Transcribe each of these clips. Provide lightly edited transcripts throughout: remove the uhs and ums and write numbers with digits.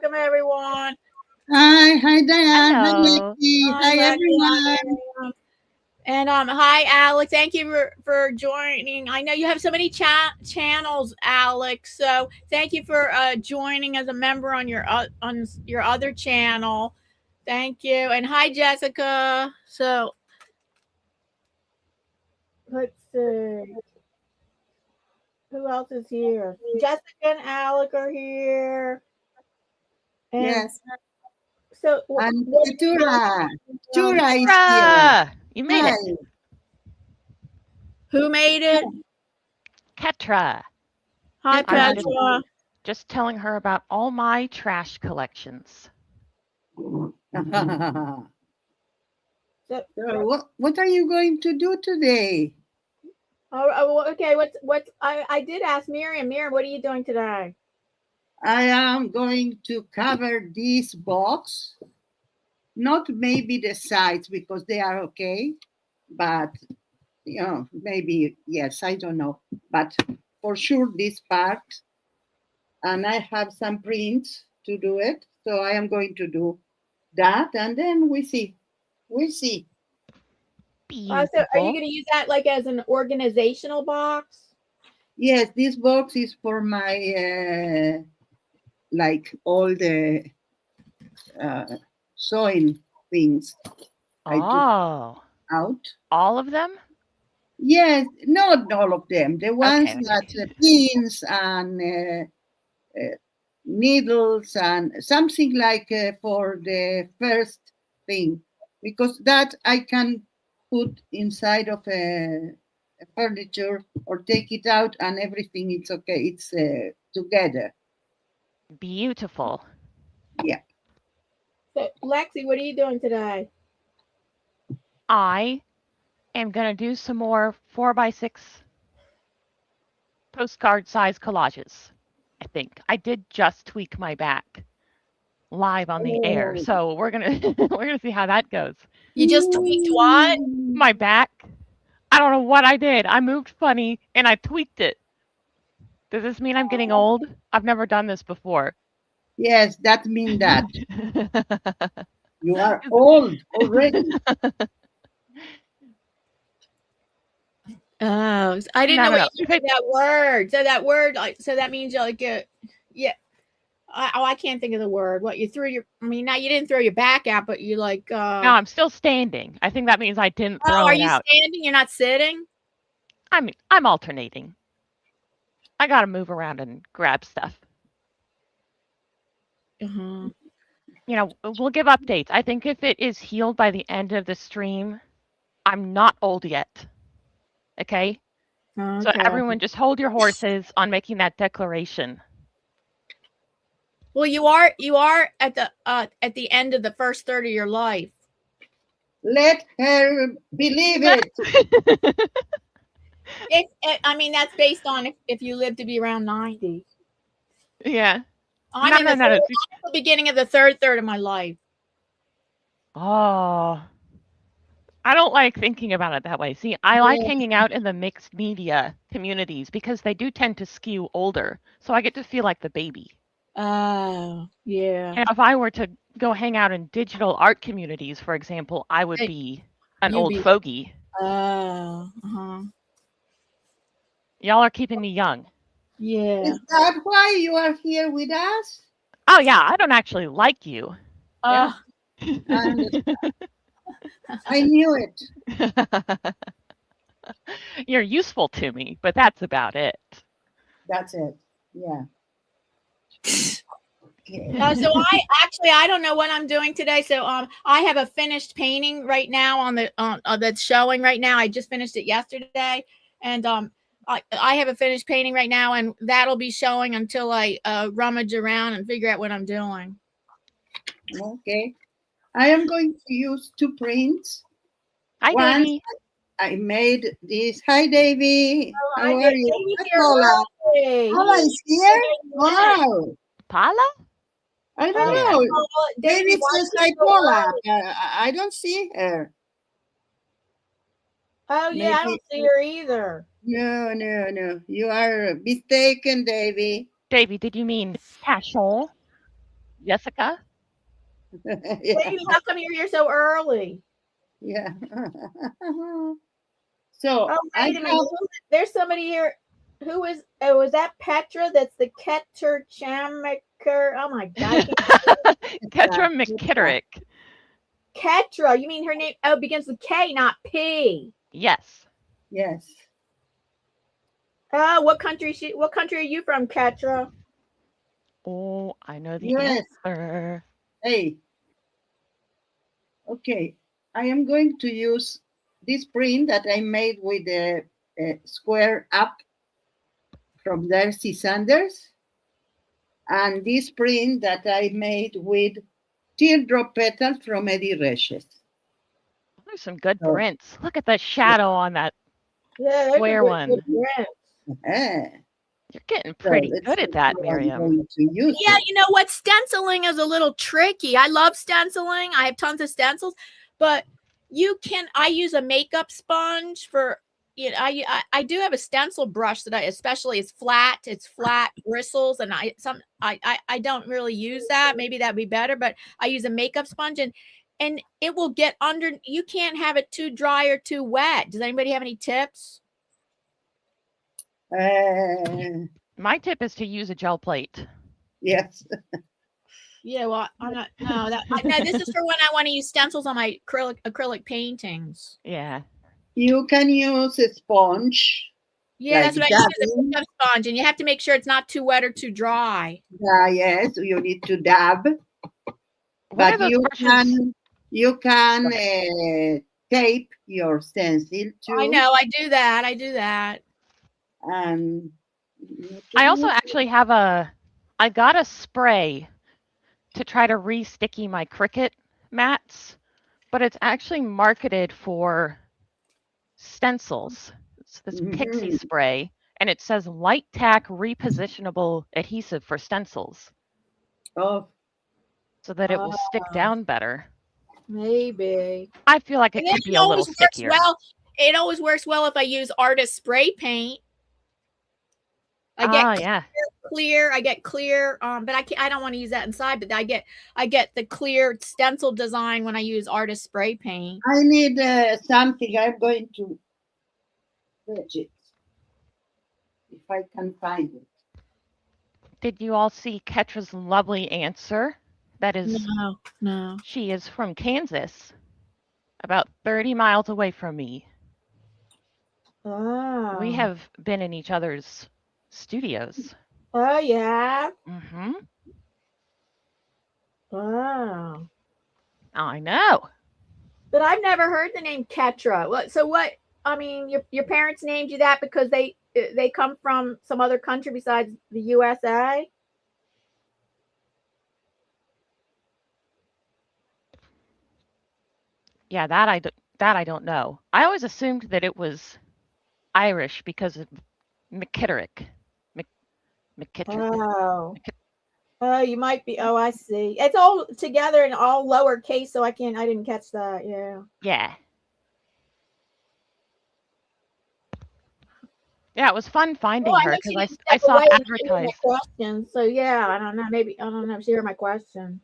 Welcome, everyone. Hi, Diane. Hi, Hello. Lexi. Hi, everyone. And hi, Alex. Thank you for joining. I know you have so many channels, Alex. So thank you for joining as a member on your other channel. Thank you. And hi, Jessica. So let's see. Who else is here? Jessica and Alec are here. And Yes. so And Tura. Tura is here. Hurrah! You made Hi. it. who made it? Ketra. Hi, I'm Petra. just telling her about all my trash collections. So what are you going to do today? Oh, okay. What's I did ask Miriam. Miriam, what are you doing today? I am going to cover this box. Not maybe the sides because they are okay, but maybe yes, I don't know. But for sure this part, and I have some prints to do it. So I am going to do that, and then we see. We'll see. So are you going to use that like as an organizational box? Yes, this box is for my like all the sewing things. I took out. All of them? Yes, not all of them. The ones that pins and needles and something like for the first thing, because that I can put inside of a furniture or take it out and everything it's okay. It's together. Beautiful. Yeah. So, Lexi, what are you doing today? I am going to do some more 4x6 postcard size collages. I think I did just tweak my back live on the air, so we're gonna see how that goes. You just tweaked what? My back. I don't know what I did. I moved funny and I tweaked it. Does this mean I'm getting old? I've never done this before. Yes, that means that. You are old already. Oh, I didn't know what you said that word. So that word, so that means you like yeah. I can't think of the word. What you threw your? I mean, now you didn't throw your back out, but you like. No, I'm still standing. I think that means I didn't throw it out. Are you standing? You're not sitting. I'm alternating. I got to move around and grab stuff. Uh-huh. You know, we'll give updates. I think if it is healed by the end of the stream, I'm not old yet. Okay? So everyone just hold your horses on making that declaration. Well, you are at the end of the first third of your life. Let her believe it. I mean, that's based on if you live to be around 90. Yeah. I'm in the beginning of the third of my life. Oh. I don't like thinking about it that way. See, I like hanging out in the mixed media communities because they do tend to skew older. So I get to feel like the baby. Oh, yeah. And if I were to go hang out in digital art communities, for example, I would be an old fogey. Oh, uh-huh. Y'all are keeping me young. Yeah. Is that why you are here with us? Oh, yeah. I don't actually like you. Yeah. I knew it. You're useful to me, but that's about it. That's it. Yeah. So I don't know what I'm doing today. So I have a finished painting right now on the that's showing right now. I just finished it yesterday, and I have a finished painting right now, and that'll be showing until I rummage around and figure out what I'm doing. Okay. I am going to use 2 prints. Hi, Davy. I made this. Hi, Davy. How are you? Hi, Paula. Paula is here? Wow. Paula? I don't know. Davy says hi, Paula. I don't see her. Oh, yeah, I don't see her either. No. You are mistaken, Davy. Davy, did you mean Cashel? Jessica. Yeah. Baby, how come you're here so early? Yeah. So Oh, I wait a have, minute. There's somebody here. Who is? Oh, is that Petra? That's the Keter Chamaker. Oh my God. Ketra McKitterick. Ketra. You mean her name? Oh, begins with K, not P. Yes. yes. Oh, what country? What country are you from, Ketra? Oh, I know the Yes. answer. Hey. Okay. I am going to use this print that I made with the square up from Darcy Sanders, and this print that I made with teardrop petals from Eddie Reches. There's some good prints. Look at the shadow on that square one. You're getting pretty good at that, Miriam. Yeah, you know what? Stenciling is a little tricky. I love stenciling. I have tons of stencils, but I use a makeup sponge for, you know, I do have a stencil brush that it's flat bristles, and I don't really use that. Maybe that'd be better, but I use a makeup sponge, and it will get under. You can't have it too dry or too wet. Does anybody have any tips? My tip is to use a gel plate. Yes. Yeah, well, I'm not. No, this is for when I want to use stencils on my acrylic paintings. Yeah. You can use a sponge. Yeah, that's what I use, a makeup sponge, and you have to make sure it's not too wet or too dry. Yes, you need to dab. But you can tape your stencil too. I know, I do that. And I also actually have I got a spray to try to re-sticky my Cricut mats, but it's actually marketed for stencils. It's this pixie spray, and it says light tack repositionable adhesive for stencils. Oh. So that it will stick down better. Maybe. I feel like it could be a little stickier. Well, it always works well if I use artist spray paint. I get clear. I get clear. But I don't want to use that inside. But I get the clear stencil design when I use artist spray paint. I need something. I'm going to fetch it if I can find it. Did you all see Ketra's lovely answer? That is, no. She is from Kansas, about 30 miles away from me. Oh. We have been in each other's studios. Oh, yeah? Mm-hmm. Wow. I know. But I've never heard the name Ketra. I mean, your parents named you that because they come from some other country besides the USA? Yeah, that I don't know. I always assumed that it was Irish because of McKitterick. McKitterick. Oh, you might be. Oh, I see. It's all together in all lowercase, so I didn't catch that. Yeah. Yeah. Yeah, it was fun finding her because I saw advertised. Questions. So yeah, I don't know. Maybe I don't know. She heard my question.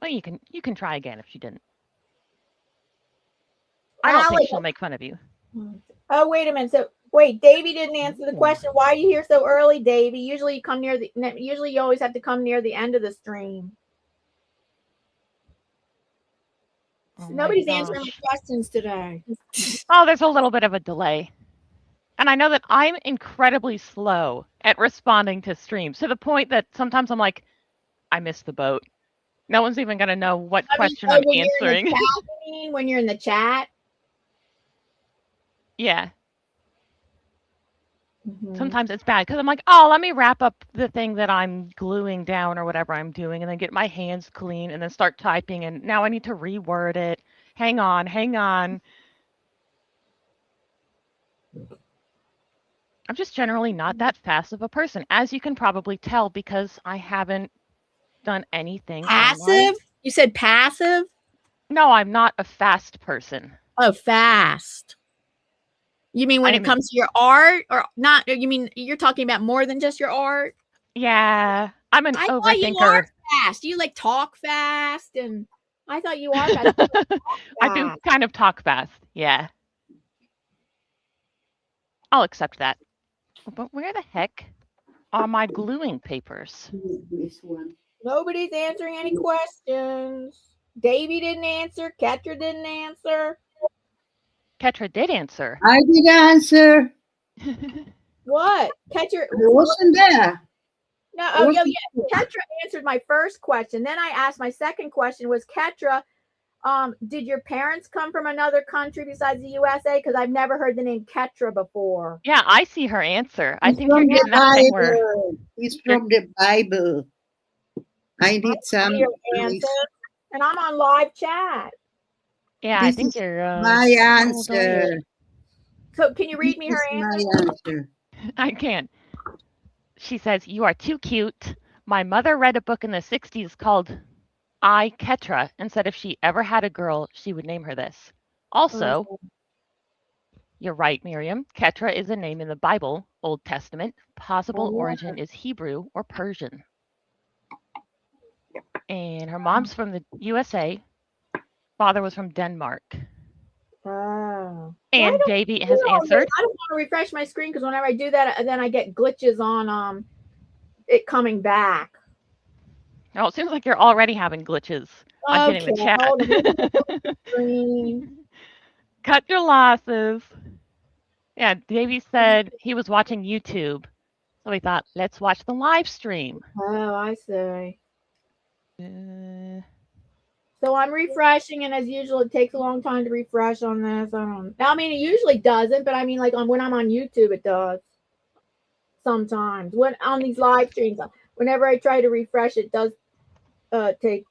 Well, you can try again if she didn't. I don't think she'll make fun of you. Oh, wait a minute. So wait, Davey didn't answer the question. Why are you here so early, Davey? Usually you come usually you always have to come near the end of the stream. Oh, nobody's answering my questions today. Oh, there's a little bit of a delay. And I know that I'm incredibly slow at responding to streams to the point that sometimes I'm like, I missed the boat. No one's even going to know what question I'm answering. When you're in the chat? Yeah. Mm-hmm. Sometimes it's bad because I'm like, oh, let me wrap up the thing that I'm gluing down or whatever I'm doing and then get my hands clean and then start typing. And now I need to reword it. Hang on. I'm just generally not that fast of a person, as you can probably tell because I haven't done anything. Passive? Online. You said passive? No, I'm not a fast person. Oh, fast. You mean when it comes to your art or not? You mean you're talking about more than just your art? Yeah, I'm an I thought you are overthinker. fast. You like talk fast, and I thought you are fast. I do kind of talk fast. Yeah. I'll accept that. But where the heck are my gluing papers? This one. Nobody's answering any questions. Davy didn't answer. Ketra didn't answer. Ketra did answer. I did answer. What? Ketra I wasn't there. No, yeah. Ketra answered my first question. Then I asked my second question was, Ketra, did your parents come from another country besides the USA? Because I've never heard the name Ketra before. Yeah, I see her answer. I It's think from you're the getting that thing where Bible. It's from the Bible. I need some. Your answer, and I'm on live chat. yeah, I think you're my answer. So can you read me her answer? My answer. I can. She says, "You are too cute. My mother read a book in the 60s called I, Ketra, and said if she ever had a girl, she would name her this. Also, you're right, Miriam. Ketra is a name in the Bible, Old Testament. Possible origin is Hebrew or Persian. And her mom's from the USA. Father was from Denmark. Oh. And Davy has answered. I don't want to refresh my screen because whenever I do that, then I get glitches on it coming back. Oh, it seems like you're already having glitches on getting the chat. Cut your losses. Yeah, Davy said he was watching YouTube. So we thought, let's watch the live stream. Oh, I see. So I'm refreshing, and as usual, it takes a long time to refresh on this. I mean, it usually doesn't, but I mean, like when I'm on YouTube, it does. Sometimes when on these live streams, whenever I try to refresh, it does take.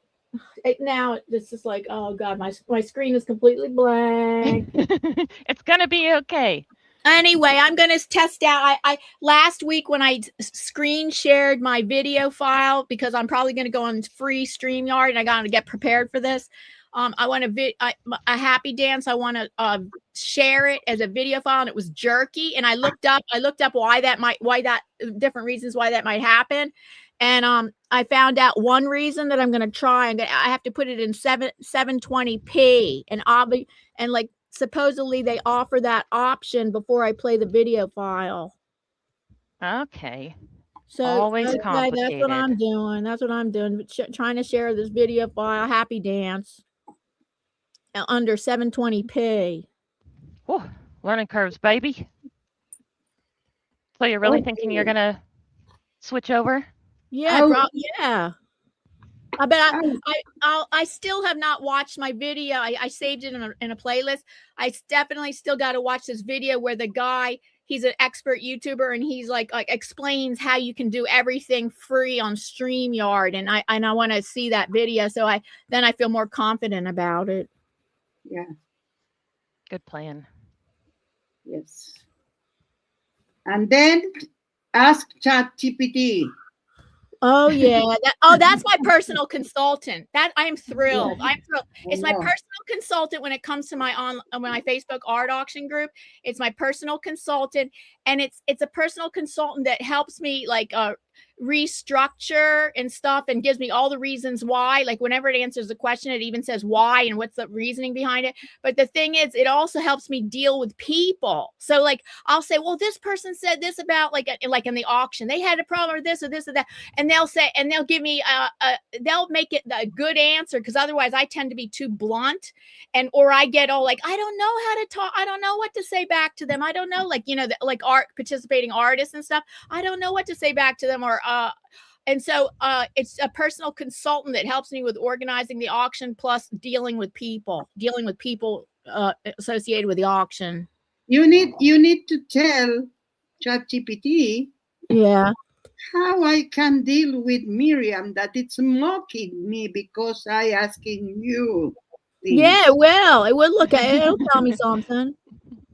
Now it's just like, oh god, my screen is completely blank. It's gonna be okay. Anyway, I'm going to test out. I last week when I screen shared my video file, because I'm probably going to go on free StreamYard and I got to get prepared for this. I want a happy dance. I want to share it as a video file, and it was jerky. And I looked up different reasons why that might happen. And I found out one reason that I'm going to try. I have to put it in 720p, and like supposedly they offer that option before I play the video file. Okay. So always complicated. That's what I'm doing. That's what I'm doing. Trying to share this video file, happy dance, under 720p. Whew, learning curves, baby. So you're really thinking you're gonna switch over? Yeah, yeah. But I still have not watched my video. I saved it in a playlist. I definitely still got to watch this video where the guy, he's an expert YouTuber, and he's like explains how you can do everything free on StreamYard, and I want to see that video, so I feel more confident about it. Yeah. Good plan. Yes. And then ask ChatGPT. Oh yeah. That's my personal consultant. That I'm thrilled. Yeah. I'm thrilled. It's my personal consultant when it comes to my Facebook art auction group. It's my personal consultant, and it's a personal consultant that helps me like restructure and stuff, and gives me all the reasons why. Like whenever it answers the question, it even says why and what's the reasoning behind it. But the thing is, it also helps me deal with people. So like I'll say, well, this person said this about like in the auction, they had a problem with this or this or that, and they'll say, and they'll give me they'll make it a good answer, because otherwise I tend to be too blunt, or I get all like, I don't know how to talk, I don't know what to say back to them, I don't know, like, like participating artists and stuff, I don't know what to say back to them, or and so it's a personal consultant that helps me with organizing the auction, plus dealing with people associated with the auction. You need to tell ChatGPT, yeah, how I can deal with Miriam, that it's mocking me because I asking you things. Yeah, well, it would look at it, it'll tell me something.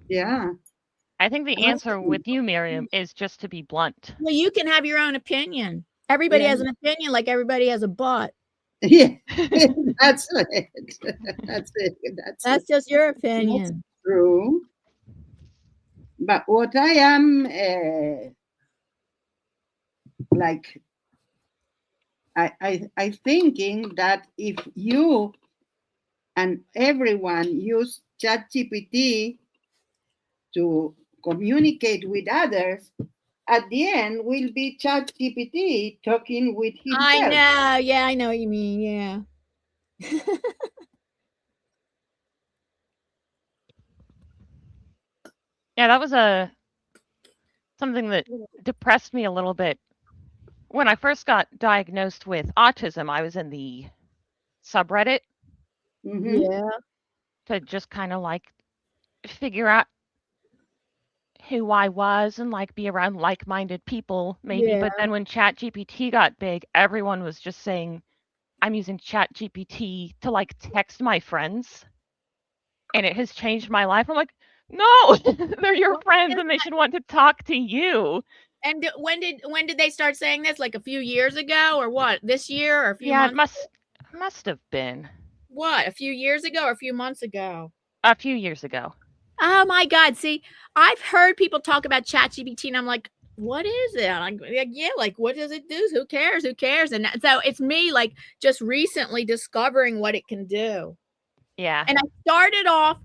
Yeah. I think the answer with you, Miriam, is just to be blunt. Well, you can have your own opinion. Everybody has an opinion, like everybody has a butt. Yeah, that's it. That's just your opinion. That's true. But what I am like I thinking that if you and everyone use ChatGPT to communicate with others, at the end will be ChatGPT talking with himself. I know. Yeah, I know what you mean. Yeah. Yeah, that was something that depressed me a little bit. When I first got diagnosed with autism, I was in the subreddit Yeah. to just kind of like figure out who I was and like be around like-minded people maybe. Yeah. But then when ChatGPT got big, everyone was just saying, I'm using ChatGPT to like text my friends and it has changed my life. I'm like, no, they're your friends and they should want to talk to you. And when did they start saying this? Like a few years ago or what? This year or a few months? It must have been. What? A few years ago or a few months ago? A few years ago. Oh my God. See, I've heard people talk about ChatGPT and I'm like, what is it? I'm like, yeah, like what does it do? Who cares? Who cares? And so it's me like just recently discovering what it can do. Yeah. And I started off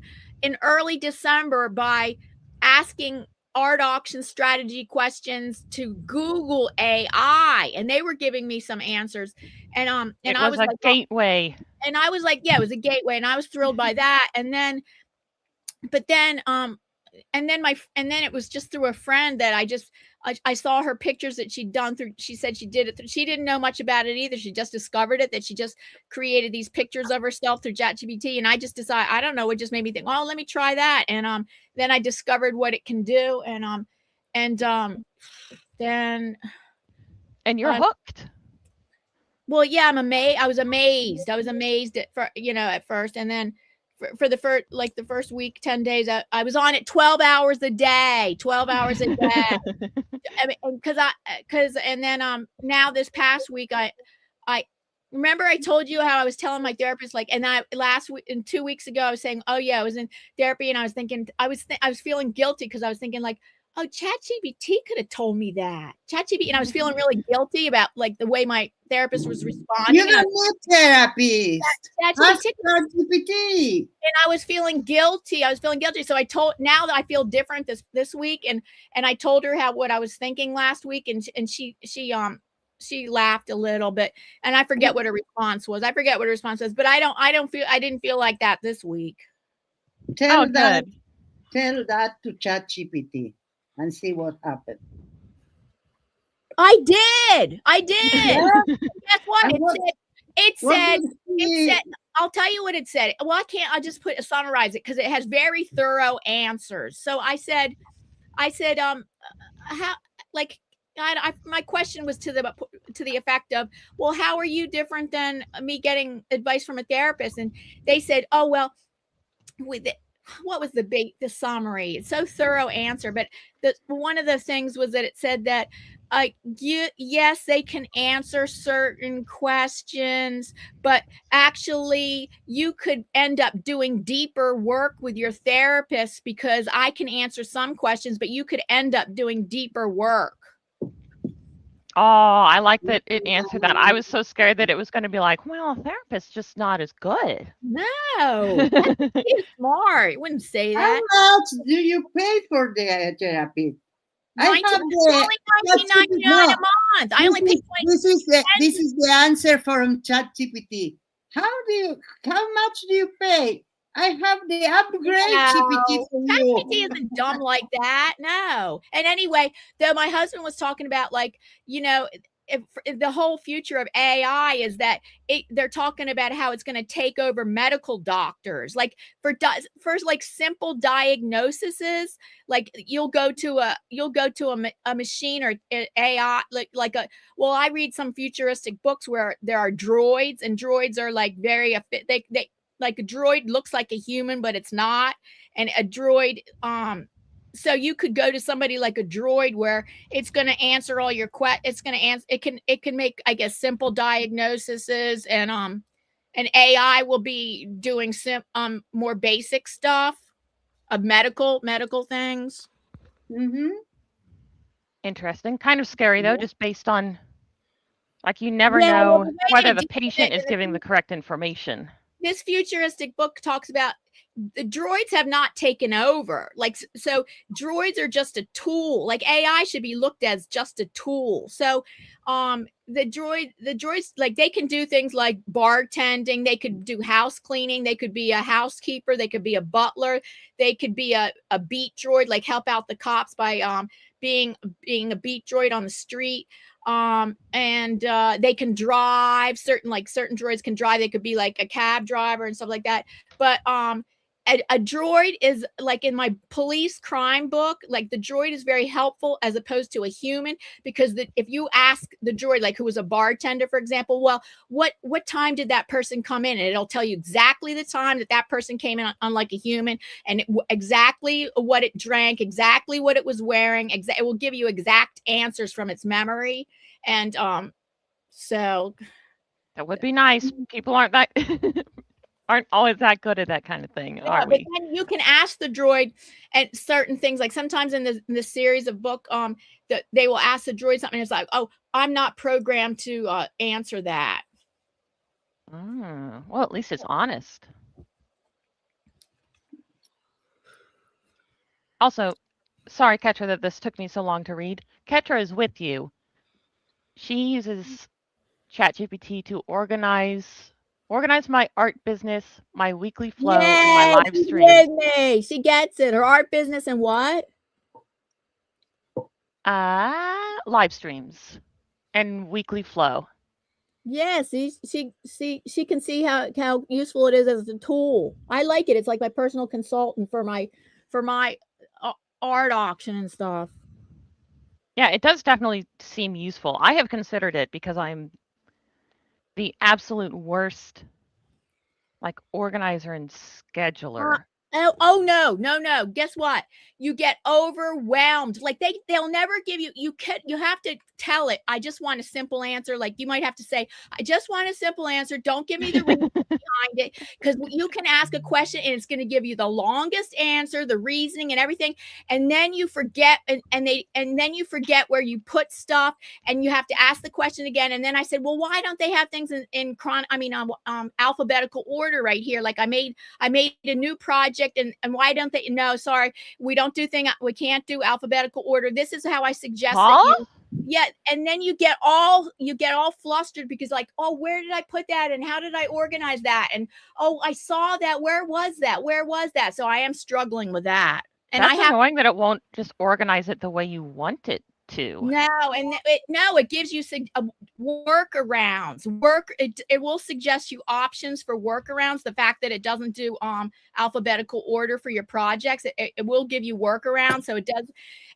in early December by asking art auction strategy questions to Google AI, and they were giving me some answers. And I was like, gateway. And I was like, yeah, it was a gateway, and I was thrilled by that. And then, but then and then it was just through a friend that I saw her pictures that she'd done through. She said she did it. She didn't know much about it either. She just discovered it, that she just created these pictures of herself through ChatGPT. And I just decided, I don't know, it just made me think, oh, let me try that. And then I discovered what it can do. And then. And you're hooked. Well, yeah, I'm amazed. I was amazed at first. And then for the first week, 10 days, I was on it 12 hours a day, 12 hours a day. I mean, and then now this past week, I remember I told you how I was telling my therapist, like, and last week and 2 weeks ago, I was saying, oh yeah, I was in therapy and I was thinking, I was feeling guilty because I was thinking like, oh, ChatGPT could have told me that. ChatGPT, and I was feeling really guilty about like the way my therapist was responding. You don't need therapist. ChatGPT. And I was feeling guilty. So now that I feel different this week, and I told her what I was thinking last week, and she laughed a little bit, and I forget what her response was. But I didn't feel like that this week. Tell that to ChatGPT and see what happened. I did. Yeah. Guess what? It said, I'll tell you what it said. Well, I'll just summarize it because it has very thorough answers. So I said, how, like, my question was to the effect of, well, how are you different than me getting advice from a therapist? And they said, oh, well, what was the summary? It's so thorough answer, but one of the things was that it said that yes, they can answer certain questions, but actually you could end up doing deeper work with your therapist because I can answer some questions, but you could end up doing deeper work. Oh, I like that it answered that. I was so scared that it was going to be like, well, a therapist's just not as good. No, that's smart. You wouldn't say that. How much do you pay for the therapy? Only $19.99 a month. I only pay This is the answer from ChatGPT. How much do you pay? I have the upgrade GPT for you. ChatGPT isn't dumb like that. No. And anyway, though my husband was talking about, like, if the whole future of AI is that they're talking about how it's going to take over medical doctors, like for like simple diagnoses, like you'll go to a machine or AI, well, I read some futuristic books where there are droids, and droids are like they like a droid looks like a human, but it's not. And a droid, so you could go to somebody like a droid where it's going to answer all your questions. It's going to answer. It can make, I guess, simple diagnoses, and AI will be doing more basic stuff of medical things. Mm-hmm. Interesting. Kind of scary though, Yeah. just based on, like, you never Yeah, well, know the way whether to the deal with patient it is giving the correct information. this futuristic book talks about the droids have not taken over. Like, so droids are just a tool. Like AI should be looked as just a tool. So the droids, like, they can do things like bartending, they could do house cleaning, they could be a housekeeper, they could be a butler, they could be a beat droid, like help out the cops by being a beat droid on the street. And they can drive. Certain droids can drive. They could be like a cab driver and stuff like that. But a droid is, like in my police crime book, like the droid is very helpful as opposed to a human, because if you ask the droid, like who was a bartender, for example, well, what time did that person come in, and it'll tell you exactly the time that person came in, unlike a human, and exactly what it drank, exactly what it was wearing. It will give you exact answers from its memory. And so that would be nice. People aren't always that good at that kind of thing, are we? But then you can ask the droid and certain things, like sometimes in the series of book, that they will ask the droid something, and it's like, oh, I'm not programmed to answer that. Well, at least it's honest. Also, sorry, Ketra, that this took me so long to read. Ketra is with you. She uses ChatGPT to organize my art business, my weekly flow, and my live streams. Me. She gets it. Her art business and what? Live streams and weekly flow. Yeah, she can see how useful it is as a tool. I like it. It's like my personal consultant for my art auction and stuff. Yeah, it does definitely seem useful. I have considered it because I'm the absolute worst, like, organizer and scheduler. Oh no. Guess what? You get overwhelmed. Like they'll never give you, you have to tell it, I just want a simple answer. Like you might have to say, I just want a simple answer. Don't give me the reason behind it, because you can ask a question and it's going to give you the longest answer, the reasoning and everything, and then you forget, and then you forget where you put stuff, and you have to ask the question again. And then I said, well, why don't they have things in alphabetical order right here? Like I made a new project, and why don't they? No, sorry, we can't do alphabetical order. This is how I suggest that you. Yeah, and then you get all flustered because, like, oh, where did I put that, and how did I organize that, and oh, I saw that, where was that? So I am struggling with that, and that's annoying that it won't just organize it the way you want it to. No, and it gives you workarounds. It will suggest you options for workarounds. The fact that it doesn't do alphabetical order for your projects, it will give you workarounds. So it does,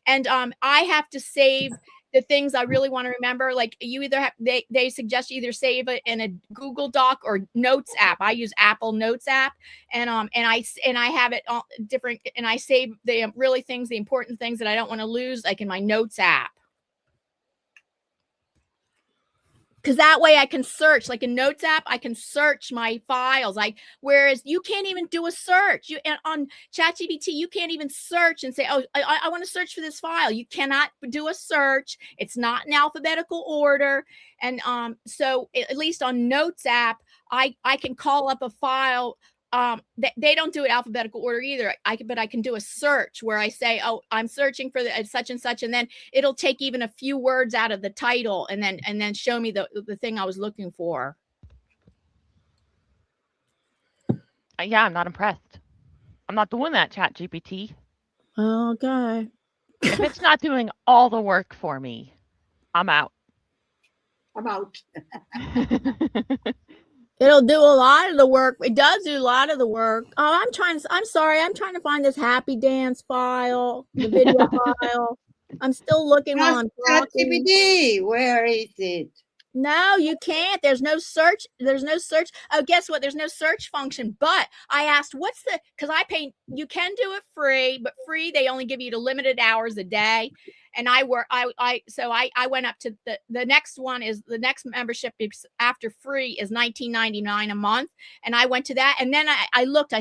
and I have to save the things I really want to remember. Like you either have, they suggest you either save it in a Google Doc or Notes app. I use Apple Notes app, and I have it different, and I save the important things that I don't want to lose, like in my Notes app. Because that way I can search, like a Notes app, I can search my files. Whereas you can't even do a search. And on ChatGPT, you can't even search and say, oh, I want to search for this file. You cannot do a search. It's not in alphabetical order. And so at least on Notes app, I can call up a file. They don't do it alphabetical order either. But I can do a search where I say, oh, I'm searching for such and such, and then it'll take even a few words out of the title, and then show me the thing I was looking for. Yeah, I'm not impressed. I'm not doing that, ChatGPT. Okay. If it's not doing all the work for me, I'm out. It'll do a lot of the work. It does do a lot of the work. Oh, I'm sorry. I'm trying to find this happy dance file, the video file. I'm still looking while I'm talking. ChatGPT, where is it? No, you can't. There's no search. Oh, guess what? There's no search function. But I asked, because I pay, you can do it free, but free, they only give you the limited hours a day. And I went up to the next one is the next membership after free is $19.99 a month. And I went to that. And then I looked,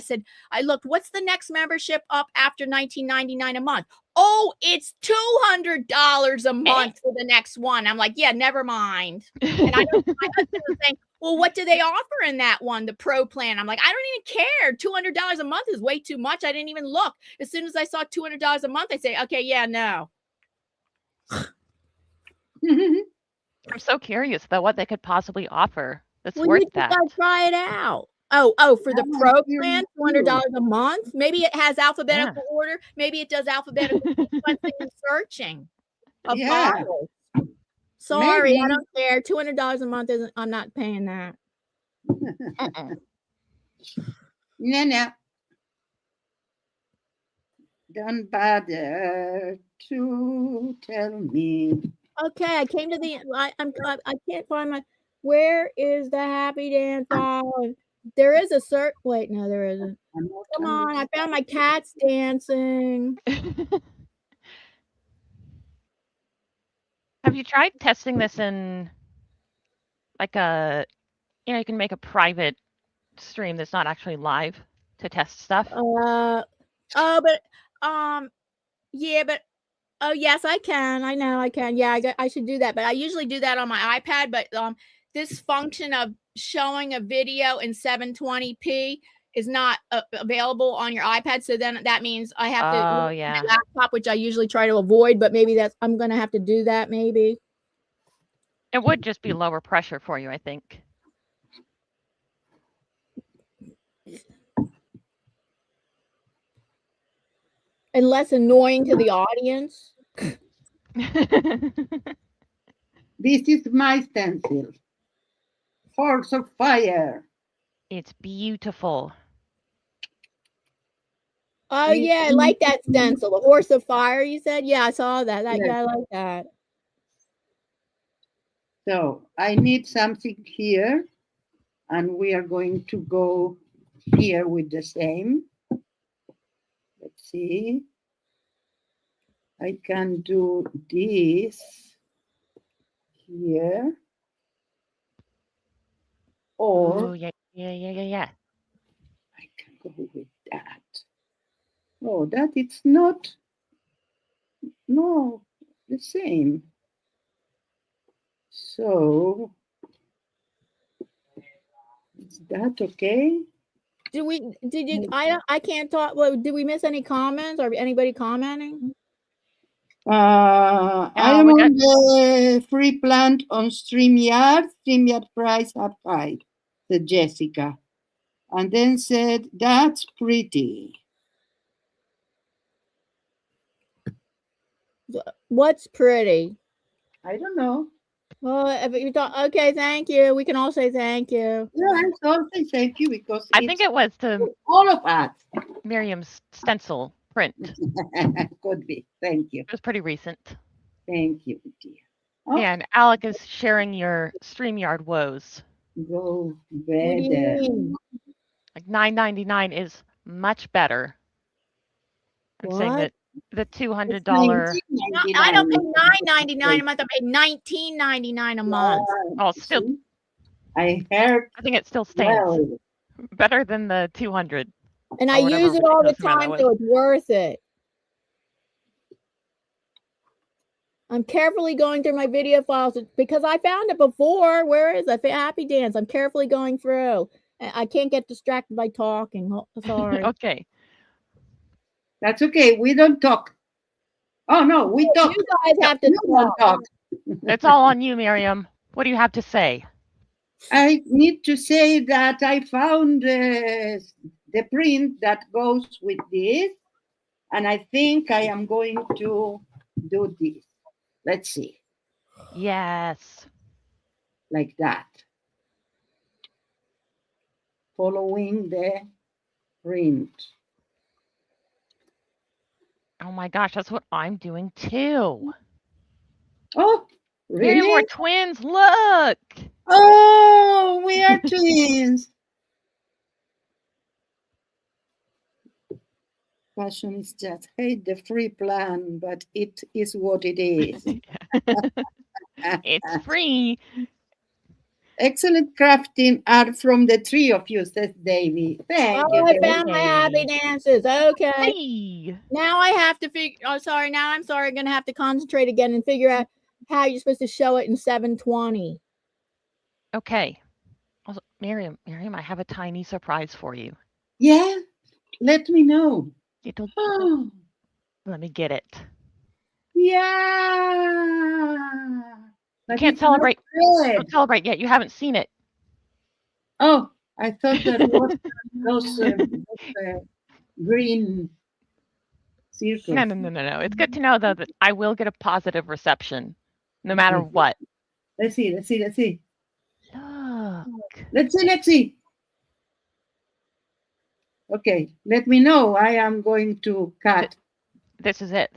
what's the next membership up after $19.99 a month? oh, it's $200 a month for the next one. I'm like, yeah, never mind. And my husband was saying, well, what do they offer in that one, the pro plan? I'm like, I don't even care. $200 a month is way too much. I didn't even look. As soon as I saw $200 a month, I say, okay, yeah, no. I'm so curious though what they could possibly offer that's Well, worth you that. gotta try it out. Oh, for the pro plan, $200 a month. Maybe it has alphabetical order. Maybe it does alphabetical sequencing and searching of files. Sorry, Maybe. I don't care. $200 a month isn't. I'm not paying that. No. Don't bother to tell me. Okay, I came to the. I can't find my. Where is the happy dance file? There is a cert. Wait, no, there isn't. Come on, I found my cats dancing. Have you tried testing this in like a, you can make a private stream that's not actually live to test stuff? Yeah, but oh yes, I can. I know I can. Yeah, I should do that. But I usually do that on my iPad. But this function of showing a video in 720p is not available on your iPad. So then that means I have to use my laptop, which I usually try to avoid. But maybe I'm going to have to do that. Maybe it would just be lower pressure for you, I think. And less annoying to the audience. This is my stencil. Horse of Fire. It's beautiful. Oh yeah, I like that stencil. The Horse of Fire, you said? Yeah, I saw that. Yeah, I like that. So I need something here, and we are going to go here with the same. Let's see. I can do this here. Or yeah. I can go with that. Oh, that it's not the same. So is that okay? Did you I can't talk. Well, did we miss any comments or anybody commenting? I am on the free plant on StreamYard. StreamYard price up 5, said Jessica. And then said, that's pretty. What's pretty? I don't know. Well, if you thought, okay, thank you. We can all say thank you. Yeah, I also say thank you because I think it was to all of us. Miriam's stencil print. Could be. Thank you. It was pretty recent. Thank you, dear. Oh. Yeah, and Alec is sharing your StreamYard woes. Go better. Like $9.99 is much better. I'm saying that the $200. I don't pay $9.99 a month. I pay $19.99 a month. Oh, still. I heard. I think it still stands better than the $200. And I use it all the time, so it's worth it. I'm carefully going through my video files because I found it before. Where is it? Happy Dance. I'm carefully going through. I can't get distracted by talking. Sorry. Okay. That's okay. We don't talk. Oh, no, we talk. You guys have to talk. It's all on you, Miriam. What do you have to say? I need to say that I found the print that goes with this. And I think I am going to do this. Let's see. Yes. Like that. Following the print. Oh my gosh, that's what I'm doing too. Oh, really? Miriam, we're twins. Look. Oh, we are twins. Fashionistas hate the free plan, but it is what it is. It's free. Excellent crafting art from the three of you, says Davy. Thank you. I found my happy dances. Okay. Hey. Now I have to figure. Oh, sorry. Now I'm sorry. I'm gonna have to concentrate again and figure out how you're supposed to show it in 720. Okay. Also, Miriam, I have a tiny surprise for you. Yeah, let me know. Oh. Let me get it. Yeah. You can't celebrate. Don't celebrate yet. You haven't seen it. Oh, I thought that was those green circles. No. It's good to know, though, that I will get a positive reception, no matter what. Let's see. Look. Let's see. Okay, let me know. I am going to cut. This is it.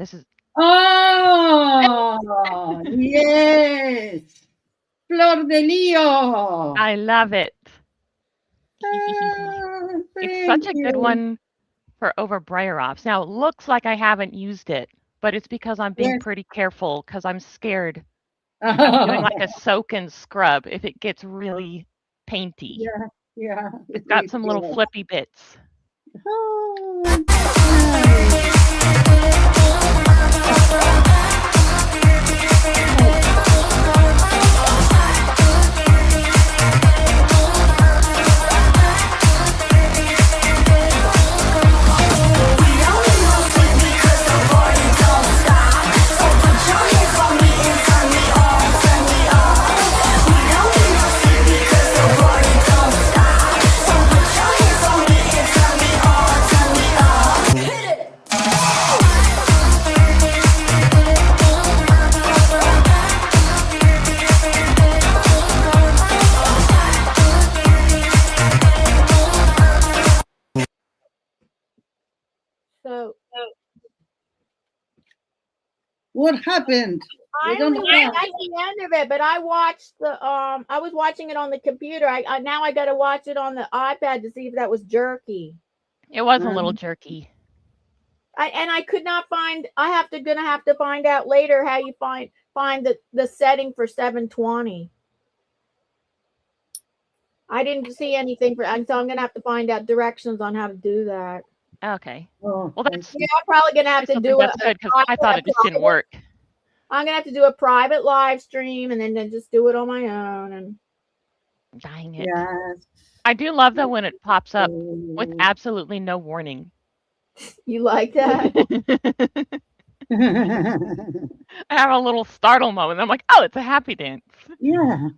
Oh, yes. Flor de Lio. I love it. It's such a good one for over brayer-offs. Now, it looks like I haven't used it, but it's because I'm being pretty careful because I'm scared of doing like a soak and scrub if it gets really painty. Yeah. It's got some little flippy bits. Oh, So what happened? I only went at the end of it, but I watched the I was watching it on the computer. I now I got to watch it on the iPad to see if that was jerky. It was a little jerky. I could not find. Gonna have to find out later how you find the setting for 720. I didn't see anything so I'm gonna have to find out directions on how to do that. Okay. Oh, well, that's I'm probably gonna have to do it. That's good because I thought it just didn't work. I'm gonna have to do a private live stream and then just do it on my own. And dang it! Yes. I do love though when it pops up with absolutely no warning. You like that? I have a little startle moment. I'm like, oh, it's a happy dance. Yeah.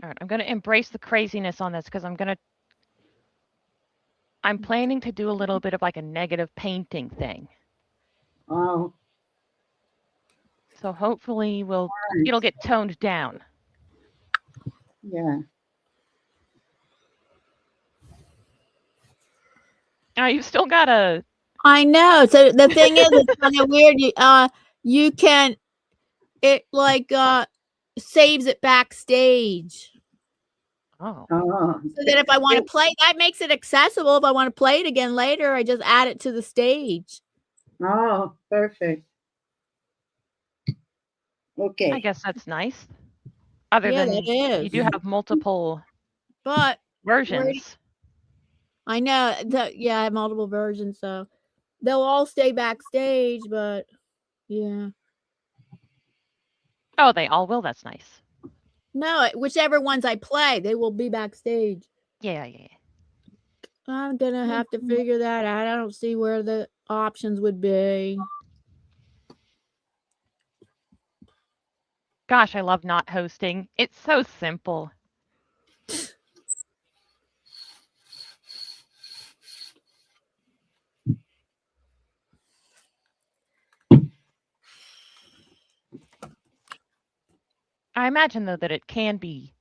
All right, I'm going to embrace the craziness on this because I'm planning to do a little bit of like a negative painting thing. Oh. So hopefully it'll get toned down. Yeah. Now you've still got a. I know. So the thing is, it's kind of weird. You can, it like saves it backstage. Oh. So that if I want to play, that makes it accessible. If I want to play it again later, I just add it to the stage. Oh, perfect. Okay. I guess that's nice. Other than you do have multiple versions. I know that. Yeah, I have multiple versions, so they'll all stay backstage. But yeah. Oh, they all will. That's nice. No, whichever ones I play, they will be backstage. Yeah. I'm gonna have to figure that out. I don't see where the options would be. Gosh, I love not hosting. It's so simple. I imagine, though, that it can be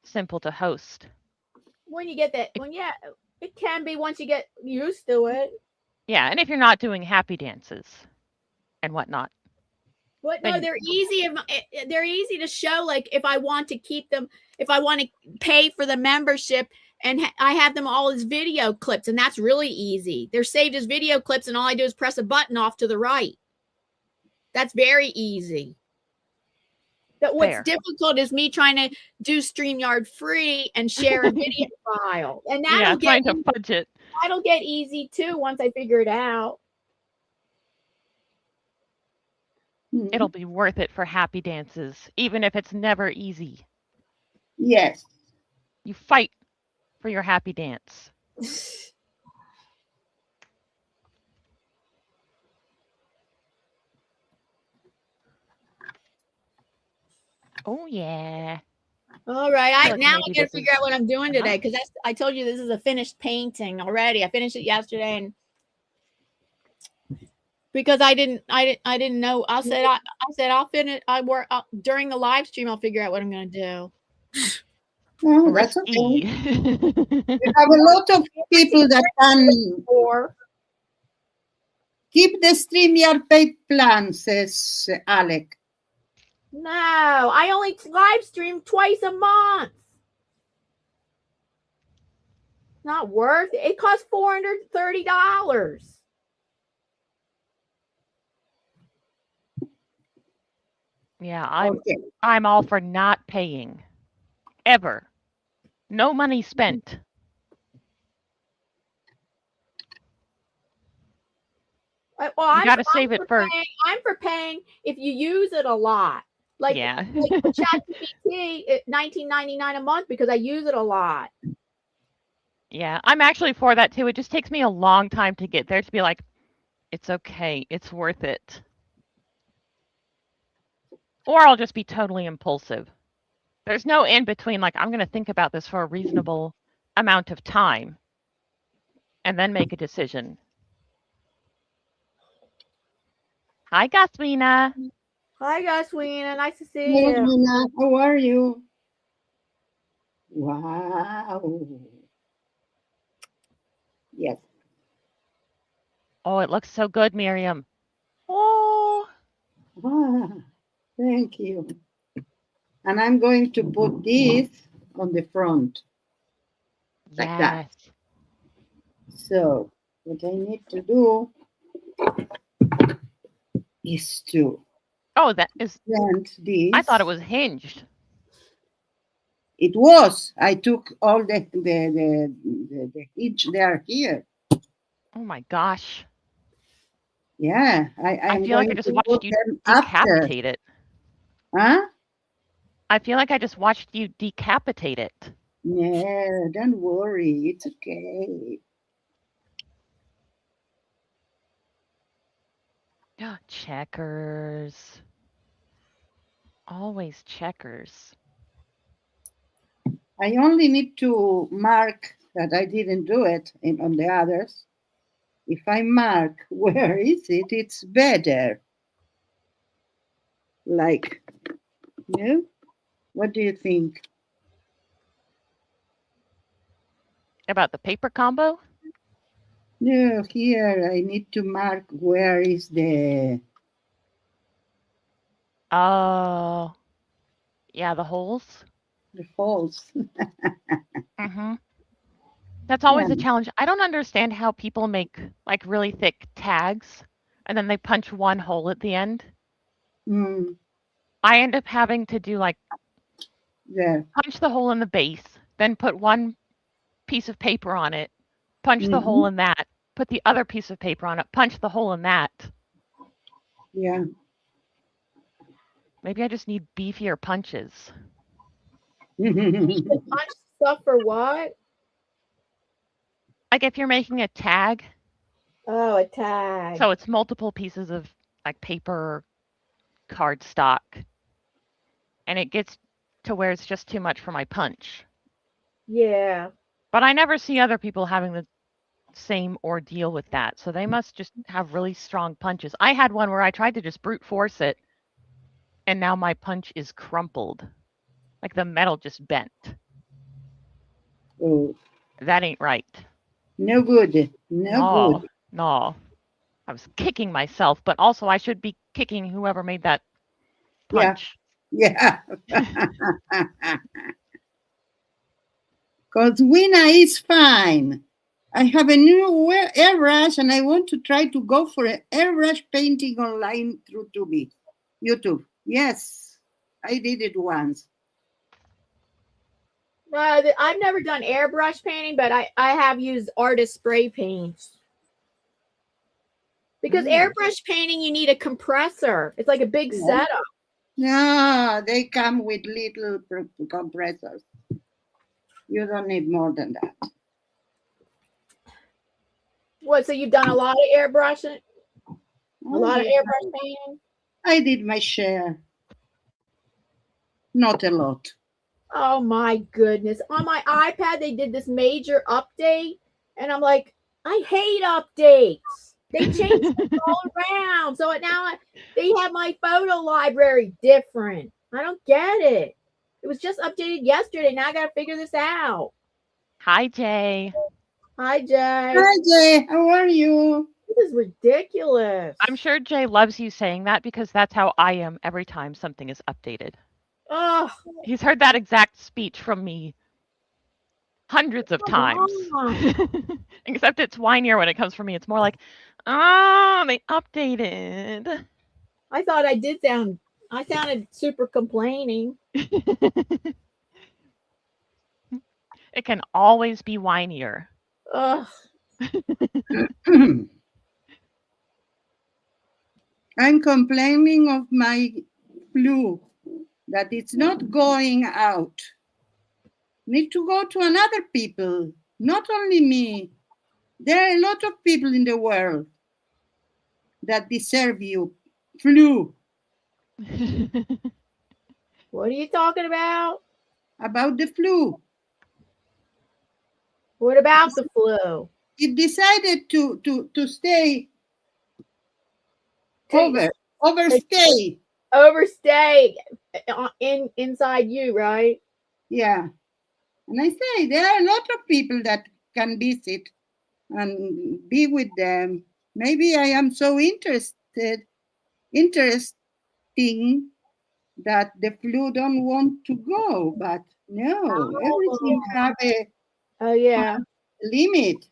simple to host. When you get that, it can be once you get used to it. Yeah, and if you're not doing happy dances and whatnot. But no, they're easy. They're easy to show. Like if I want to keep them, if I want to pay for the membership and I have them all as video clips, and that's really easy. They're saved as video clips, and all I do is press a button off to the right. That's very easy. But what's difficult is me trying to do StreamYard free and share a video file. And that'll trying to fudge it. That'll get easy too once I figure it out. It'll be worth it for happy dances, even if it's never easy. Yes. You fight for your happy dance. Oh yeah. All right. Now I maybe gotta this figure out what I'm doing today, because I told you this is a finished painting already. I finished it yesterday, and because I didn't know. I said I'll finish. During the live stream. I'll figure out what I'm gonna do. No, that's okay. We have a lot of people that can keep the StreamYard paid plan, says Alec. No, I only live stream twice a month. Not worth it. It costs $430. Yeah, I'm all for not paying. Ever. No money spent. Well, you got to save it for. I'm for paying if you use it a lot. Like, yeah. like ChatGPT, $19.99 a month because I use it a lot. Yeah, I'm actually for that too. It just takes me a long time to get there to be like, it's okay, it's worth it. Or I'll just be totally impulsive. There's no in between, like, I'm going to think about this for a reasonable amount of time and then make a decision. Hi, Gaswina. Hi, Gaswina. Nice to see you. Gaswina, how are you? Wow. Yes. Oh, it looks so good, Miriam. Oh. Ah, thank you. And I'm going to put this on the front. Like that. So what I need to do is to that is this. I thought it was hinged. It was. I took all the hinge there here. Oh my gosh. Yeah, I feel like I just watched you decapitate it. Huh? I feel like I just watched you decapitate it. No, don't worry. It's okay. Checkers. Always checkers. I only need to mark that I didn't do it on the others. If I mark where is it, it's better. Like, no? What do you think? About the paper combo? No, here I need to mark where is the... Oh, yeah, the holes. The holes. Mm-hmm. That's always a challenge. I don't understand how people make like really thick tags and then they punch one hole at the end. Mm. I end up having to do like punch the hole in the base, then put one piece of paper on it, punch the hole in that, put the other piece of paper on it, punch the hole in that. Yeah. Maybe I just need beefier punches. Punch stuff for what? Like if you're making a tag. Oh, a tag. So it's multiple pieces of like paper, cardstock, and it gets to where it's just too much for my punch. Yeah. But I never see other people having the same ordeal with that. So they must just have really strong punches. I had one where I tried to just brute force it, and now my punch is crumpled. Like the metal just bent. Oh. That ain't right. No good. No good. No. I was kicking myself, but also I should be kicking whoever made that punch. Yeah. Because Wina is fine. I have a new airbrush and I want to try to go for an airbrush painting online through YouTube. Yes, I did it once. I've never done airbrush painting, but I have used artist spray paints. Because airbrush painting, you need a compressor. It's like a big setup. No, they come with little compressors. You don't need more than that. What, so you've done a lot of airbrushing? A lot of airbrush painting? I did my share. Not a lot. Oh my goodness. On my iPad, they did this major update. And I'm like, I hate updates. They changed it all around. So now they have my photo library different. I don't get it. It was just updated yesterday. Now I got to figure this out. Hi, Jay. Hi, Jay. Hi, Jay. How are you? This is ridiculous. I'm sure Jay loves you saying that because that's how I am every time something is updated. Oh, he's heard that exact speech from me hundreds of times. Except it's whinier when it comes from me. It's more like, oh, they updated. I thought I sounded super complaining. It can always be whinier. Ugh. I'm complaining of my flu, that it's not going out. Need to go to another people, not only me. There are a lot of people in the world that deserve you. Flu. What are you talking about? About the flu. What about the flu? It decided to stay overstay. Overstay inside you, right? Yeah. And I say there are a lot of people that can visit and be with them. Maybe I am so interesting that the flu don't want to go, but no, everything have a limit.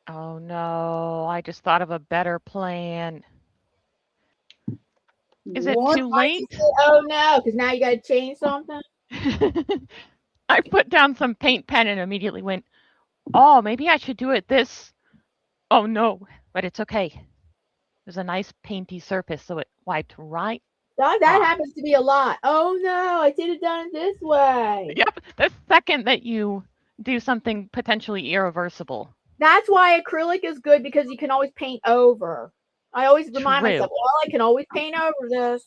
Oh no, I just thought of a better plan. Is it too late? Oh no, because now you got to change something? I put down some paint pen and immediately went, oh, maybe I should do it this. Oh no, but it's okay. There's a nice painty surface, so it wiped right. That happens to be a lot. Oh no, I should have done it this way. Yep, the second that you do something potentially irreversible. That's why acrylic is good, because you can always paint over. I always remind myself, well, I can always paint over this.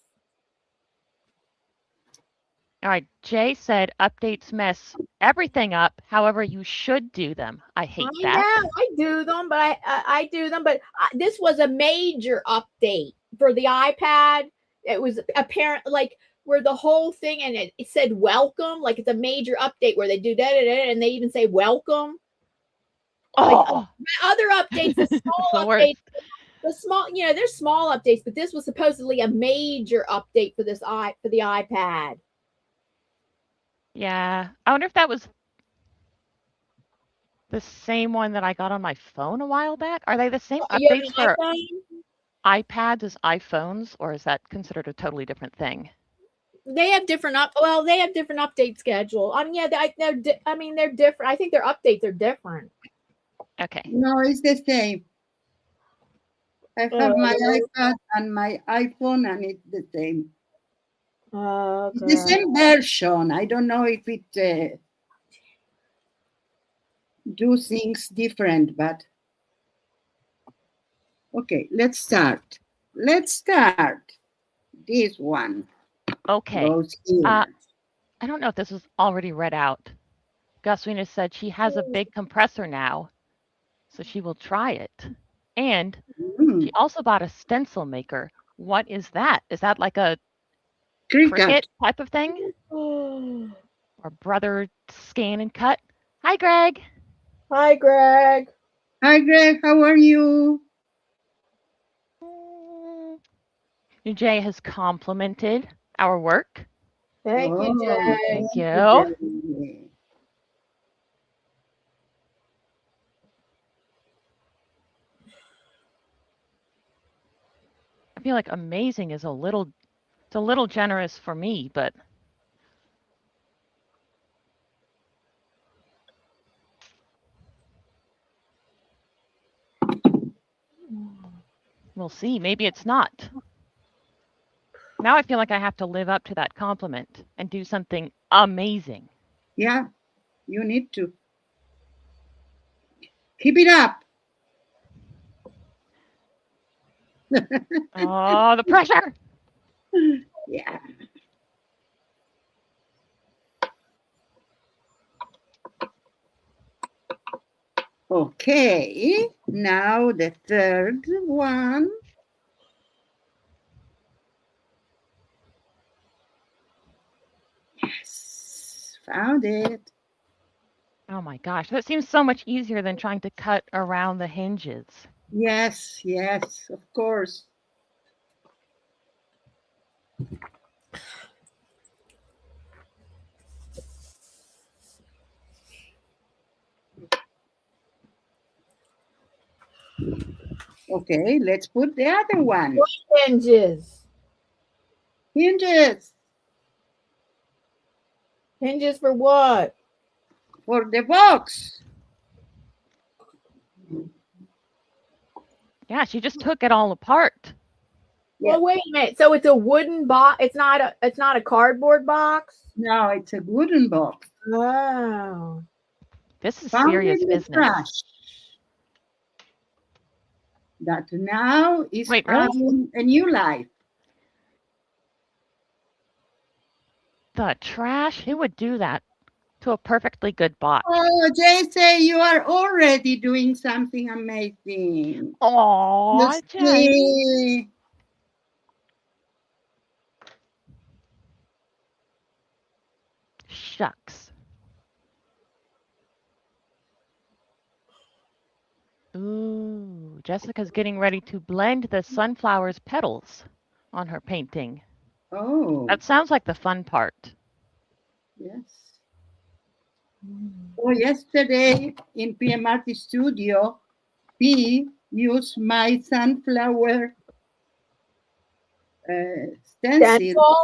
All right, Jay said updates mess everything up. However, you should do them. I hate that. I know, I do them, but I do them. But this was a major update for the iPad. It was apparent, like where the whole thing, and it said welcome, like it's a major update where they do that, and they even say welcome. Oh, like, other updates, the small updates. The small, there's small updates, but this was supposedly a major update for the iPad. Yeah, I wonder if that was the same one that I got on my phone a while back. Are they the same updates for iPads as iPhones, or is that considered a totally different thing? They have different update schedule. I mean, they're different. I think their updates are different. Okay. No, it's the same. I have my iPad and my iPhone, and it's the same. It's the same version. I don't know if it do things different, but okay, let's start. This one. Okay. I don't know if this was already read out. Guswina said she has a big compressor now, so she will try it. And she also bought a stencil maker. What is that? Is that like a Cricut type of thing? Or Brother Scan and Cut? Hi, Greg. Hi, Greg. Hi, Greg. How are you? Jay has complimented our work. Thank you, Jay. Thank you. Jay. I feel like amazing is it's a little generous for me, but we'll see. Maybe it's not. Now I feel like I have to live up to that compliment and do something amazing. Yeah, you need to. Keep it up. Oh, the pressure. Yeah. Okay, now the third one. Yes, found it. Oh my gosh, that seems so much easier than trying to cut around the hinges. Yes, yes, of course. Okay, let's put the other one. What hinges? Hinges Hinges for what? for the box. Yeah, she just took it all apart. Yeah. Well, wait a minute. So it's a wooden box. It's not a cardboard box. No, it's a wooden box. Oh. This is Found serious in the business. trash. That now is Wait, really? having a new life. The trash? Who would do that to a perfectly good box? Oh, Jay, you are already doing something amazing. Oh, Jay. See? Shucks. Ooh, Jessica's getting ready to blend the sunflower's petals on her painting. Oh, That sounds like the fun part. yes. Oh, yesterday in PMRT studio, P used my sunflower stencil. Stencil?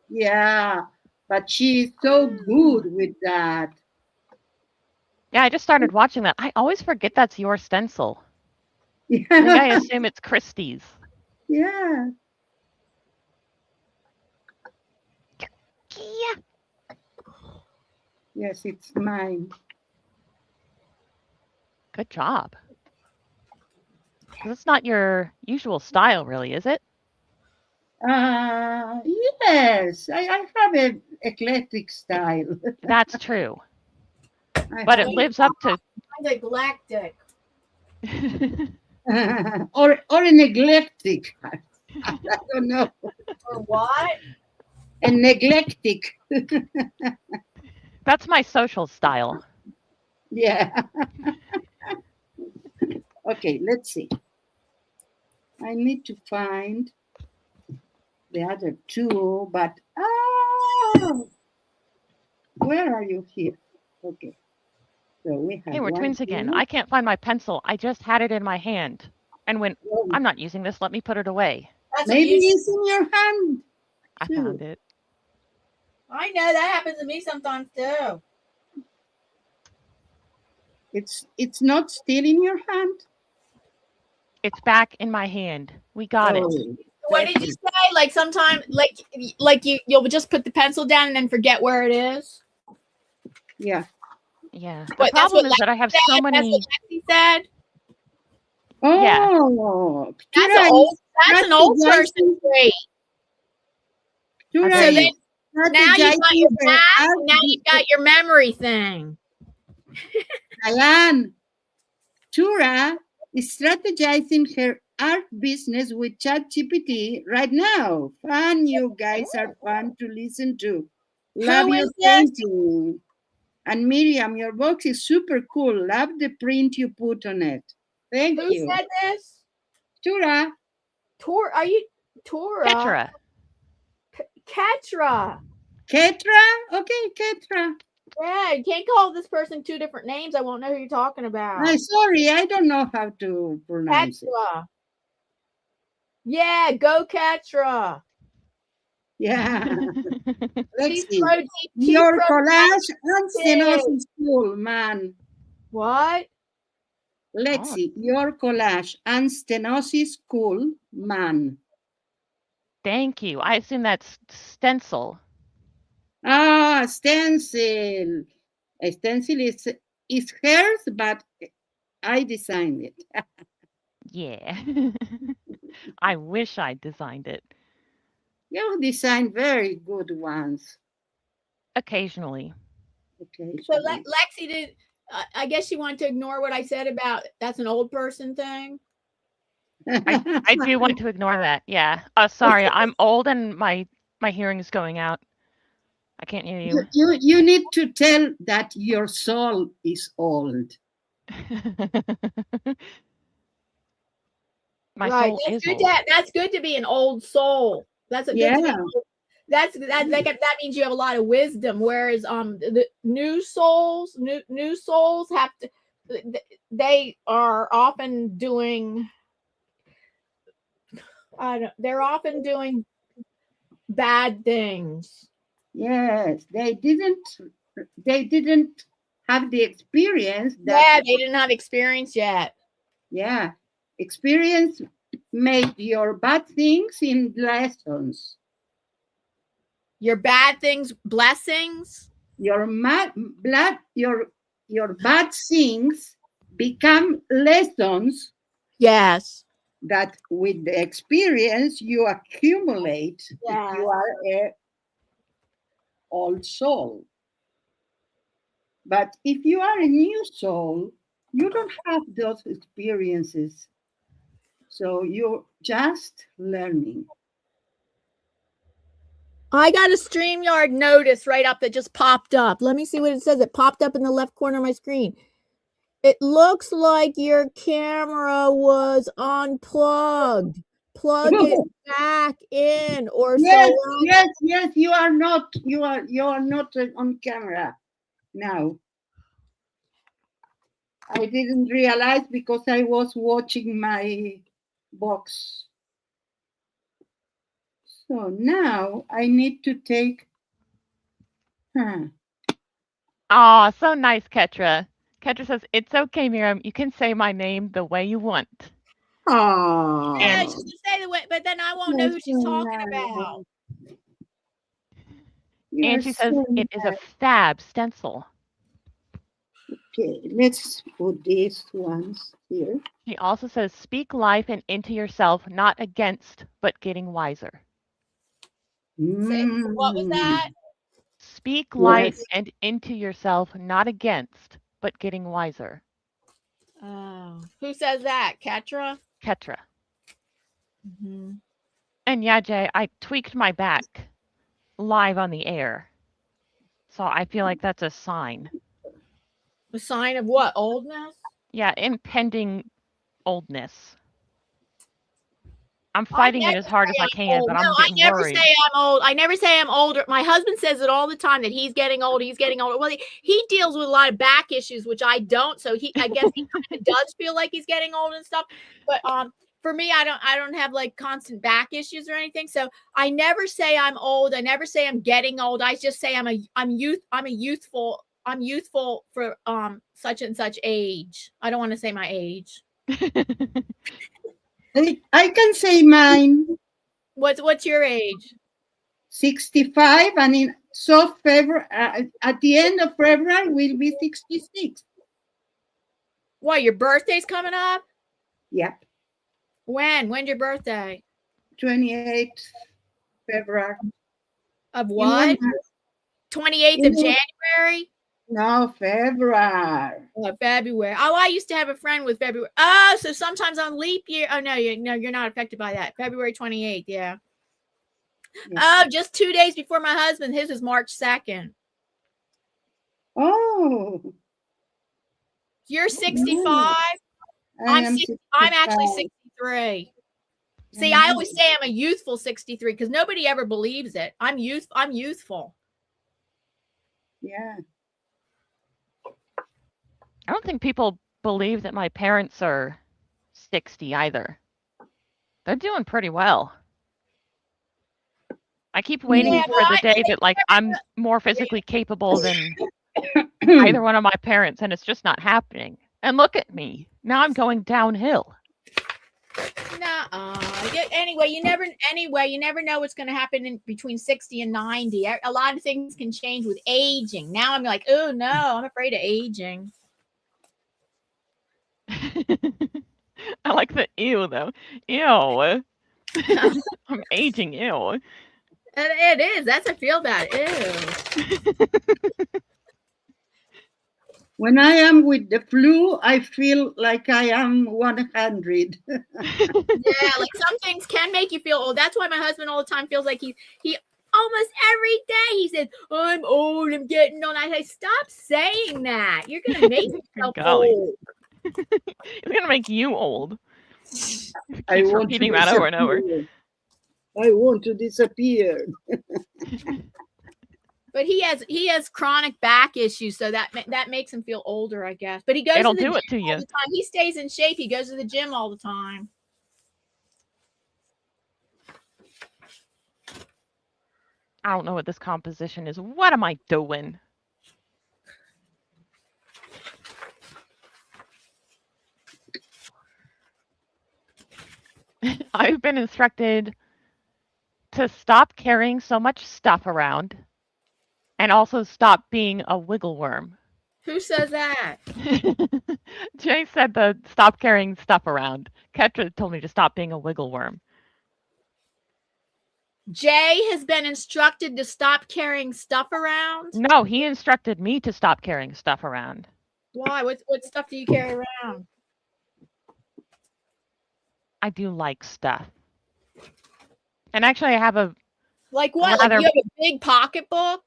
Yeah, but she's so good with that. Yeah, I just started watching that. I always forget that's your stencil. Yeah. I think I assume it's Christie's. Yeah. Yeah. Yes, it's mine. Good job. That's not your usual style, really, is it? Yes, I have an eclectic style. That's true. But it lives up to Eclectic. or a neglectic. I don't know. Or what? A neglectic. That's my social style. Yeah. Okay, let's see. I need to find the other two, but where are you here? Okay. So we have Hey, we're one, twins again. two. I can't find my pencil. I just had it in my hand and went, I'm not using this. Let me put it away. That's Maybe it's in your hand. I too. found it. I know that happens to me sometimes too. It's not still in your hand. It's back in my hand. We got it. What did you say? Like sometimes, like you'll just put the pencil down and then forget where it is. Yeah. Yeah. The What, that's problem what is that I have so That's many. what Lexi said. Oh, That's an old person trait. So then, now you got your math, and now you got your memory thing. Diane, Tura is strategizing her art business with ChatGPT right now. Fun, you guys are fun to listen to. Love your painting. And Miriam, your box is super cool. Love the print you put on it. Thank you. Who said this? Tura. Are you Tura? Ketra. Ketra? Okay, Ketra. Yeah, you can't call this person two different names. I won't know who you're talking about. I'm sorry, I don't know how to pronounce it. Ketra. Yeah, go Ketra. Yeah. Let's She's see. pro. Your collage and stenosis school, man. What? Let's see. Your collage and stenosis school, man. Thank you. I assume that's stencil. Ah, stencil. A stencil is hers, but I designed it. Yeah. I wish I designed it. You design very good ones. Occasionally. So Lexi did. I guess she wanted to ignore what I said about that's an old person thing. I do want to ignore that. Yeah. Sorry, I'm old and my hearing is going out. I can't hear you. You need to tell that your soul is old. My soul is old. That's good to be an old soul. That's a good. Yeah. That means you have a lot of wisdom. Whereas the new souls have to. They are often doing. They're often doing bad things. Yes, they didn't have the experience. They didn't have experience yet. Yeah, experience made your bad things in lessons. Your bad things blessings. Your bad things become lessons. Yes. That with the experience you accumulate. Yeah. If you are a old soul. But if you are a new soul, you don't have those experiences. So you're just learning. I got a StreamYard notice right up that just popped up. Let me see what it says. It popped up in the left corner of my screen. It looks like your camera was unplugged. Plug it back in or yes, so. Yes, you are not on camera now. I didn't realize because I was watching my box. So now I need to take. Oh, so nice, Ketra. Ketra says, "It's okay, Miriam. You can say my name the way you want." Oh. Yeah, she can say the way, but then I won't know who she's talking about. And she says it is a fab stencil. Okay, let's put these ones here. She also says, "Speak life and into yourself, not against, but getting wiser." What was that? Speak life and into yourself, not against, but getting wiser. Oh, who says that? Ketra? Ketra. Mm-hmm. And yeah, Jay, I tweaked my back live on the air. So I feel like that's a sign. A sign of what? Oldness? Yeah, impending oldness. I'm fighting it as hard as I can, but I'm getting worried. I never say I'm old. I never say I'm older. My husband says it all the time that he's getting old. He's getting older. Well, he deals with a lot of back issues, which I don't. So I guess he kind of does feel like he's getting old and stuff. But for me, I don't have like constant back issues or anything. So I never say I'm old. I never say I'm getting old. I just say I'm youthful for such and such age. I don't want to say my age. I can say mine. What's your age? 65, and in February, at the end of February, will be 66. What, your birthday's coming up? Yep. When's your birthday? 28th February. Of what? 28th of January? No, February. Oh, February. Oh, I used to have a friend with February. Oh, so sometimes on leap year. Oh, no, you're not affected by that. February 28th, yeah. Oh, just 2 days before my husband. His is March 2nd. Oh. You're 65? I'm actually 63. See, I always say I'm a youthful 63 because nobody ever believes it. I'm youthful. Yeah. I don't think people believe that my parents are 60 either. They're doing pretty well. I keep waiting for the day that like I'm more physically capable than either one of my parents, and it's just not happening. And look at me. Now I'm going downhill. Anyway, you never know what's going to happen in between 60 and 90. A lot of things can change with aging. Now I'm like, oh no, I'm afraid of aging. I like the ew though. Ew. I'm aging. Ew. It is. That's a feel bad. Ew. When I am with the flu, I feel like I am 100. Yeah, like some things can make you feel old. That's why my husband all the time feels like he almost every day he says, I'm old, I'm getting on. I say, stop saying that. You're gonna make yourself old. It's gonna make you old. I Keeps want repeating that over and over. I want to disappear. But he has chronic back issues, so that makes him feel older, I guess. But he goes It'll to the do gym it to you. all the time. He stays in shape. He goes to the gym all the time. I don't know what this composition is. What am I doing? I've been instructed to stop carrying so much stuff around and also stop being a wiggle worm. Who says that? Jay said to stop carrying stuff around. Ketra told me to stop being a wiggle worm. Jay has been instructed to stop carrying stuff around? No, he instructed me to stop carrying stuff around. Why? What stuff do you carry around? I do like stuff. And actually I have a like what? Like you have a big pocketbook?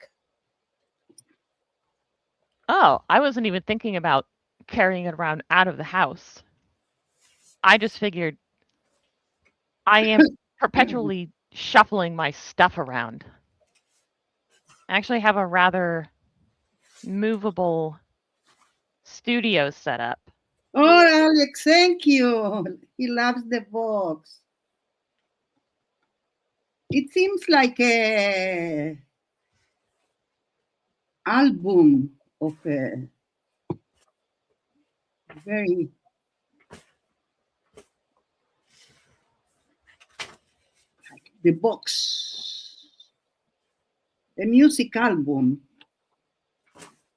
Oh, I wasn't even thinking about carrying it around out of the house. I just figured I am perpetually shuffling my stuff around. I actually have a rather movable studio set up. Oh, Alex, thank you. He loves the box. It seems like a album of a very like the box, a music album.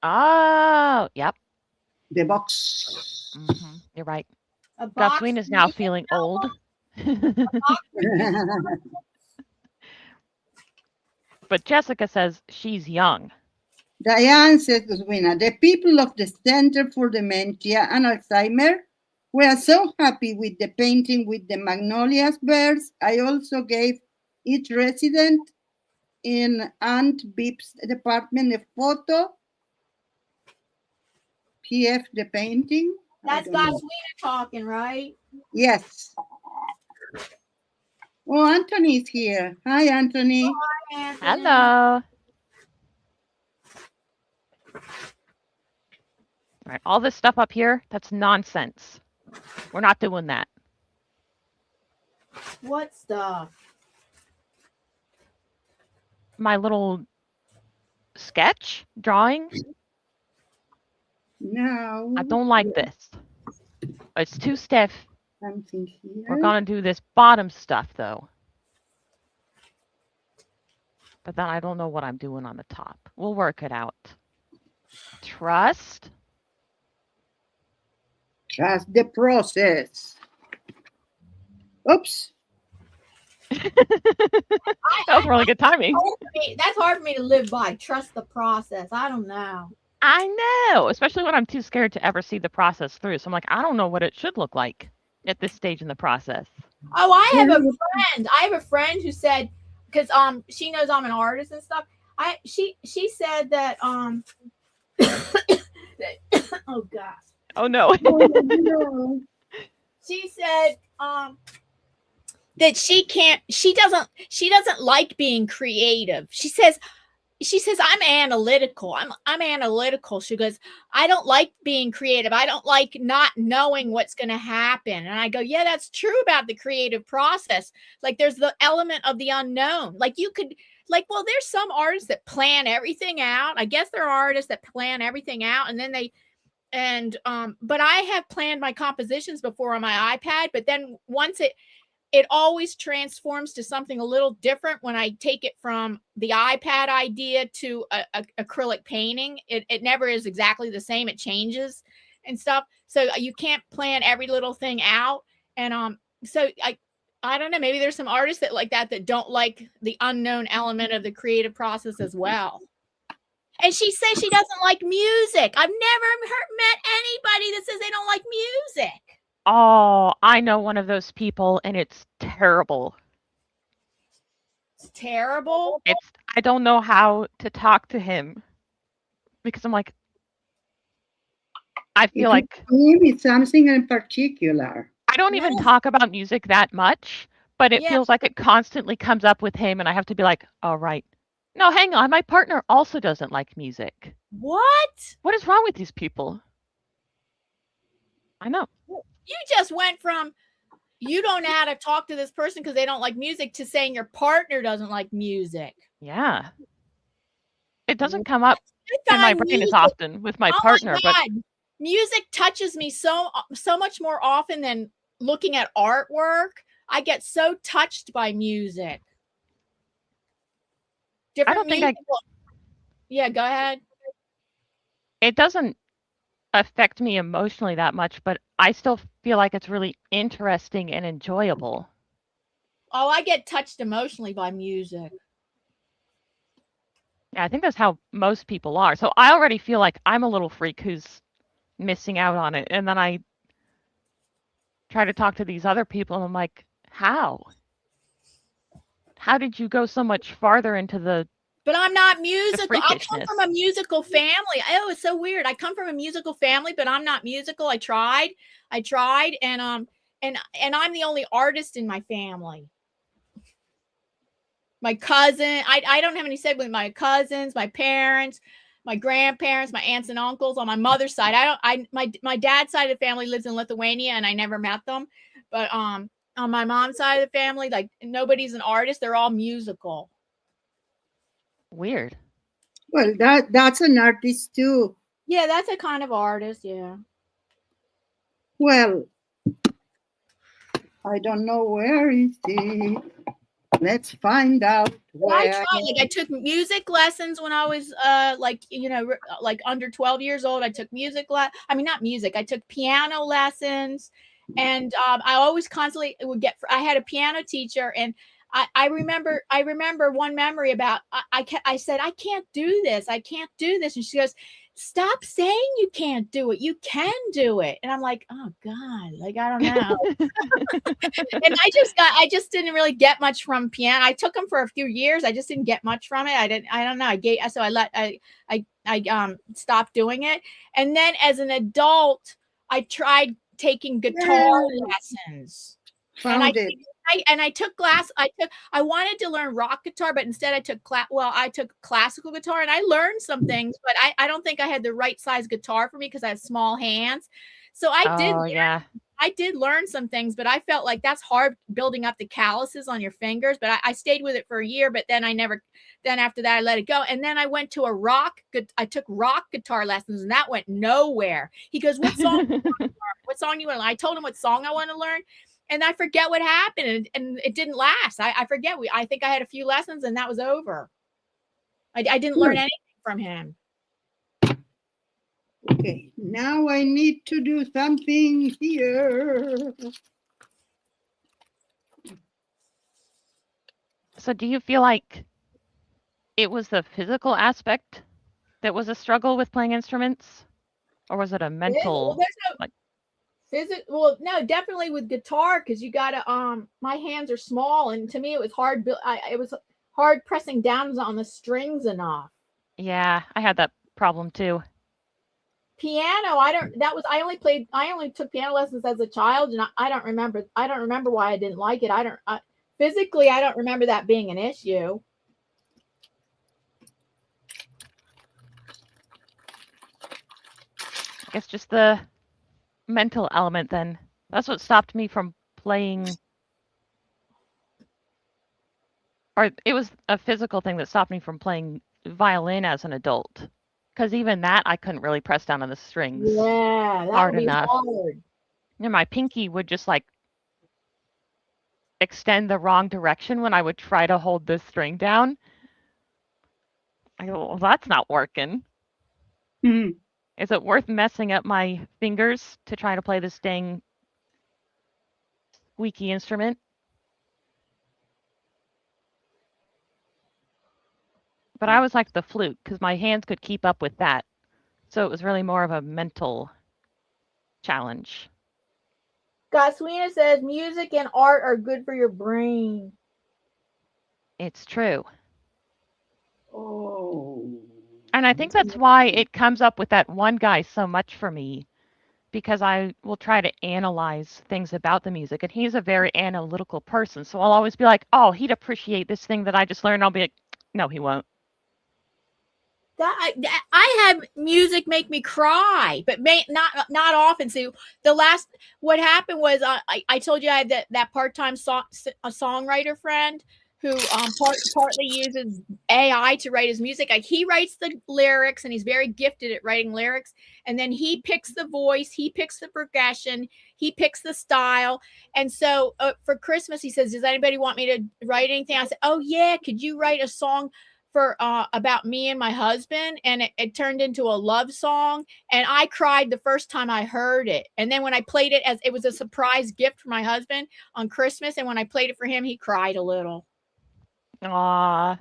Oh, yep. The box. Mm-hmm. You're right. Gusween is now feeling old. But Jessica says she's young. Diane says, Guswina, the people of the Center for Dementia and Alzheimer were so happy with the painting with the magnolias birds. I also gave each resident in Aunt Beep's department a photo. PF the painting. That's Guswina talking, right? Yes. Oh, Anthony's here. Hi, Anthony. Hi, Anthony. Hello. All right, all this stuff up here, that's nonsense. We're not doing that. What stuff? My little sketch drawing. No. I don't like this. It's too stiff. Something here. We're going to do this bottom stuff, though. But then I don't know what I'm doing on the top. We'll work it out. Trust. Trust the process. Oops. That was really good timing. That's hard for me to live by. Trust the process. I don't know. I know, especially when I'm too scared to ever see the process through. So I'm like, I don't know what it should look like at this stage in the process. Oh, I have a friend. I have a friend who said, because she knows I'm an artist and stuff. She said that oh gosh. Oh no. Oh, no. She said that she doesn't like being creative. She says I'm analytical. I'm analytical. She goes, I don't like being creative. I don't like not knowing what's going to happen. And I go, yeah, that's true about the creative process. Like there's the element of the unknown. Like you could well, there's some artists that plan everything out. I guess there are artists that plan everything out and then but I have planned my compositions before on my iPad, but then once it always transforms to something a little different when I take it from the iPad idea to a acrylic painting. It never is exactly the same. It changes and stuff. So you can't plan every little thing out. And so I don't know, maybe there's some artists that like that don't like the unknown element of the creative process as well. And she says she doesn't like music. I've never met anybody that says they don't like music. Oh, I know one of those people, and it's terrible. It's terrible? I don't know how to talk to him because I'm like, I feel like maybe something in particular. I don't even talk about music that much, but it feels like it constantly comes up with him, and I have to be like, all right. No, hang on. My partner also doesn't like music. What? What is wrong with these people? I know. You just went from you don't know how to talk to this person because they don't like music to saying your partner doesn't like music. Yeah. It doesn't come up in my brain as often with my partner, but music touches me so much more often than looking at artwork. I get so touched by music. I don't think Yeah, go ahead. It doesn't affect me emotionally that much, but I still feel like it's really interesting and enjoyable. Oh, I get touched emotionally by music. Yeah, I think that's how most people are. So I already feel like I'm a little freak who's missing out on it. And then I try to talk to these other people and I'm like, how? How did you go so much farther into the But I'm not musical. I come from a musical family. Oh, it's so weird. I come from a musical family, but I'm not musical. I tried, and I'm the only artist in my family. My cousin, I don't have any siblings. My cousins, my parents, my grandparents, my aunts and uncles on my mother's side. My dad's side of the family lives in Lithuania, and I never met them. But on my mom's side of the family, like nobody's an artist. They're all musical. Weird. Well, that's an artist too. Yeah, that's a kind of artist. Yeah. Well, I don't know where is he. Let's find out. I tried. Like I took music lessons when I was like under 12 years old. I took not music. I took piano lessons, and I always constantly would get. I had a piano teacher, and I remember one memory about I said I can't do this, and she goes, stop saying you can't do it, you can do it. And I'm like, oh God, like I don't know. And I just didn't really get much from piano. I took them for a few years. I just didn't get much from it. I don't know. I stopped doing it. And then as an adult, I tried taking guitar lessons. I took class. I wanted to learn rock guitar, but instead I took classical guitar, and I learned some things, but I don't think I had the right size guitar for me because I have small hands. So I did learn some things, but I felt like that's hard building up the calluses on your fingers. But I stayed with it for a year, but then after that I let it go. And then I went to I took rock guitar lessons, and that went nowhere. He goes, what song you want to learn? What song you want to learn? I told him what song I want to learn. And I forget what happened, and it didn't last. I forget. I think I had a few lessons, and that was over. I didn't learn anything from him. Okay, now I need to do something here. So do you feel like it was the physical aspect that was a struggle with playing instruments? Or was it a mental? Well, no, definitely with guitar, because you gotta my hands are small, and to me it was hard. It was hard pressing down on the strings enough. Yeah, I had that problem too. Piano, I only took piano lessons as a child, and I don't remember why I didn't like it. Physically, I don't remember that being an issue. I guess just the mental element then. That's what stopped me from playing. Or it was a physical thing that stopped me from playing violin as an adult. Because even that, I couldn't really press down on the strings Yeah, that hard would be enough. hard. And my pinky would just like extend the wrong direction when I would try to hold this string down. I go, well, that's not working. Mhm. Is it worth messing up my fingers to try to play this dang squeaky instrument? But I was like the flute because my hands could keep up with that. So it was really more of a mental challenge. Goswina says music and art are good for your brain. It's true. Oh. And I think that's why it comes up with that one guy so much for me, because I will try to analyze things about the music. And he's a very analytical person. So I'll always be like, oh, he'd appreciate this thing that I just learned. I'll be like, no, he won't. I have music make me cry, but not often. So what happened was I told you I had that part-time a songwriter friend who partly uses AI to write his music. Like he writes the lyrics and he's very gifted at writing lyrics. And then he picks the voice, he picks the progression, he picks the style. And so for Christmas, he says, does anybody want me to write anything? I said, oh yeah, could you write a song for about me and my husband? And it turned into a love song, and I cried the first time I heard it. And then when I played it, as it was a surprise gift for my husband on Christmas, and when I played it for him, he cried a little. I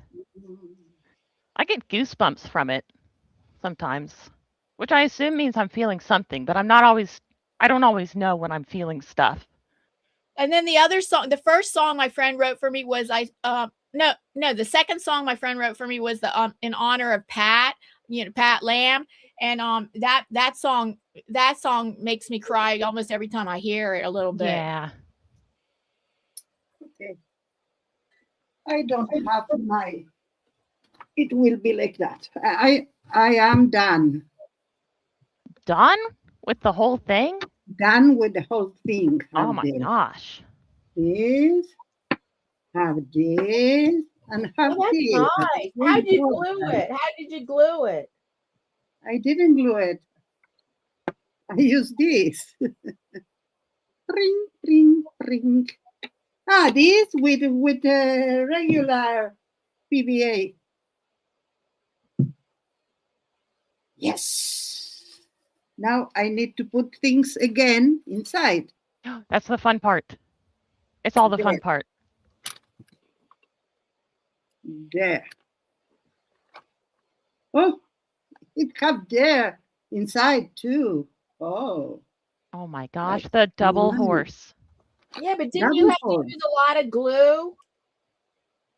get goosebumps from it sometimes, which I assume means I'm feeling something, but I don't always know when I'm feeling stuff. And then the other song, the first song my friend wrote for me was the second song my friend wrote for me was the in honor of Pat, Pat Lamb. And that song makes me cry almost every time I hear it a little bit. Yeah. Okay. I don't have it will be like that. I am done. Done with the whole thing? Done with the whole thing. Oh my gosh. This, have this, and have this. Nice. How did you glue it? How did you glue it? I didn't glue it. I used this. Ring, ring, ring. This with regular PVA. Yes. Now I need to put things again inside. That's the fun part. It's all the fun part. There. Oh, it have there inside too. Oh. Oh my gosh, the double horse. Yeah, but didn't you have to use a lot of glue?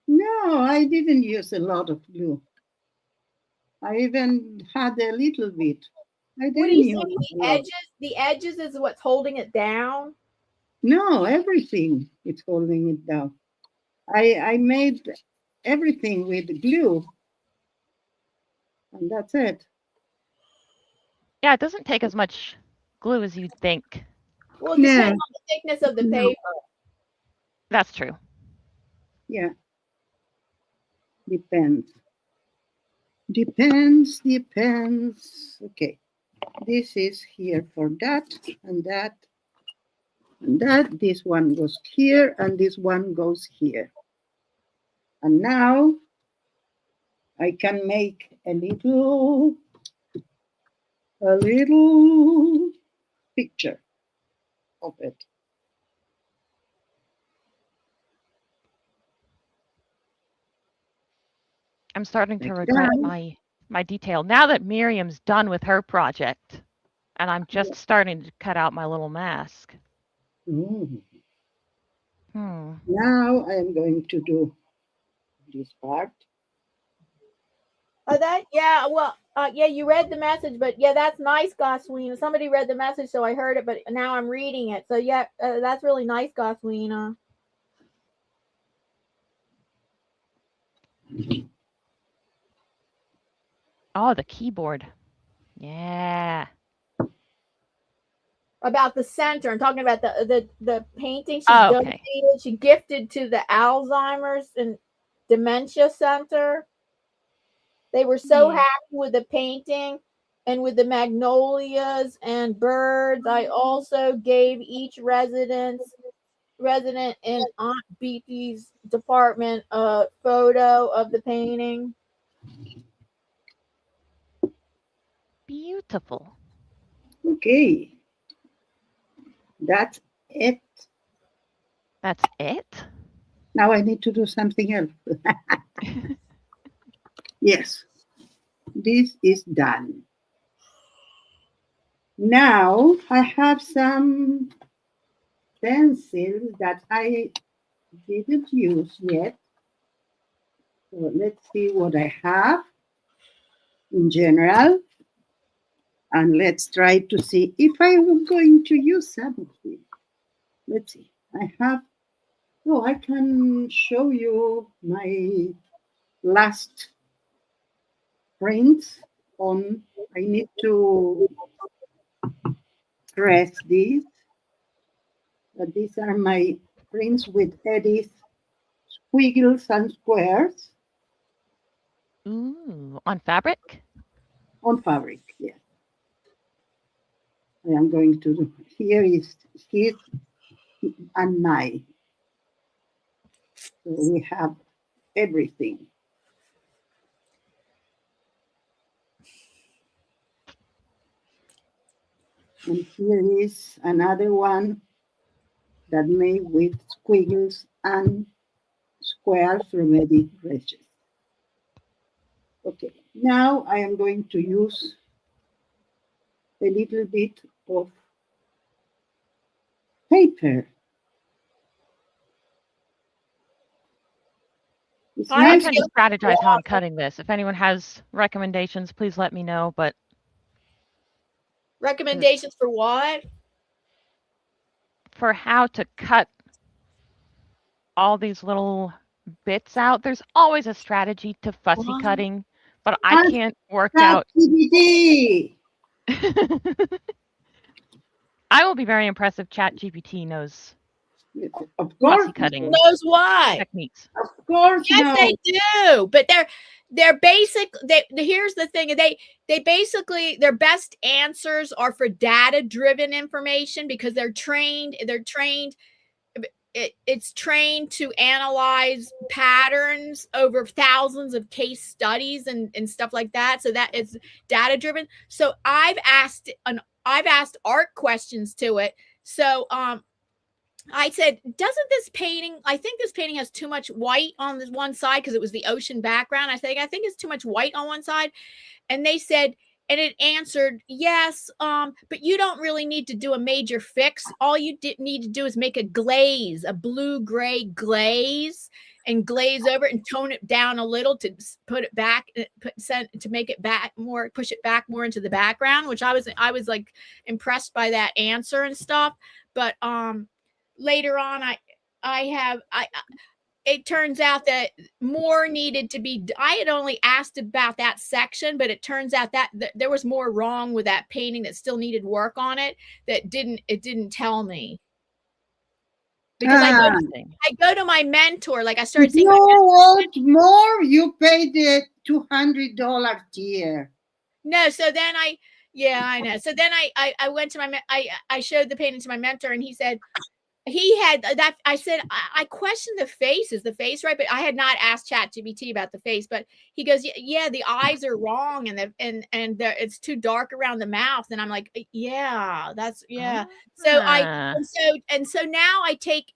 No, I didn't use a lot of glue. I even had a little bit. I didn't use the edges is what's holding it down? No, everything is holding it down. I made everything with glue. And that's it. Yeah, it doesn't take as much glue as you'd think. Well, it depends on the thickness of the paper. That's true. Yeah. Depends. Depends. Okay. This is here for that and that and that. This one goes here and this one goes here. And now I can make a little picture of it. I'm starting to regret my detail now that Miriam's done with her project, and I'm just starting to cut out my little mask. Now I am going to do this part. You read the message, but yeah, that's nice, Goswina. Somebody read the message, so I heard it, but now I'm reading it. So yeah, that's really nice, Goswina. Oh, the keyboard. Yeah. About the center. I'm talking about the painting she Okay. donated. She gifted to the Alzheimer's and Dementia Center. They were so happy with the painting and with the magnolias and birds. I also gave each resident in Aunt Beatty's department a photo of the painting. Beautiful. Okay. That's it. That's it? Now I need to do something else. Yes. This is done. Now I have some pencils that I didn't use yet. So let's see what I have in general. And let's try to see if I'm going to use some of them. Let's see. I have, oh, I can show you my last prints on, I need to press these. But these are my prints with Edith squiggles and squares. Ooh, on fabric? On fabric, yes. I am going to do, here is his and my. So we have everything. And here is another one that made with squiggles and squares from Edith Regis. Okay, now I am going to use a little bit of paper. I'm trying to strategize how I'm cutting this. If anyone has recommendations, please let me know. But recommendations for what? For how to cut all these little bits out. There's always a strategy to fussy cutting, but I can't work out. I will be very impressed if ChatGPT knows. Of course, fussy cutting knows why techniques. Of course, yes, they do. But they're basic. Here's the thing. They basically, their best answers are for data-driven information because they're trained. It's trained to analyze patterns over thousands of case studies and stuff like that. So that is data-driven. So I've asked art questions to it. So I said, doesn't this painting, I think this painting has too much white on this one side because it was the ocean background. I think it's too much white on one side. And they said, and it answered, yes, but you don't really need to do a major fix. All you need to do is make a glaze, a blue-gray glaze, and glaze over it and tone it down a little to put it back, to make it back more, push it back more into the background, which I was like impressed by that answer and stuff. But later on, it turns out that more needed to be. I had only asked about that section, but it turns out that there was more wrong with that painting that still needed work on it. It didn't tell me. Because I go to my mentor, like I started saying. You want more? You paid the $200 tier. No, so then I know. So then I went to I showed the painting to my mentor, and he said. He had that. I said, I questioned the face. Is the face right? But I had not asked ChatGPT about the face. But he goes, yeah, the eyes are wrong, and it's too dark around the mouth. And I'm like, yeah, that's yeah. So so now I take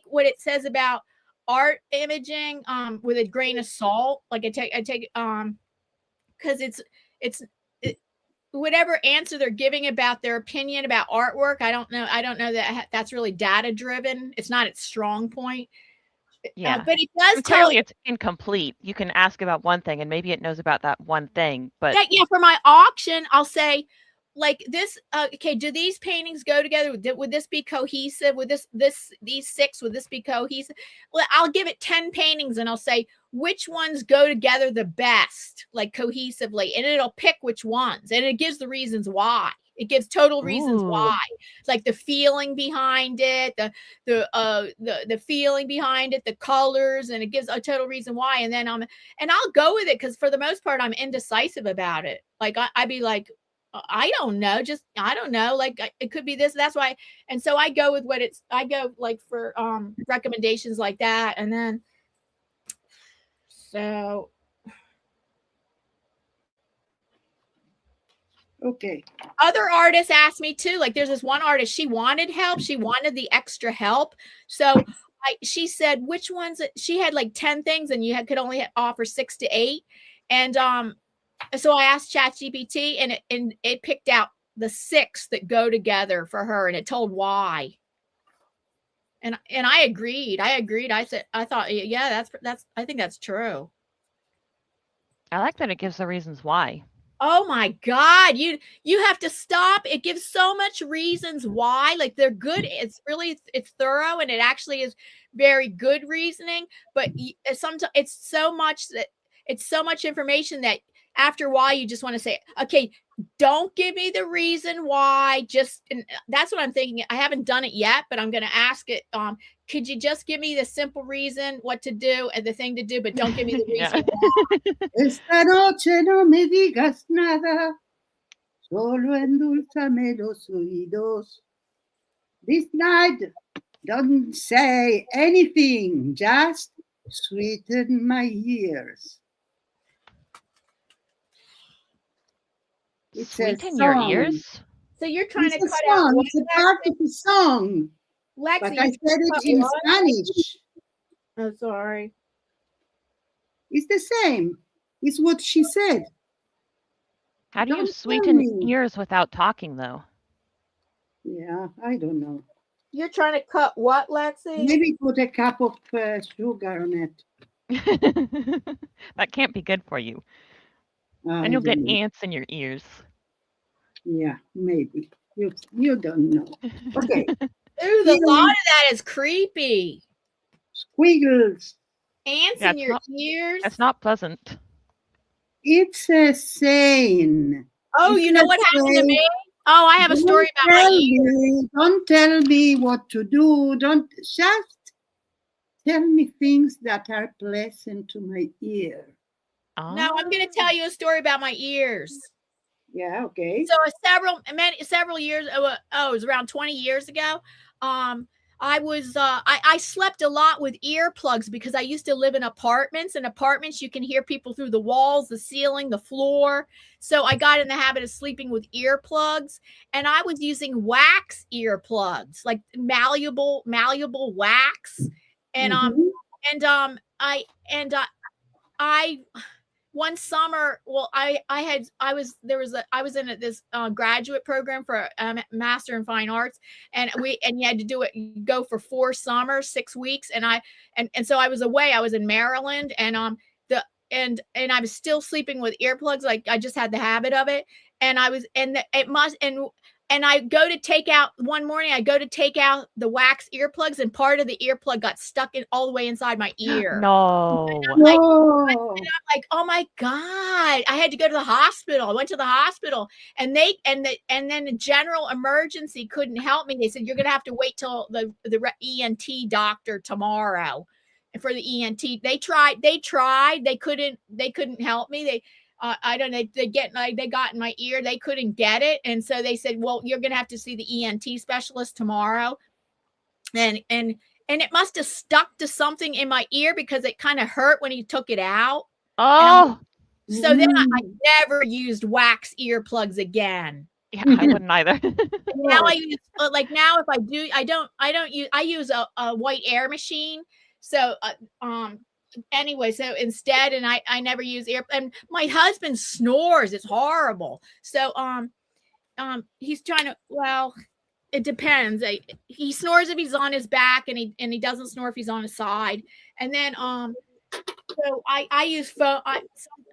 what it says about art imaging with a grain of salt. Like I take because it's whatever answer they're giving about their opinion about artwork. I don't know that that's really data driven. It's not its strong point. Yeah, but it does clearly it's incomplete. You can ask about one thing and maybe it knows about that one thing, but yeah, for my auction I'll say like this, okay, do these paintings go together? Would this be cohesive? Would these 6, would this be cohesive? Well, I'll give it 10 paintings and I'll say, which ones go together the best, like cohesively, and it'll pick which ones, and it gives the reasons why. It gives total reasons why. It's like the feeling behind it, the feeling behind it, the colors, and it gives a total reason why. And then and I'll go with it because for the most part I'm indecisive about it. Like I'd be like, I don't know, just I don't know. Like it could be this. That's why. And so I go with what it's. I go like for recommendations like that, and then so. Okay. Other artists asked me too. Like there's this one artist, she wanted help. She wanted the extra help. So she said, which ones? She had like 10 things and you could only offer 6 to 8. And so I asked ChatGPT and it picked out the 6 that go together for her. And it told why. And I agreed. I said, I thought, yeah, I think that's true. I like that it gives the reasons why. Oh my God, you have to stop. It gives so much reasons why. Like they're good. It's thorough and it actually is very good reasoning. But sometimes it's so much information that after a while you just want to say, okay, don't give me the reason why. And that's what I'm thinking. I haven't done it yet, but I'm going to ask it. Could you just give me the simple reason what to do and the thing to do, but don't give me the reason why. Esta noche no me digas nada, solo endulzame los oídos. This night, don't say anything, just sweeten my ears. It's sweeten your ears? So you're trying to cut out. It's a part of the song. Lexi, but I said it in Spanish. Oh, sorry. It's the same. It's what she said. How do you sweeten ears without talking, though? Yeah, I don't know. You're trying to cut what, Lexi? Maybe put a cup of sugar on it. That can't be good for you. And you'll get ants in your ears. Yeah, maybe. You don't know. Okay. Ooh, the thought of that is creepy. Squiggles. Ants in your ears. That's not pleasant. It's a saying. Oh, you know what happened to me? Oh, I have a story about my ears. Don't tell me what to do. Don't just tell me things that are pleasant to my ear. Oh. No, I'm going to tell you a story about my ears. Yeah, okay. So several years, it was around 20 years ago. I slept a lot with earplugs because I used to live in apartments. In apartments, you can hear people through the walls, the ceiling, the floor. So I got in the habit of sleeping with earplugs, and I was using wax earplugs, like malleable wax. And I one summer, well, I was in this graduate program for a master in fine arts, and you had to do it, go for 4 summers, 6 weeks, and so I was away. I was in Maryland, and I was still sleeping with earplugs. Like I just had the habit of it, and I go to take out one morning. I go to take out the wax earplugs, and part of the earplug got stuck all the way inside my ear. No. And I'm like, oh my God! I had to go to the hospital. I went to the hospital, and then the general emergency couldn't help me. They said you're gonna have to wait till the ENT doctor tomorrow for the ENT. They tried. They couldn't help me. I don't know. They got in my ear. They couldn't get it, and so they said, "Well, you're gonna have to see the ENT specialist tomorrow." And it must have stuck to something in my ear because it kind of hurt when he took it out. Oh, so then I never used wax earplugs again. Yeah, I wouldn't either. Now I use now if I do, I use a white air machine. So anyway, so instead, and I never use and my husband snores. It's horrible. So he's trying to, well, it depends. He snores if he's on his back, and he doesn't snore if he's on his side. And then so I use foam.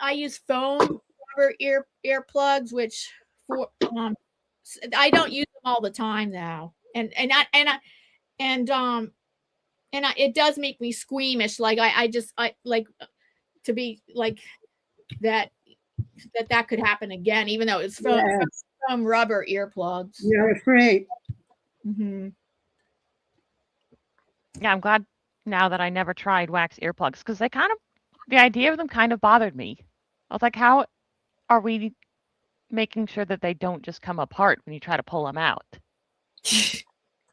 I use foam rubber earplugs, which I don't use them all the time now. And it does make me squeamish. Like I to be like that could happen again, even though it's from rubber earplugs. You're afraid. Mm-hmm. Yeah, I'm glad now that I never tried wax earplugs because the idea of them kind of bothered me. I was like, how are we making sure that they don't just come apart when you try to pull them out?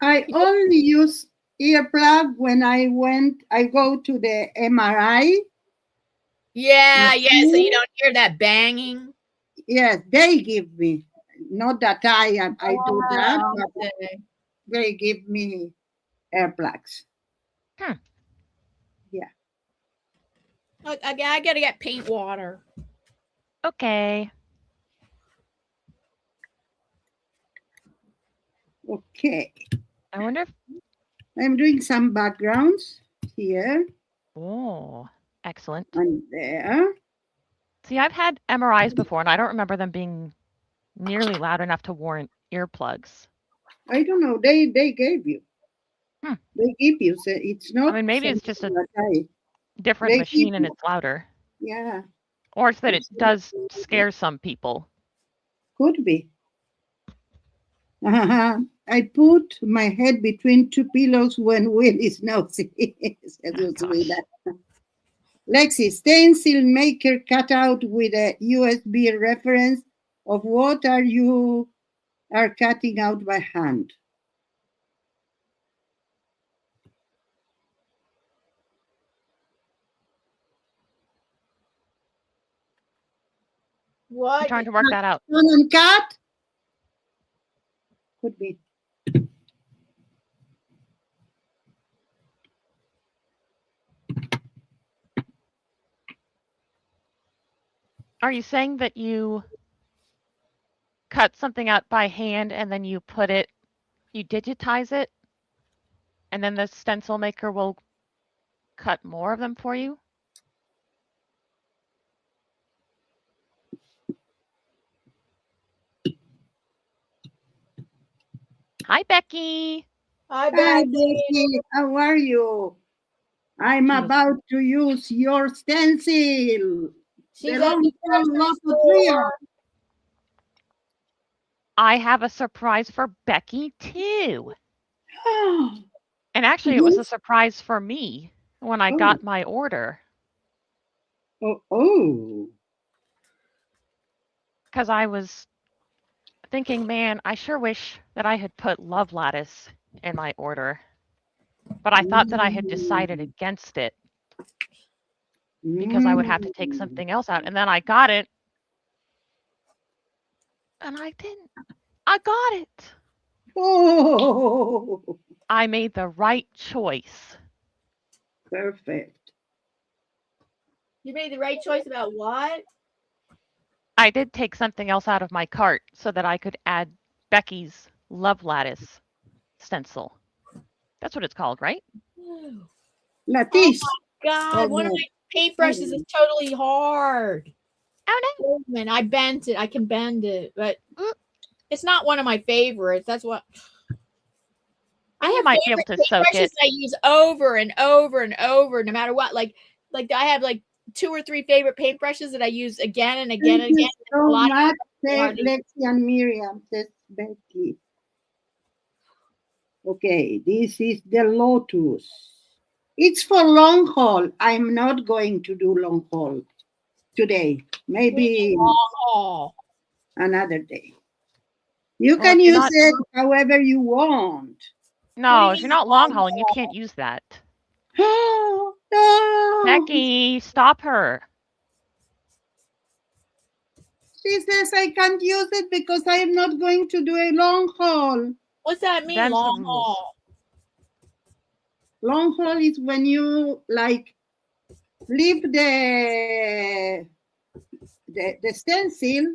I only use earplug when I go to the MRI. Yeah, so you don't hear that banging. Yes, they give me. Not that I do that, but they give me earplugs. Yeah. I gotta get paint water. Okay. Okay. I wonder if I'm doing some backgrounds here. Oh, excellent. And there. See, I've had MRIs before, and I don't remember them being nearly loud enough to warrant earplugs. I don't know. They gave you. They give you. So it's not. I mean, maybe it's just a different machine and it's louder. Yeah. Or it's that it does scare some people. Could be. I put my head between two pillows when Will is nosy. Lexi, stencil maker cutout with a USB reference of what you are cutting out by hand. What? I'm trying to work that out. And cut? Could be. Are you saying that you cut something out by hand and then you digitize it, and then the stencil maker will cut more of them for you? Hi, Becky. Hi, Becky. How are you? I'm about to use your stencil. I have a surprise for Becky too. And actually, it was a surprise for me when I got my order. Because I was thinking, man, I sure wish that I had put Love Lattice in my order. But I thought that I had decided against it because I would have to take something else out. And then I got it. And I didn't. I got it. Oh. I made the right choice. Perfect. You made the right choice about what? I did take something else out of my cart so that I could add Becky's Love Lattice stencil. That's what it's called, right? Lattice. Oh my God, one of my paintbrushes is totally hard. Oh no. Man, I bent it. I can bend it, but it's not one of my favorites. That's what I might be able to soak it. I use over and over and over, no matter what. Like I have like 2 or 3 favorite paintbrushes that I use again and again and again. So much, Lexi and Miriam, says Becky. Okay, this is the Lotus. It's for long haul. I'm not going to do long haul today. Maybe another day. You can use it however you want. No, if you're not long hauling, you can't use that. Oh, no. Becky, stop her. She says I can't use it because I am not going to do a long haul. What's that mean, long haul? Long haul is when you like leave the stencil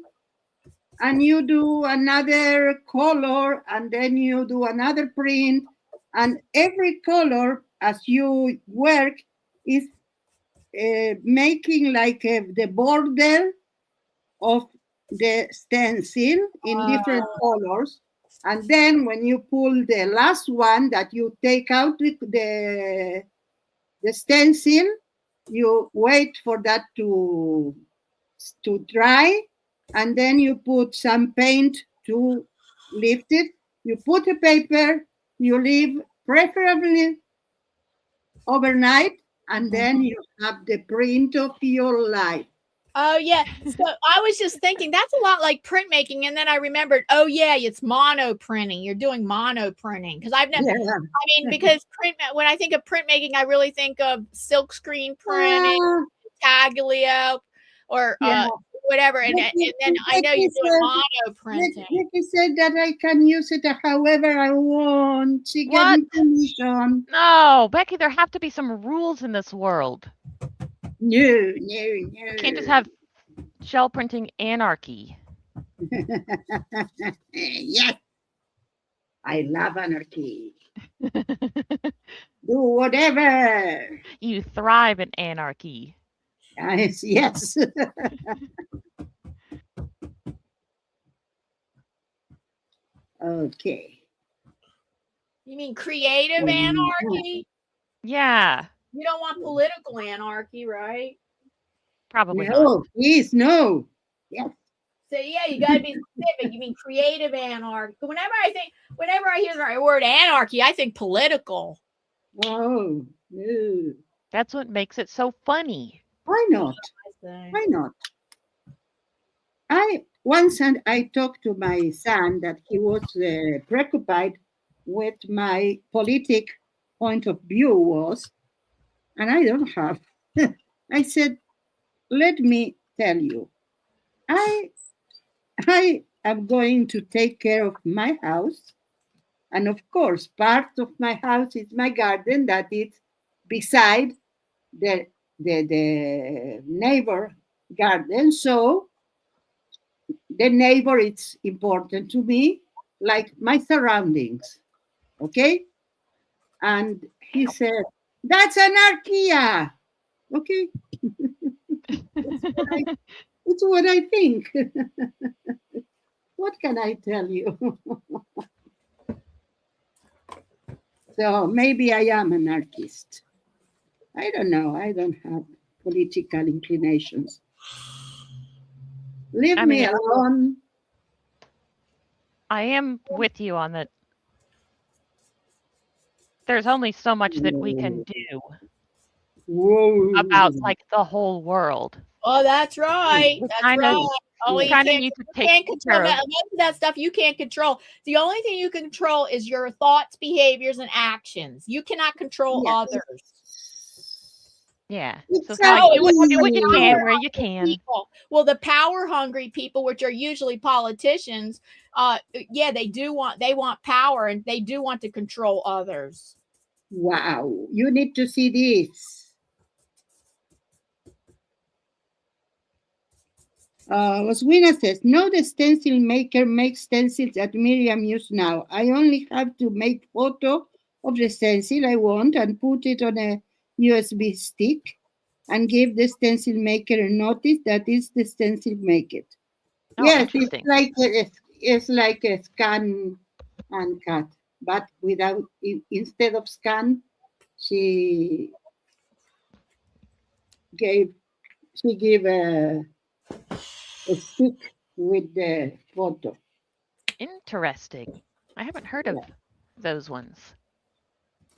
and you do another color and then you do another print, and every color as you work is making like the border of the stencil in different colors. And then when you pull the last one that you take out the stencil, you wait for that to dry, and then you put some paint to lift it. You put a paper, you leave preferably overnight, and then you have the print of your life. Oh yeah. So I was just thinking that's a lot like printmaking, and then I remembered, oh yeah, it's mono printing. You're doing mono printing because I've never. Yeah. I mean, because when I think of printmaking, I really think of silk screen printing, taglio, or whatever. And then I know you're doing mono printing. Becky said that I can use it however I want. She gave me permission. No, Becky, there have to be some rules in this world. No. You can't just have shell printing anarchy. Yes. I love anarchy. Do whatever. You thrive in anarchy. Yes. Okay. You mean creative anarchy? Yeah. You don't want political anarchy, right? Probably no, not. Please, no. Yes. So yeah, you got to be specific. You mean creative anarchy? Whenever I hear the word anarchy, I think political. Oh, no. That's what makes it so funny. Why not? Why not? I talked to my son that he was preoccupied with my politic point of view was, and I don't have. I said, let me tell you, I am going to take care of my house. And of course, part of my house is my garden that is beside the neighbor garden. So the neighbor is important to me, like my surroundings. Okay? And he said, that's anarchia. Okay. It's what I think. What can I tell you? So maybe I am an anarchist. I don't know. I don't have political inclinations. Leave me alone. I am with you on that. There's only so much that we can do about like the whole world. Oh, that's right. That's right. Oh, you kind of need to take care of most of that stuff. You can't control. The only thing you can control is your thoughts, behaviors, and actions. You cannot control others. Yeah. So do what you can where you can. People. Well, the power-hungry people, which are usually politicians, they want power, and they do want to control others. Wow. You need to see this. Oswina says, no, the stencil maker makes stencils that Miriam uses now. I only have to make photo of the stencil I want and put it on a USB stick and give the stencil maker a notice that is the stencil make it. Oh, yes, it's like a scan and cut, but without instead of scan, she gave a stick with the photo. Interesting. I haven't heard of those ones.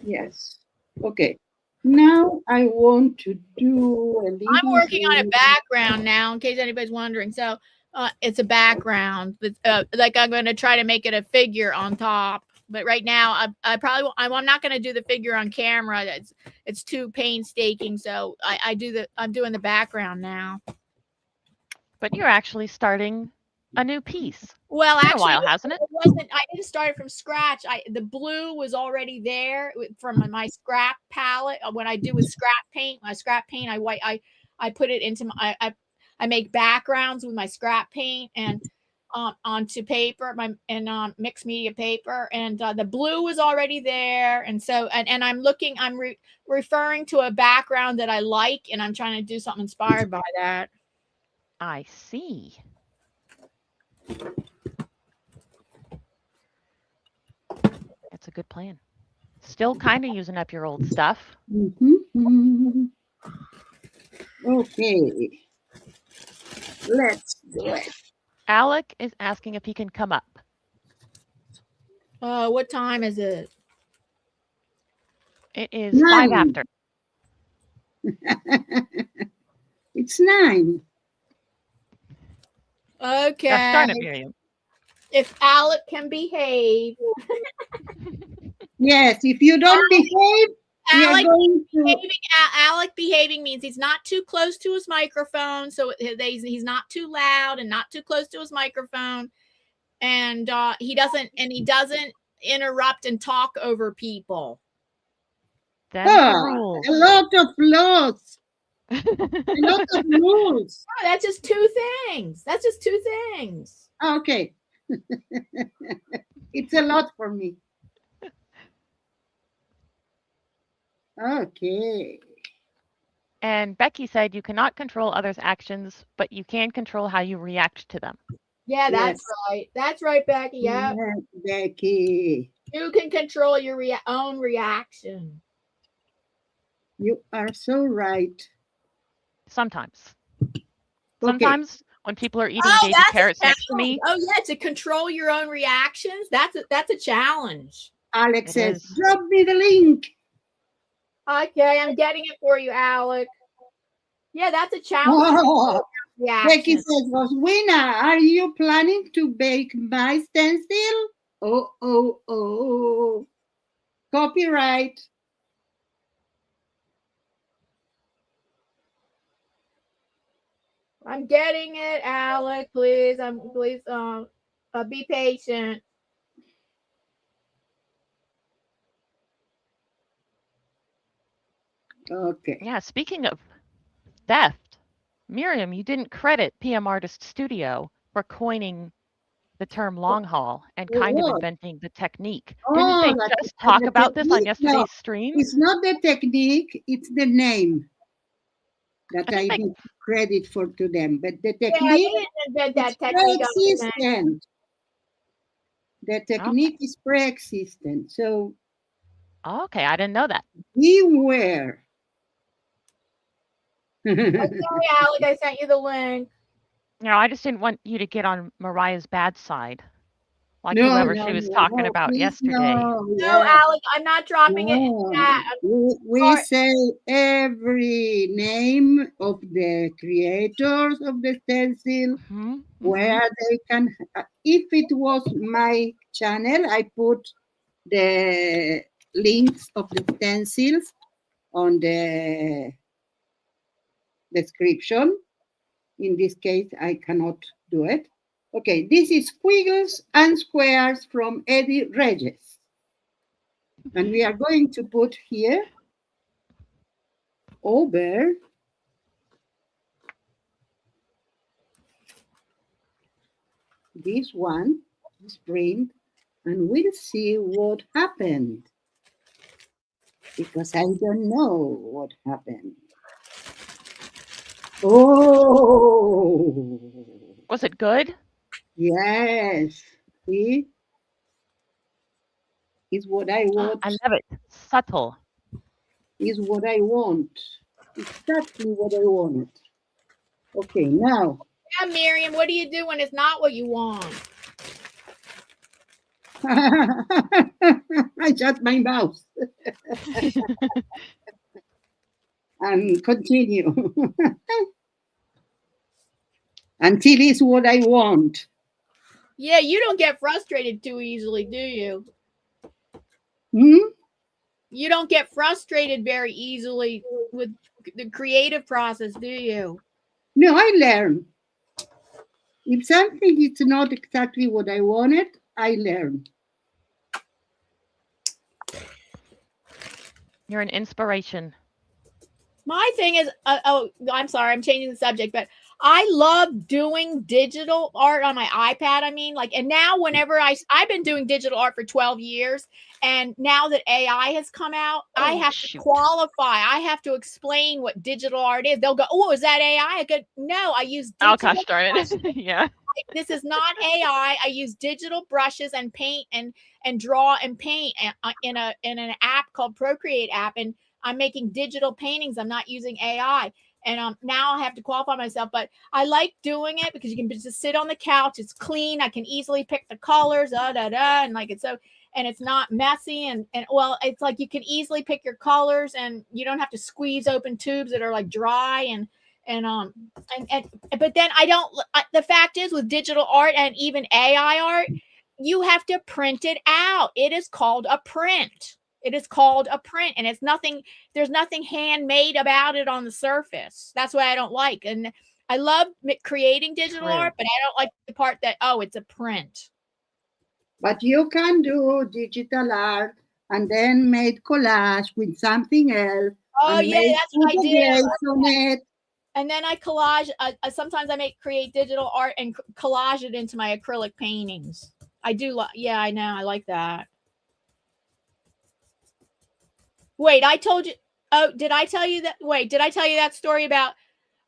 Yes. Okay. Now I want to do a little. I'm working on a background now, in case anybody's wondering. So it's a background, but like I'm going to try to make it a figure on top. But right now, I'm not going to do the figure on camera. It's too painstaking. So I'm doing the background now. But you're actually starting a new piece. Well, actually, a while, hasn't it? I didn't start it from scratch. The blue was already there from my scrap palette. When I do with scrap paint, I put it into I make backgrounds with my scrap paint and onto paper, mixed media paper, and the blue was already there. And so and I'm referring to a background that I like, and I'm trying to do something inspired by that. I see. That's a good plan. Still kind of using up your old stuff. Mm-hmm. Okay. Let's do it. Alec is asking if he can come up. What time is it? It is 5 after. It's 9. Okay. Gosh darn it, Miriam. If Alec can behave. Yes, if you don't behave, Alec going to... behaving, Alec behaving means he's not too close to his microphone, so he's not too loud and not too close to his microphone, and he doesn't interrupt and talk over people. Them's the rules. A lot of laws. A lot of rules. Oh, that's just 2 things. That's just 2 things. Okay. It's a lot for me. Okay. And Becky said you cannot control others' actions, but you can control how you react to them. Yeah, that's right. That's right, Becky. Yeah. Becky. You can control your own reaction. You are so right. Sometimes. Okay. Sometimes when people are eating baby carrots next to me. Oh, yeah, to control your own reactions. That's a challenge. Alex says, drop me the link. Okay, I'm getting it for you, Alec. Yeah, that's a challenge. Oh, Becky says, Roswina, are you planning to bake my stencil? Oh. Copyright. I'm getting it, Alec. Please, be patient. Okay. Yeah, speaking of theft, Miriam, you didn't credit PM Artist Studio for coining the term long haul and kind of inventing the technique. Didn't they just talk about this on yesterday's stream? It's not the technique, it's the name that I give credit to them. But the technique is pre-existent. The technique is pre-existent. So okay, I didn't know that. Beware. Okay, Alec, I sent you the link. No, I just didn't want you to get on Mariah's bad side. Like whoever she was talking about yesterday. No, Alec, I'm not dropping it in chat. We say every name of the creators of the stencil, where they can. If it was my channel, I put the links of the stencils on the description. In this case, I cannot do it. Okay, this is Squiggles and Squares from Eddie Regis. And we are going to put here over this one, this print, and we'll see what happened. Because I don't know what happened. Oh! Was it good? Yes. See? It's what I want. I love it. Subtle. Is what I want. Exactly what I want. Okay, now. Yeah, Miriam, what do you do when it's not what you want? I shut my mouth. And continue. Until it's what I want. Yeah, you don't get frustrated too easily, do you? You don't get frustrated very easily with the creative process, do you? No, I learn. If something is not exactly what I wanted, I learn. You're an inspiration. My thing is, I'm sorry, I'm changing the subject, but I love doing digital art on my iPad. I mean, and now whenever I've been doing digital art for 12 years, and now that AI has come out, I have to qualify. I have to explain what digital art is. They'll go, "Oh, is that AI?" I go, "No, I use digital." Oh, gosh darn it. Yeah. This is not AI. I use digital brushes and paint and draw and paint in an app called Procreate app, and I'm making digital paintings. I'm not using AI. And now I have to qualify myself, but I like doing it because you can just sit on the couch. It's clean. I can easily pick the colors, and like it's so, and it's not messy. And well, it's like you can easily pick your colors, and you don't have to squeeze open tubes that are like dry. But then the fact is, with digital art and even AI art, you have to print it out. It is called a print. It is called a print, and there's nothing handmade about it on the surface. That's what I don't like. And I love creating digital art, but I don't like the part that, it's a print. But you can do digital art and then make collage with something else. Oh, yeah, that's what I did. And then I collage. Sometimes I create digital art and collage it into my acrylic paintings. I do. Yeah, I know. I like that. Wait, I told you. Oh, did I tell you that? Wait, did I tell you that story about?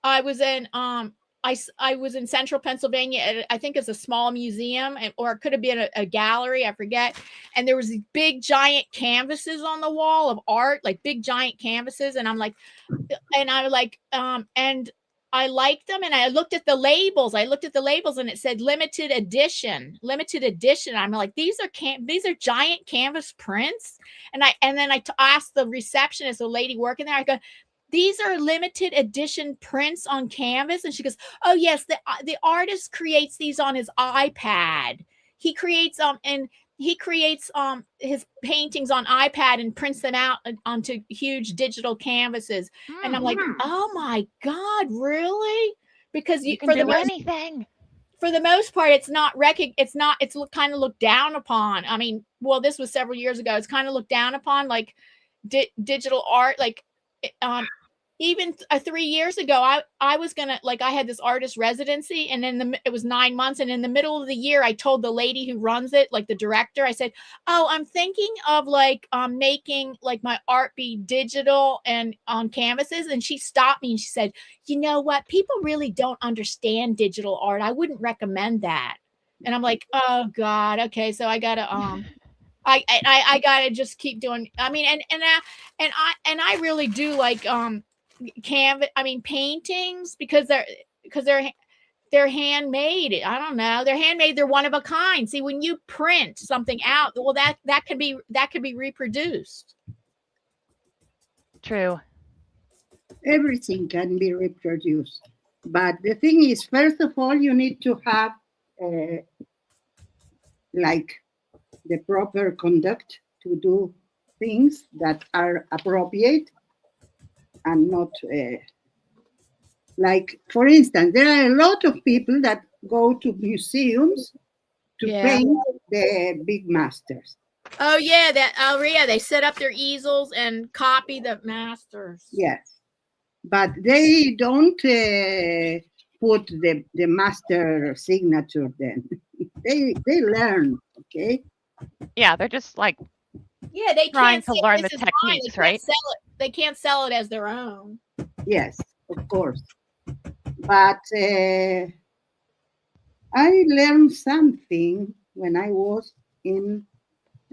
I was in I was in central Pennsylvania. I think it's a small museum, or it could have been a gallery. I forget. And there was these big giant canvases on the wall of art, like big giant canvases. And I'm like, and I like, and I liked them. And I looked at the labels. And it said limited edition. I'm like, these are giant canvas prints. And then I asked the receptionist, a lady working there, I go, these are limited edition prints on canvas. And she goes, oh yes, the artist creates these on his iPad. He creates his paintings on iPad and prints them out onto huge digital canvases. And I'm like, oh my God, really? Because you can do anything. For the most part, it's kind of looked down upon. I mean, well, this was several years ago. It's kind of looked down upon, like digital art, like even 3 years ago, I was gonna, like, I had this artist residency, and then it was 9 months, and in the middle of the year, I told the lady who runs it, like the director, I said, oh, I'm thinking of like making like my art be digital and on canvases. And she stopped me and she said, you know what, people really don't understand digital art. I wouldn't recommend that. And I'm like, oh God, okay, so I gotta I gotta just keep doing. I mean, and I really do like paintings because they're handmade. I don't know, they're handmade. They're one of a kind. See, when you print something out, well, that could be reproduced. True. Everything can be reproduced, but the thing is, first of all, you need to have like the proper conduct to do things that are appropriate and not like, for instance, there are a lot of people that go to museums to paint the big masters. Oh yeah, they set up their easels and copy the masters. Yes, but they don't put the master signature then. They learn, okay? Yeah, they're just like they trying to learn the techniques, right? They can't sell it as their own. Yes, of course. But I learned something when I was in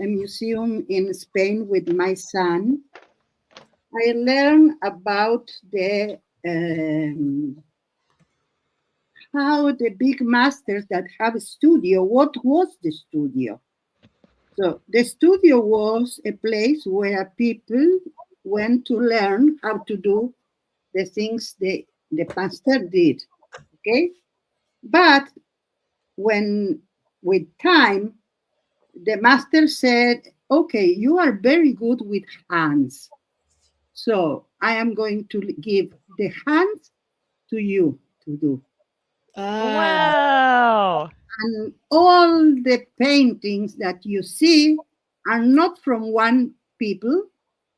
a museum in Spain with my son. I learned about the how the big masters that have a studio, what was the studio? So the studio was a place where people went to learn how to do the things the master did, okay? But with time, the master said, okay, you are very good with hands. So I am going to give the hands to you to do. Wow. And all the paintings that you see are not from one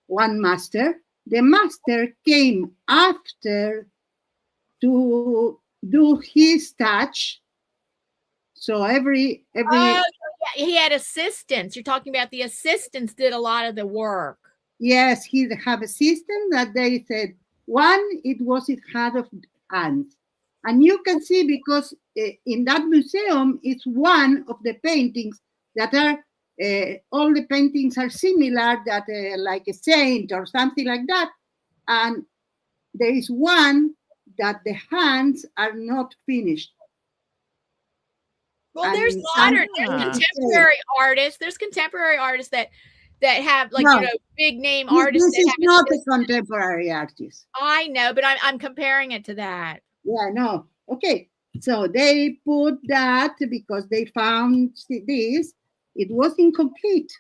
master. The master came after to do his touch. So every he had assistants. You're talking about the assistants did a lot of the work. Yes, he have assistants that they said it had of hands. And you can see, because in that museum, it's one of the paintings that are, all the paintings are similar, that like a saint or something like that. And there is one that the hands are not finished. Well, And there's modern, there's contemporary artists. There's contemporary artists that have like big name artists. This is not a contemporary artist. I know, but I'm comparing it to that. Yeah, I know. Okay, so they put that because they found this. It was incomplete.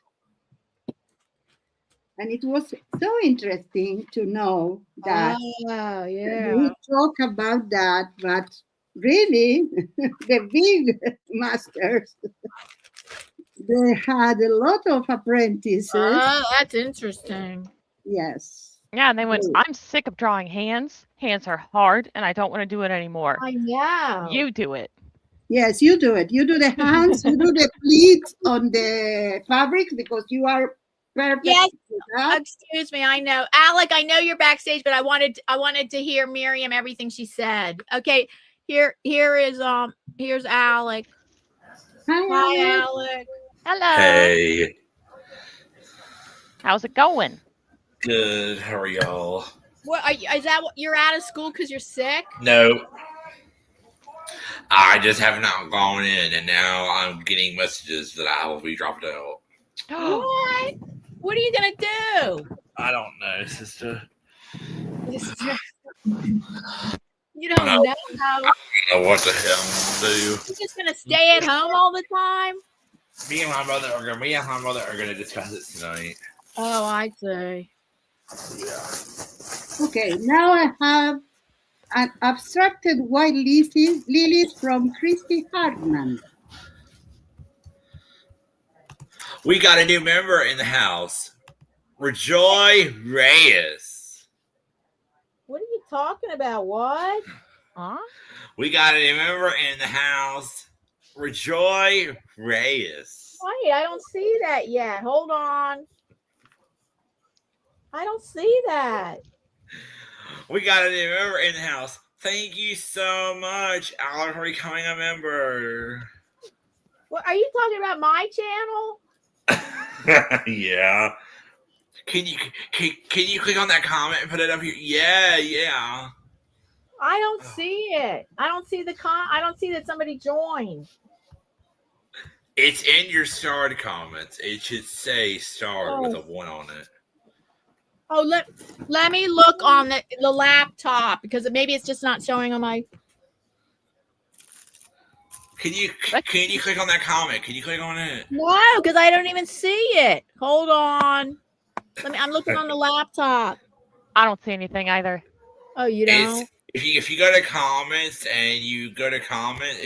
And it was so interesting to know that we talk about that, but really, the big masters, they had a lot of apprentices. Oh, that's interesting. Yes. Yeah, and they went, I'm sick of drawing hands. Hands are hard, and I don't want to do it anymore. I know. You do it. Yes, you do it. You do the hands, you do the pleats on the fabric because you are perfect. Yes. Excuse me. I know. Alec, I know you're backstage, but I wanted to hear Miriam everything she said. Okay. Here's Alec. Hi, Alec. Hello. Hey. How's it going? Good. How are y'all? Is that what you're out of school because you're sick? No. I just have not gone in, and now I'm getting messages that I will be dropped out. What? What are you gonna do? I don't know, sister. You don't know. I don't know what the hell I'm gonna do. You're just gonna stay at home all the time? Me and my mother are gonna discuss it tonight. Oh, I see. Yeah. Okay, now I have an abstracted white lilies from Christy Hartman. We got a new member in the house. Rejoy Reyes. What are you talking about? What? Huh? We got a new member in the house. Rejoy Reyes. Wait, I don't see that yet. Hold on. I don't see that. We got a new member in the house. Thank you so much, Alan, for becoming a member. What, are you talking about my channel? Yeah. Can you click on that comment and put it up here? Yeah. I don't see it. I don't see I don't see that somebody joined. It's in your starred comments. It should say starred with a 1 on it. Oh, let me look on the laptop because maybe it's just not showing on my. Can you click on that comment? Can you click on it? No, because I don't even see it. Hold on. I'm looking on the laptop. I don't see anything either. Oh, you don't? If you go to comments and you go to comments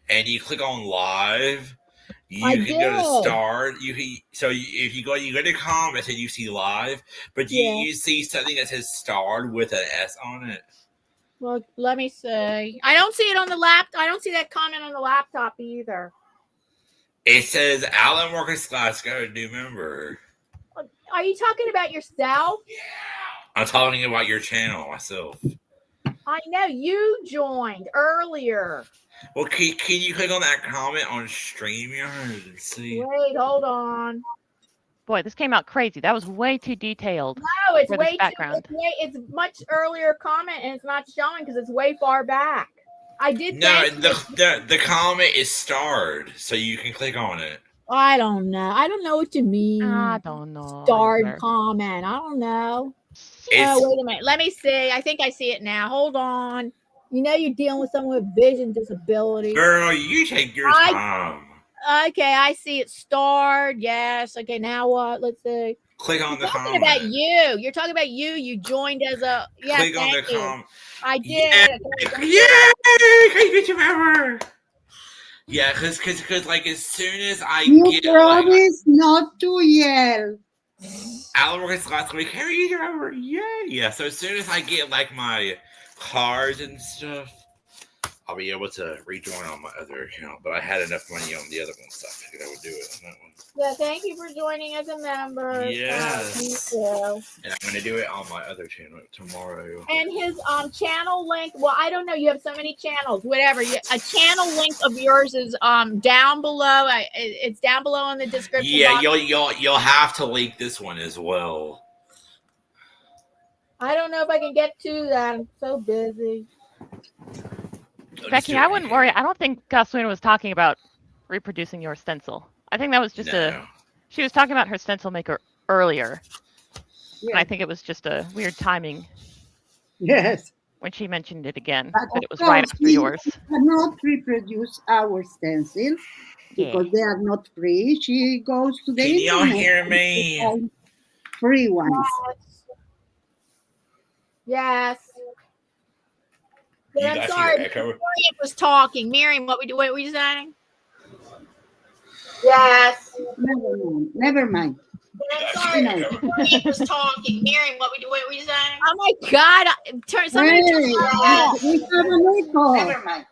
and you click on live, you can go to start. If you go to comments and you see live, but you see something that says starred with an S on it. Well, let me see. I don't see it on the laptop. I don't see that comment on the laptop either. It says Alan Marcus Glasgow, new member. Are you talking about yourself? Yeah. I'm talking about your channel myself. I know you joined earlier. Well, can you click on that comment on StreamYard and see? Wait, hold on. Boy, this came out crazy. That was way too detailed. No, it's way background. It's much earlier comment and it's not showing because it's way far back. I did. No, the comment is starred, so you can click on it. I don't know. I don't know what you mean. I don't know. Starred comment. I don't know. Wait a minute. Let me see. I think I see it now. Hold on. You know you're dealing with someone with vision disability. Girl, you take your time. Okay, I see it starred. Yes. Okay, now what? Let's see. Click on the comment. About you. You're talking about you. You joined as a click on the comment. I did. Yay! Can you get your member? Yeah, because like as soon as I you promise not to yell. Alan works last week. Can you get your member? Yeah. So as soon as I get like my cards and stuff, I'll be able to rejoin on my other account. But I had enough money on the other one, so I figured I would do it on that one. Yeah, thank you for joining as a member. Yes. Thank you. And I'm going to do it on my other channel tomorrow. And his channel link, well, I don't know. You have so many channels, whatever. A channel link of yours is down below. It's down below in the description Yeah, box. you'll have to link this one as well. I don't know if I can get to that. I'm so busy. Becky, I wouldn't worry. I don't think Goswina was talking about reproducing your stencil. I think that was just she was talking about her stencil maker earlier. Yeah. And I think it was just a weird timing. Yes. When she mentioned it again, but that it was right after yours. Cannot reproduce our stencils because they are not free. She goes to the Can y'all internet hear me? Free ones. Yes. You I'm guys sorry. hear echo? Miriam was talking. Miriam, what were you saying? Yes. Never mind. I'm sorry. Miriam was talking. Miriam, what were you saying? Oh my God! Somebody turn we off. have an echo. Never mind.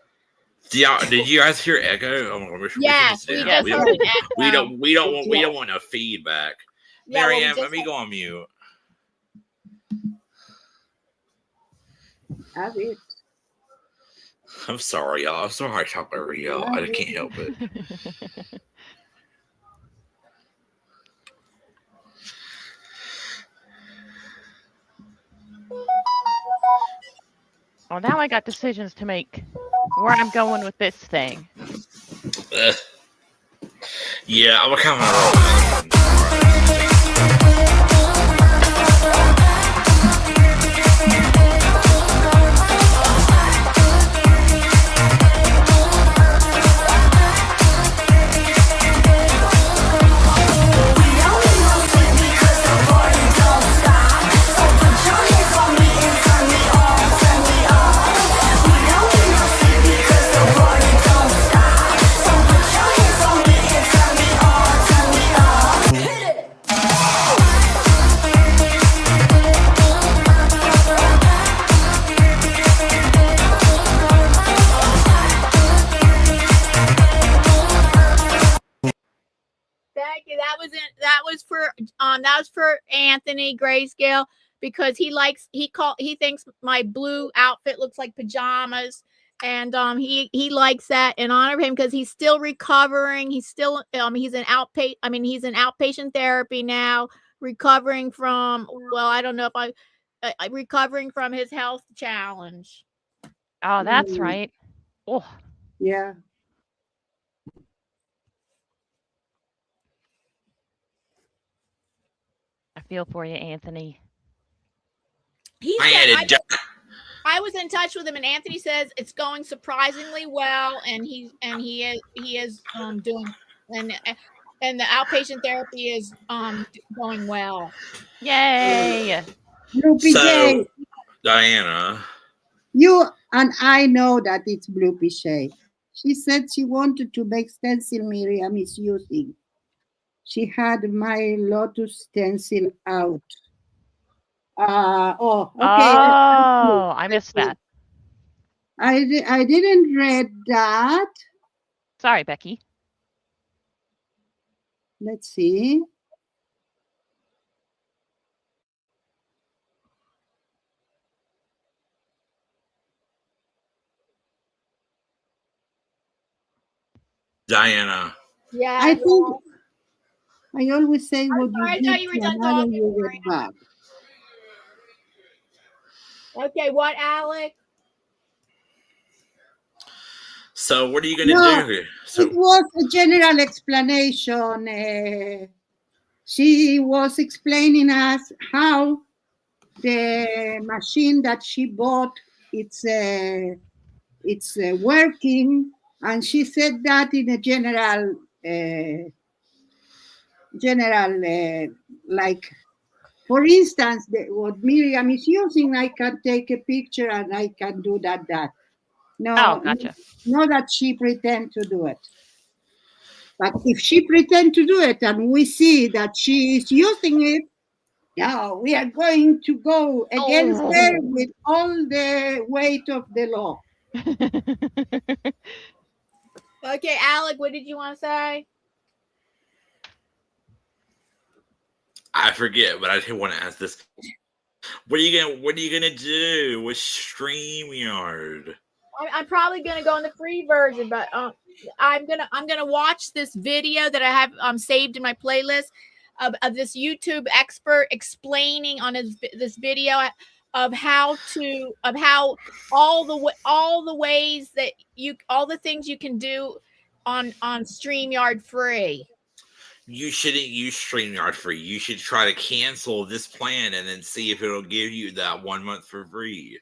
Did you guys hear echo? Oh, Yes, we just heard an echo. We don't want no feedback. Yeah, Miriam, let me go on mute. Have it. I'm sorry, y'all. I'm sorry I talk over y'all. I just can't help it. Well, now I got decisions to make where I'm going with this thing. Yeah, I'm coming. Thank you. That was for Anthony Grayscale because he thinks my blue outfit looks like pajamas, and he likes that in honor of him because he's still recovering. He's still he's in outpatient therapy now, recovering from I don't know if recovering from his health challenge. Oh, that's right. Oh, yeah. I feel for you, Anthony. I was in touch with him, and Anthony says it's going surprisingly well, and he is doing, and the outpatient therapy is going well. Yay! So, Diana, you and I know that it's Blue Pichet. She said she wanted to make stencil Miriam is using. She had my Lotus stencil out. Okay. Oh, I missed that. I didn't read that. Sorry, Becky. Let's see. Diana. Yeah. I think I always say what I thought you were done talking. You get back. Okay, what, Alec? So what are you going to do? So, it was a general explanation. She was explaining us how the machine that she bought it's working, and she said that in a general like, for instance, what Miriam is using, I can take a picture and I can do that. No, gotcha. Not that she pretend to do it. But if she pretend to do it and we see that she is using it, yeah, we are going to go against her with all the weight of the law. Okay, Alec, what did you want to say? I forget, but I did want to ask this. What are you gonna do with StreamYard? I'm probably gonna go in the free version, but I'm gonna watch this video that I have saved in my playlist of this YouTube expert explaining on this video of how all the ways that all the things you can do on StreamYard free. You shouldn't use StreamYard free. You should try to cancel this plan and then see if it'll give you that 1 month for free.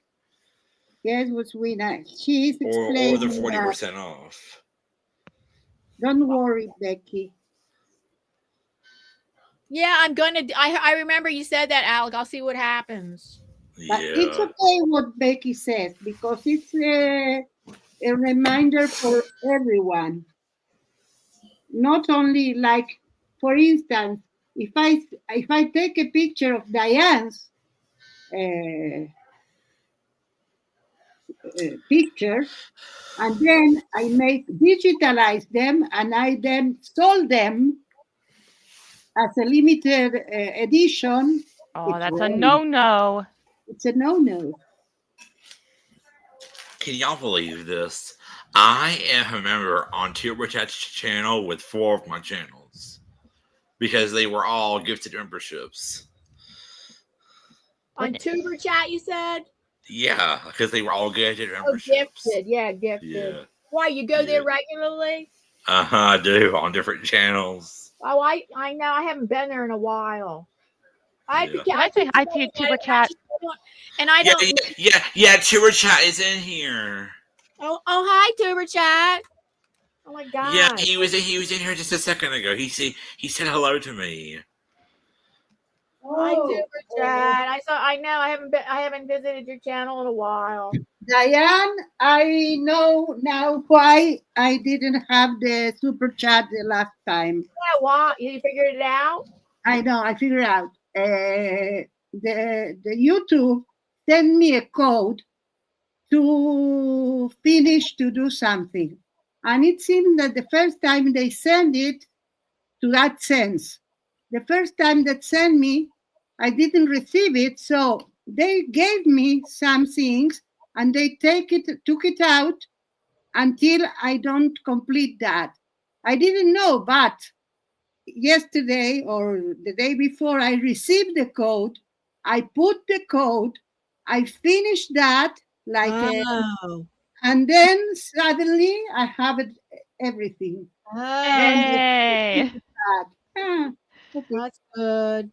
Yes, was we not? She's Or explaining the 40% off. Don't worry, Becky. Yeah, I'm gonna. I remember you said that, Alec. I'll see what happens. But it's okay what Becky says because it's a reminder for everyone. Not only like, for instance, if I take a picture of Diane's pictures and then I digitalize them and I then sold them as a limited edition. Oh, that's a no-no. It's a no-no. Can y'all believe this? I am a member on TurboChat's channel with 4 of my channels because they were all gifted memberships. On Tuber Chat, you said? Yeah, because they were all gifted memberships. Oh, gifted. Yeah, gifted. Yeah. Why, you go there regularly? I do, on different channels. Oh, I know. I haven't been there in a while. Can I say hi to you, Tuber Chat? And I don't. Yeah, Tuber Chat is in here. Oh, hi, Tuber Chat. Oh my God. Yeah, he was in here just a second ago. He said hello to me. Hi, Tuber Chat. I know. I haven't visited your channel in a while. Diane, I know now why I didn't have the super chat the last time. Yeah, why? You figured it out? I know. I figured out. The YouTube sent me a code to finish to do something, and it seemed that the first time they send it to that sense, the first time that sent me, I didn't receive it, so they gave me some things and they took it out until I don't complete that. I didn't know, but yesterday or the day before I received the code, I put the code, I finished that and then suddenly I have everything. Hey. That's good.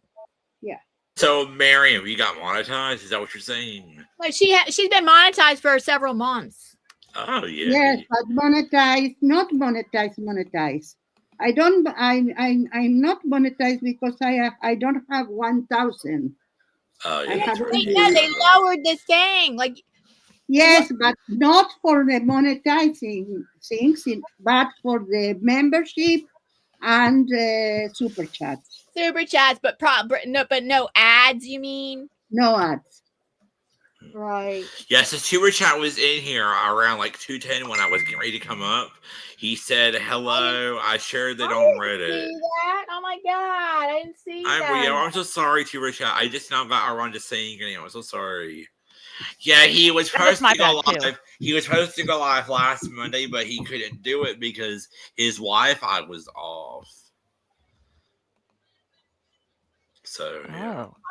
Yeah. So, Miriam, you got monetized? Is that what you're saying? Well, she's been monetized for several months. Oh yeah. Yes, but not monetize. I'm not monetized because I don't have 1,000. Oh yeah. They lowered this thing. Yes, but not for the monetizing things, but for the membership and super chats. Super chats, but no ads. You mean? No ads. Right. Yeah, so Tuber Chat was in here around like 2:10 when I was getting ready to come up. He said hello. I shared it on Reddit. See that? Oh my God, I didn't see that. I'm so sorry, Tuber Chat. I just now got around to saying it. I'm so sorry. Yeah, he was supposed to go live. He was supposed to go live last Monday, but he couldn't do it because his Wi-Fi was off. So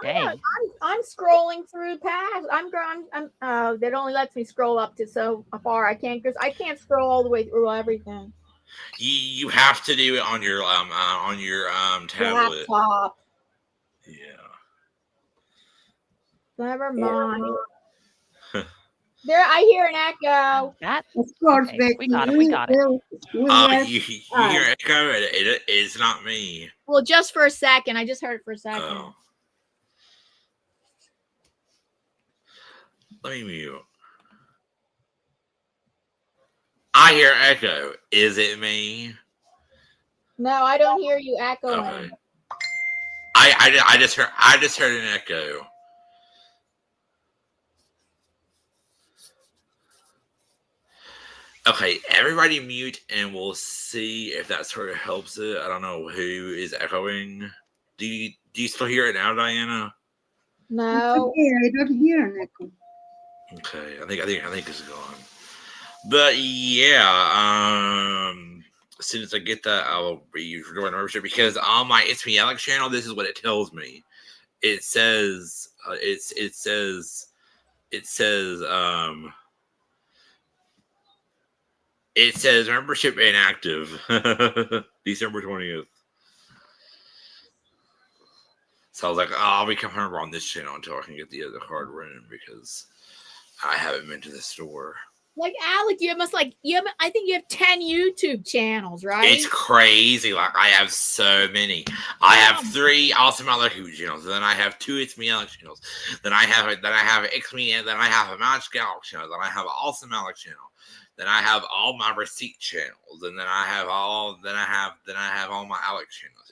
dang. I'm scrolling through past. That only lets me scroll up to so far. I can't scroll all the way through everything. You have to do it on your tablet. Laptop. Yeah. Never mind. There, I hear an echo. Of course, okay. We got it. You hear echo? It's not me. Well, just for a second. I just heard it for a second. Oh. Let me mute. I hear echo. Is it me? No, I don't hear you echoing. Okay. I just heard an echo. Okay, everybody mute and we'll see if that sort of helps it. I don't know who is echoing. Do you still hear it now, Diana? No. I don't hear an echo. Okay, I think it's gone. But yeah, as soon as I get that, I'll be doing membership because on my It's Me Alec channel, this is what it tells me. It says It says membership inactive. December 20th. So I was like, oh, I'll become a member on this channel until I can get the other card running because I haven't been to the store. Like Alec, I think you have 10 YouTube channels, right? It's crazy. Like I have so many. I have 3 Awesome Alec channels. Then I have 2 It's Me Alec channels. Then I have It's Me, and then I have a Magic Alec channel. Then I have an Awesome Alec channel. Then I have all my receipt channels, and then I have all my Alec channels.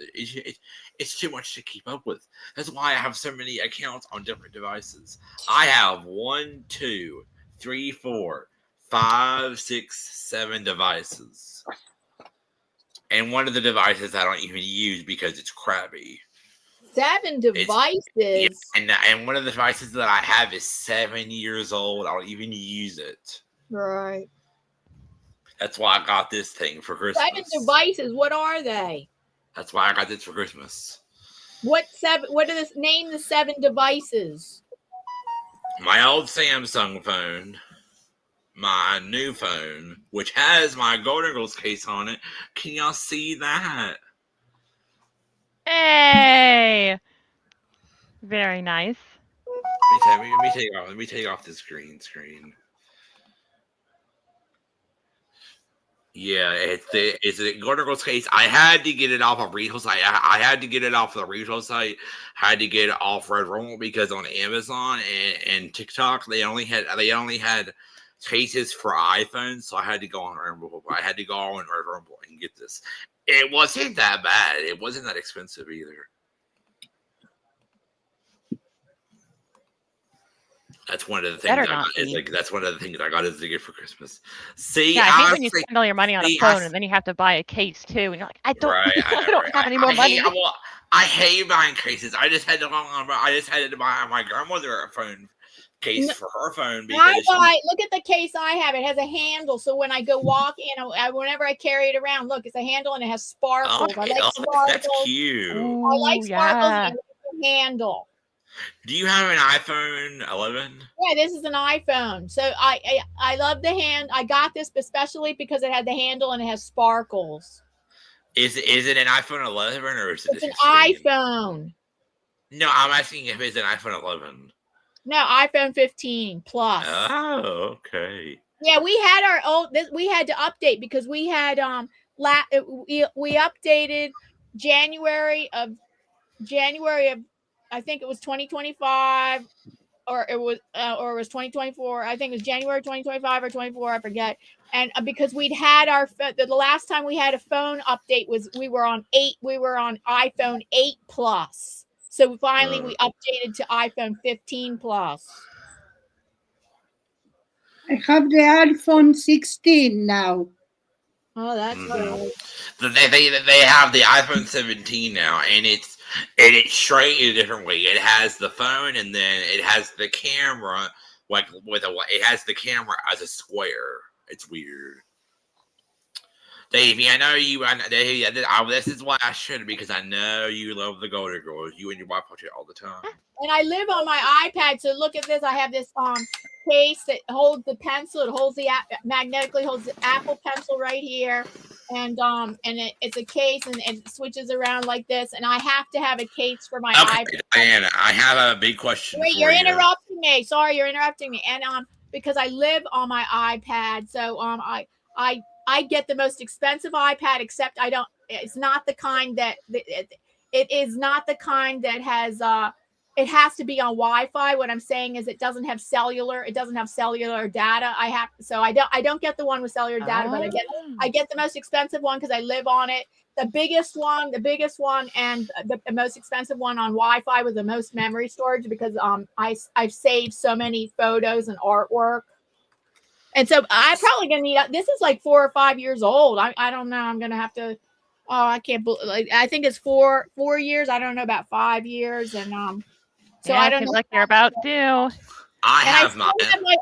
It's too much to keep up with. That's why I have so many accounts on different devices. I have 1, 2, 3, 4, 5, 6, 7 devices, and one of the devices I don't even use because it's crappy. 7 devices. And one of the devices that I have is 7 years old. I don't even use it. Right. That's why I got this thing for Christmas. 7 devices. What are they? That's why I got this for Christmas. What are this? Name the 7 devices. My old Samsung phone, my new phone, which has my Golden Girls case on it. Can y'all see that? Hey, very nice. Let me take off this green screen. Yeah, it's the Golden Girls case. I had to get it off a retail site. I had to get it off the retail site. I had to get it off Red Rumble because on Amazon and TikTok they only had cases for iPhones, so I had to go on Red Rumble. I had to go on Red Rumble and get this. It wasn't that bad. It wasn't that expensive either. That's one of the things. That's one of the things I got as a gift for Christmas. See, yeah, I hate when you spend all your money on a phone and then you have to buy a case too, and you're like, I don't have any more money. I hate buying cases. I just had to buy my grandmother a phone case for her phone. Because look at the case I have. It has a handle, so when I go walk in, whenever I carry it around, look, it's a handle and it has sparkles. I like sparkles. That's cute. Ooh, I like sparkles and it's a handle. Do you have an iPhone 11? Yeah, this is an iPhone. So I love the hand. I got this especially because it had the handle and it has sparkles. Is it an iPhone 11 or is it? It's an iPhone. No, I'm asking if it's an iPhone 11. No, iPhone 15 Plus. Oh, okay. Yeah, we had our old. We had to update because we had we updated January of. I think it was 2025 or it was 2024. I think it was January 2025 or 24. I forget. And because we'd had the last time we had a phone update was we were on iPhone 8 Plus. So finally we updated to iPhone 15 Plus. I have the iPhone 16 now. Oh, that's good. They have the iPhone 17 now, and it's straight in a different way. It has the phone, and then it has the camera, it has the camera as a square. It's weird. Davey, I know you. This is why I should, because I know you love the Golden Girls. You and your wife watch it all the time. And I live on my iPad, so look at this. I have this case that holds the pencil. It holds magnetically holds the Apple Pencil right here, and it's a case, and it switches around like this. And I have to have a case for my iPad. Diana, I have a big question. Wait, you're interrupting me. Sorry, you're interrupting me. And because I live on my iPad, so I get the most expensive iPad, except I don't. It's not the kind that it is not the kind that has. It has to be on Wi-Fi. What I'm saying is it doesn't have cellular. It doesn't have cellular data. I don't get the one with cellular data, but I get the most expensive one because I live on it. The biggest one, and the most expensive one on Wi-Fi with the most memory storage because I've saved so many photos and artwork. And so I'm probably gonna need. This is like 4 or 5 years old. I don't know. I'm gonna have to. Oh, I can't believe. I think it's 4 years. I don't know about 5 years, and so yeah, I don't know. Like you're about due. I have my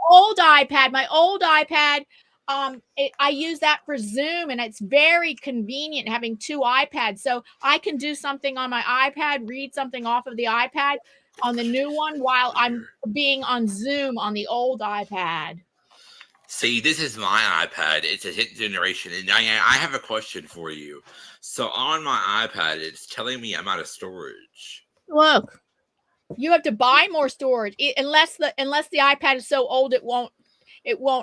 old iPad. My old iPad. I use that for Zoom, and it's very convenient having 2 iPads. So I can do something on my iPad, read something off of the iPad. on the new one while I'm being on Zoom on the old iPad. See, this is my iPad. It's a 10th generation, and I have a question for you. So on my iPad, it's telling me I'm out of storage. Look, you have to buy more storage unless the iPad is so old it won't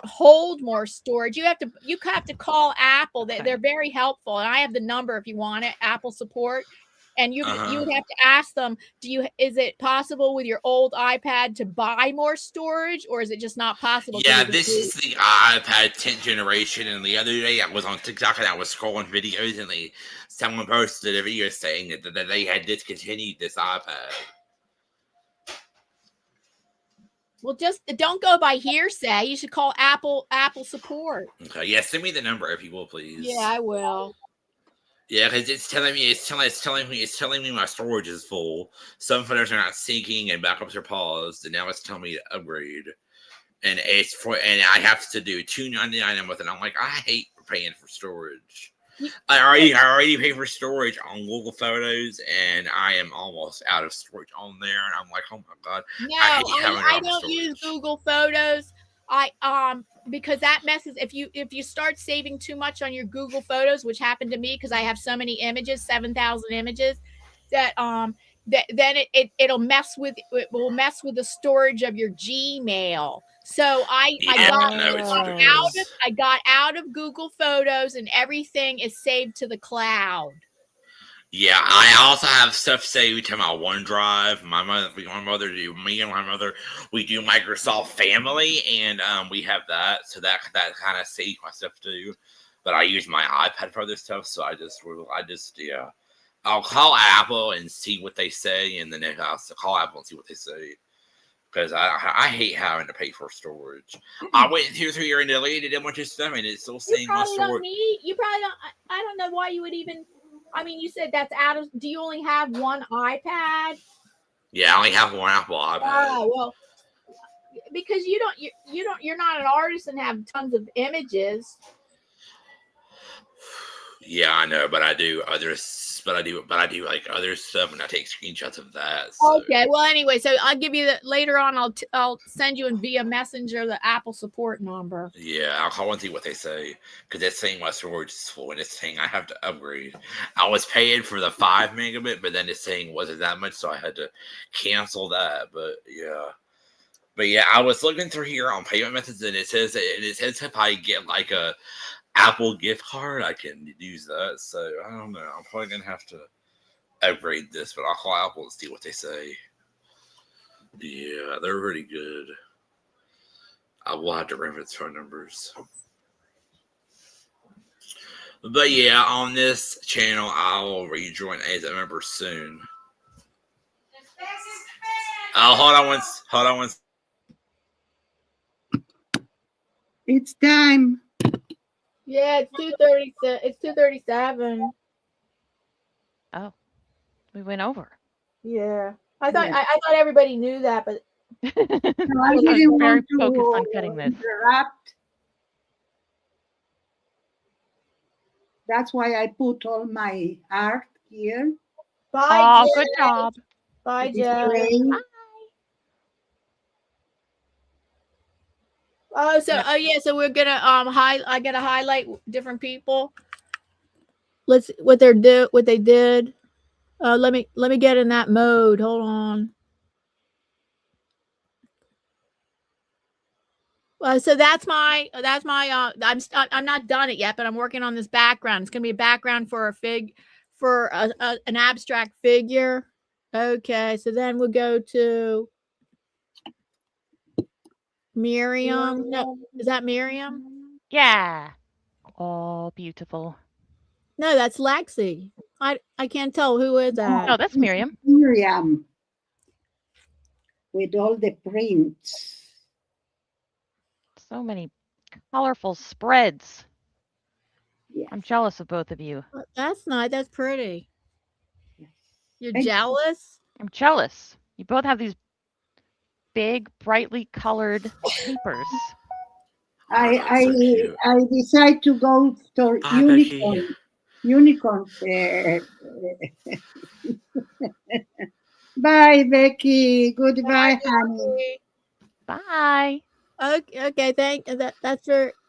hold more storage. You have to call Apple. They're very helpful, and I have the number if you want it. Apple support. And you would have to ask them, is it possible with your old iPad to buy more storage, or is it just not possible? Yeah, this is the iPad 10th generation, and the other day I was on TikTok and I was scrolling videos, and someone posted a video saying that they had discontinued this iPad. Well, just don't go by hearsay. You should call Apple support. Okay, yeah, send me the number if you will, please. Yeah, I will. Yeah, because it's telling me my storage is full. Some photos are not syncing and backups are paused, and now it's telling me to upgrade. And I have to do $2.99 with it. I'm like, I hate paying for storage. I already pay for storage on Google Photos, and I am almost out of storage on there. And I'm like, oh my god. No, I don't use Google Photos. Because that messes. If you start saving too much on your Google Photos, which happened to me because I have so many images, 7,000 images, that then it will mess with the storage of your Gmail. So I got out of Google Photos, and everything is saved to the cloud. Yeah, I also have stuff saved to my OneDrive. My mother, me and my mother, we do Microsoft Family, and we have that, so that kind of saves my stuff too. But I use my iPad for other stuff, so I'll call Apple and see what they say, and then I'll call Apple and see what they say. Because I hate having to pay for storage. I went through here and deleted a bunch of stuff, and it's still saying my storage. You probably don't. I don't know why you would even. I mean, you said that's out of. Do you only have one iPad? Yeah, I only have one Apple iPad. Oh, well, because you're not an artist and have tons of images. Yeah, I know, but I do like other stuff, and I take screenshots of that. So. Okay, well, anyway, so I'll give you later on. I'll send you via Messenger the Apple support number. Yeah, I'll call and see what they say, because it's saying my storage is full, and it's saying I have to upgrade. I was paying for the 5 megabit, but then it's saying wasn't that much, so I had to cancel that. But yeah, I was looking through here on payment methods, and it says if I get like a Apple gift card, I can use that. So I don't know. I'm probably gonna have to upgrade this, but I'll call Apple and see what they say. Yeah, they're pretty good. I will have to reference phone numbers. But yeah, on this channel, I will rejoin as a member soon. Oh, hold on once. It's time. Yeah, it's 2:30. It's 2:37. Oh, we went over. Yeah, I thought everybody knew that, but I was didn't very want to focused on cutting this. interrupt. That's why I put all my art here. bye. Good job. Bye, It's Joe. great. So we're gonna I gotta highlight different people. What they did. Let me get in that mode. Hold on. So that's my I'm not done it yet, but I'm working on this background. It's gonna be a background for an abstract figure. Okay, so then we'll go to Miriam. No, is that Miriam? Yeah. Oh, beautiful. No, that's Lexi. I can't tell who is that. No, that's Miriam. Miriam. With all the prints. So many colorful spreads. Yes. I'm jealous of both of you. That's nice. That's pretty. Yes. You're Thank you. jealous? I'm jealous. You both have these big, brightly colored papers. I decide to go to unicorn Goodbye, Becky. Goodbye, Bye, honey. Bye. Okay,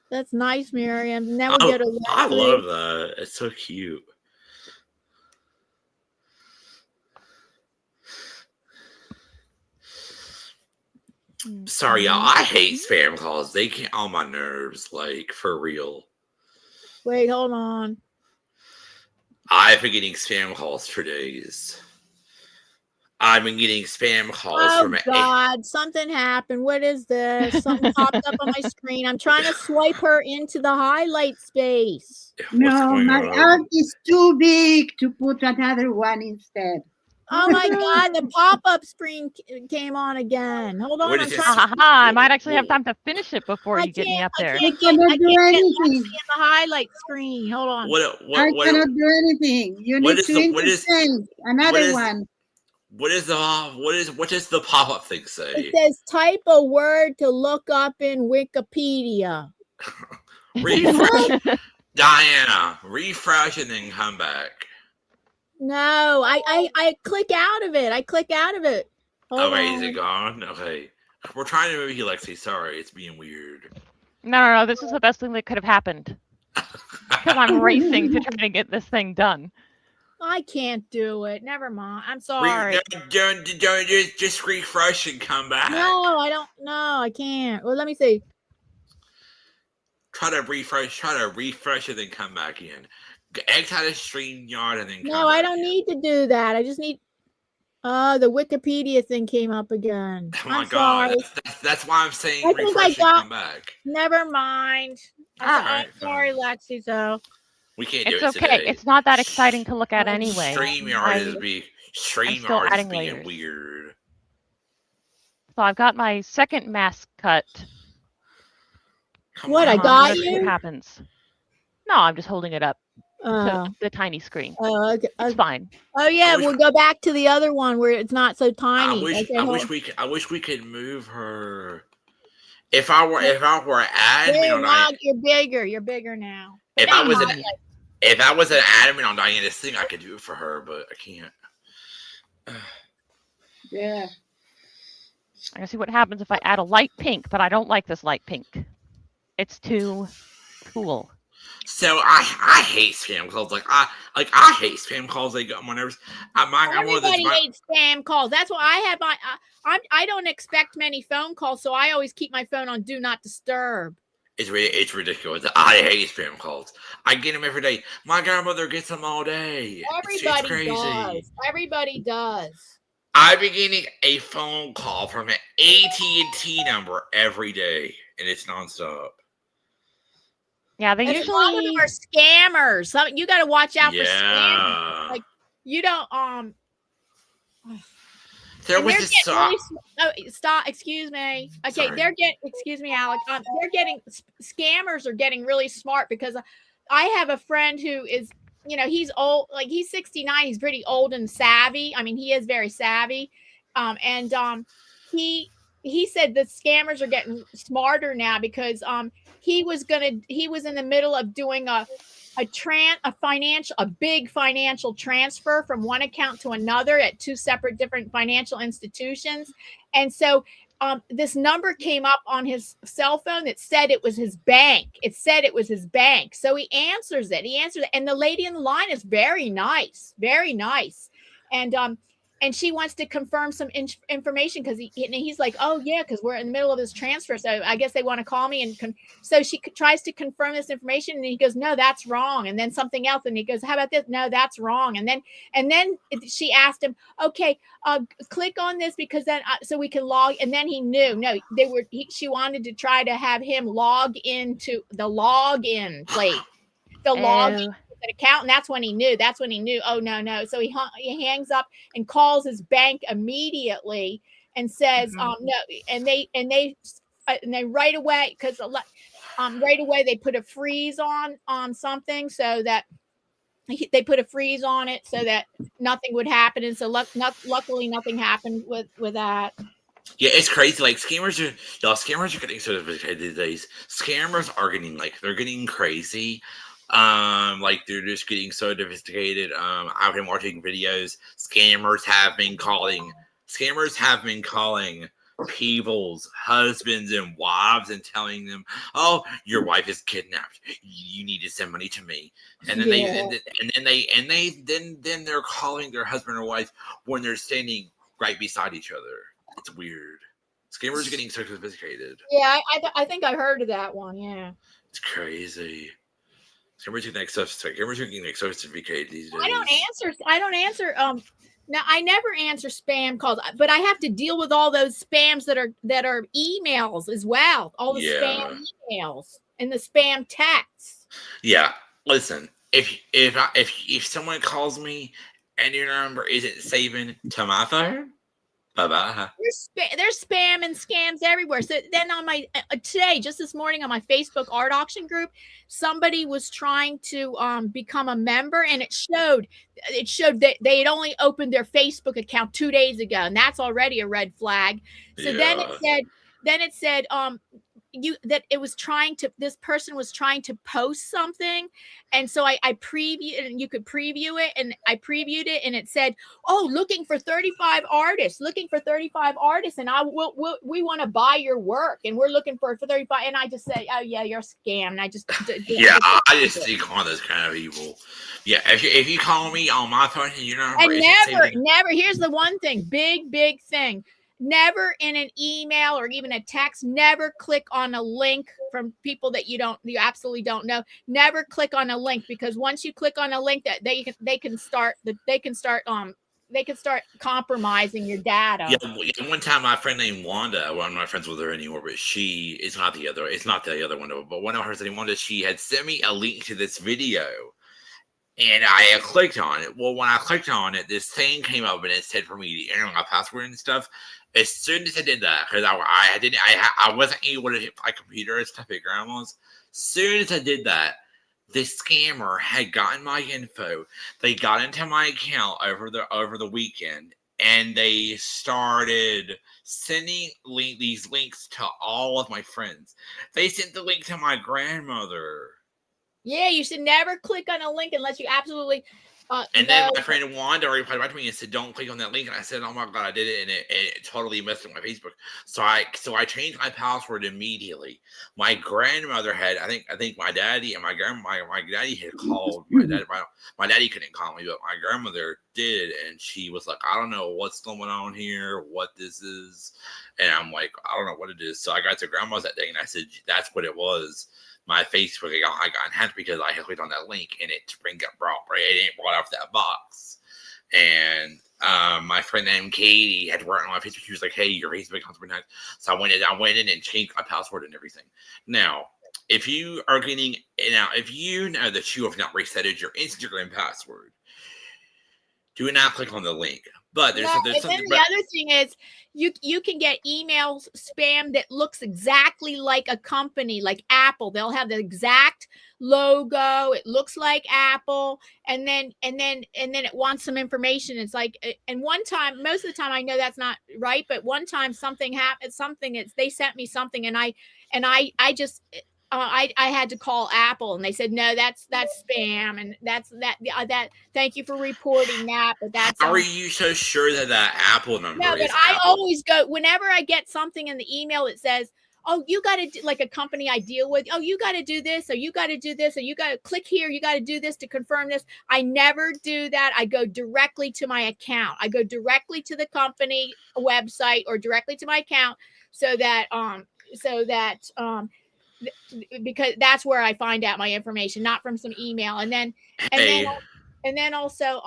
that's nice, Miriam. Now we'll Oh, go to I Leslie. love that. It's so cute. Sorry, y'all. I hate spam calls. They get on my nerves, like for real. Wait, hold on. I've been getting spam calls for days. I've been getting spam calls Oh from God, something happened. What is this? Something popped up on my screen. I'm trying to swipe her into the highlight space. What's No, going my on? art is too big to put another one instead. Oh my God, the pop-up screen came on again. Hold on, What I'm is trying this? to. I might actually have time to finish it before I you get me up there. I cannot do get anything. Lexi in the highlight screen. Hold on. I cannot do anything. You what need is to the- what is- interchange another one. What does the pop-up thing say? It says type a word to look up in Wikipedia. Refresh. Diana, refresh and then come back. No, I click out of it. Hold Okay, on. is it gone? Okay. We're trying to move you, Lexi. Sorry, it's being weird. No. This is the best thing that could have happened. Because I'm racing to try to get this thing done. I can't do it. Never mind. I'm sorry. Don't just refresh and come back. No, I don't. No, I can't. Well, let me see. Try to refresh and then come back in. Exit out of StreamYard and then come No, I back don't in. need to do that. I just need. The Wikipedia thing came up again. Oh my I'm God. sorry. That's why I'm saying I think refresh and come back. Never mind. I'm sorry, Lexi. So we can't do It's it okay. today. It's not that exciting to look at anyway. StreamYard is being layers. weird. So I've got my second mask cut. What, I got Let's see what you? happens. No, I'm just holding it up to the tiny screen. Oh, okay. It's fine. Oh yeah, we'll go back to the other one where it's not so tiny. I wish we could move her. If I were admin on Diana, you're bigger. You're bigger now. if I was an admin on Diana's thing, I could do it for her, but I can't. Yeah. I'm gonna see what happens if I add a light pink, but I don't like this light pink. It's too cool. So I hate spam calls. I hate spam calls. They get on my nerves. Everybody hates spam calls. That's why I have I don't expect many phone calls, so I always keep my phone on do not disturb. It's ridiculous. I hate spam calls. I get them every day. My grandmother gets them all day. Everybody it's crazy. does. Everybody does. I've been getting a phone call from an AT&T number every day, and it's nonstop. Yeah, they usually. A lot of them are scammers. So you got to watch out for scammers. Like you don't There was this song. Stop! Excuse me. Okay, Sorry. Excuse me, Alec. They're getting scammers are getting really smart because I have a friend who is, he's old. Like he's 69. He's pretty old and savvy. I mean, he is very savvy. He said the scammers are getting smarter now because he was in the middle of doing a big financial transfer from one account to another at two separate different financial institutions. And so this number came up on his cell phone that said it was his bank. So he answers it. And the lady in the line is very nice. And she wants to confirm some information because he's like, oh yeah, because we're in the middle of this transfer, so I guess they want to call me. And so she tries to confirm this information, and he goes, no, that's wrong. And then something else, and he goes, how about this? No, that's wrong. And then she asked him, okay, click on this because then so we can log. And then he knew, no, she wanted to try to have him log into the login place, login account, and that's when he knew. Oh no. So he hangs up and calls his bank immediately and says no, and they right away, because right away they put a freeze on something, so that they put a freeze on it so that nothing would happen. And so luckily nothing happened with that. Yeah, it's crazy. Like scammers are getting sophisticated these days. Scammers are getting crazy. They're just getting so sophisticated. I've been watching videos. Scammers have been calling Scammers have been calling people's husbands and wives and telling them, "Oh, your wife is kidnapped. You need to send money to me." And then then they're calling their husband or wife when they're standing right beside each other. It's weird. Scammers are getting so sophisticated. Yeah, I think I heard of that one. Yeah, it's crazy. Scammers are getting so sophisticated these days. I don't answer. Now I never answer spam calls, but I have to deal with all those spams that are emails as well. All the spam emails and the spam texts. Yeah, listen. If someone calls me and your number isn't saving to my phone, bye-bye. There's spam and scams everywhere. So then on my today, just this morning on my Facebook art auction group, somebody was trying to become a member, and it showed that they had only opened their Facebook account 2 days ago, and that's already a red flag. So then it said this person was trying to post something, and so I previewed, and you could preview it, and I previewed it, and it said, "Oh, looking for 35 artists, and we want to buy your work, and we're looking for 35." And I just say, "Oh yeah, you're a scam." And I just I just think on those kind of people. Yeah, if you call me on my phone and your number, and never. Here's the one thing, big thing. Never in an email or even a text, never click on a link from people that you absolutely don't know. Never click on a link, because once you click on a link, that they can start compromising your data. Yeah, one time my friend named Wanda, well, I'm not friends with her anymore, but it's not the other one, but one of hers named Wanda, she had sent me a link to this video. And I had clicked on it. Well, when I clicked on it, this thing came up and it said for me to enter my password and stuff. As soon as I did that, because I wasn't able to hit my computer and stuff at grandma's. As soon as I did that, this scammer had gotten my info. They got into my account over the weekend, and they started sending these links to all of my friends. They sent the link to my grandmother. Yeah, you should never click on a link unless you absolutely. And then my friend Wanda replied back to me and said, "Don't click on that link." And I said, "Oh my god, I did it!" And it totally messed with my Facebook. So I changed my password immediately. My grandmother had, I think my daddy and my daddy had called my dad. My daddy couldn't call me, but my grandmother did, and she was like, "I don't know what's going on here, what this is," and I'm like, "I don't know what it is." So I got to grandma's that day, and I said, "That's what it was." My Facebook account, I got hacked because I had clicked on that link and it brought off that box. And my friend named Katie had worked on my Facebook. She was like, "Hey, your Facebook account's been hacked." So I went in and changed my password and everything. Now, if you know that you have not resetted your Instagram password, do not click on the link. But there's something. The other thing is, you can get emails spam that looks exactly like a company, like Apple. They'll have the exact logo. It looks like Apple, and then it wants some information. It's like, and one time, most of the time, I know that's not right, but one time something happened. They sent me something, and I just. I had to call Apple, and they said, "No, that's spam," and that. Thank you for reporting that, but that's. How are you so sure that Apple number? No, but I always go whenever I get something in the email. It says, "Oh, you got to do," like a company I deal with. "Oh, you got to do this, or you got to do this, or you got to click here. You got to do this to confirm this." I never do that. I go directly to my account. I go directly to the company website or directly to my account, so that because that's where I find out my information, not from some email. And then also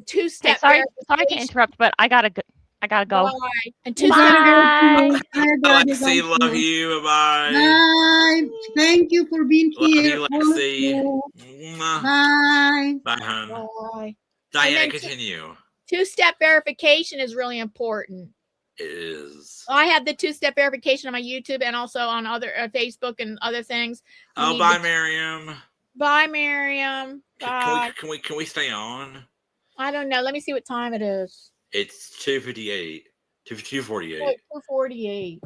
2-step. Hey, sorry to interrupt, but I gotta go. Bye. And 2-step. Bye. Lexi, love you. Bye. Bye. Thank you for being here. Love you, Lexi. Bye. Bye, hon. Bye. Diana, continue. 2-step verification is really important. It is. I have the 2-step verification on my YouTube and also on other Facebook and other things. Oh, bye, Miriam. Bye, Miriam. Bye. Can we stay on? I don't know. Let me see what time it is. It's 2:58. 2:48. 2:48.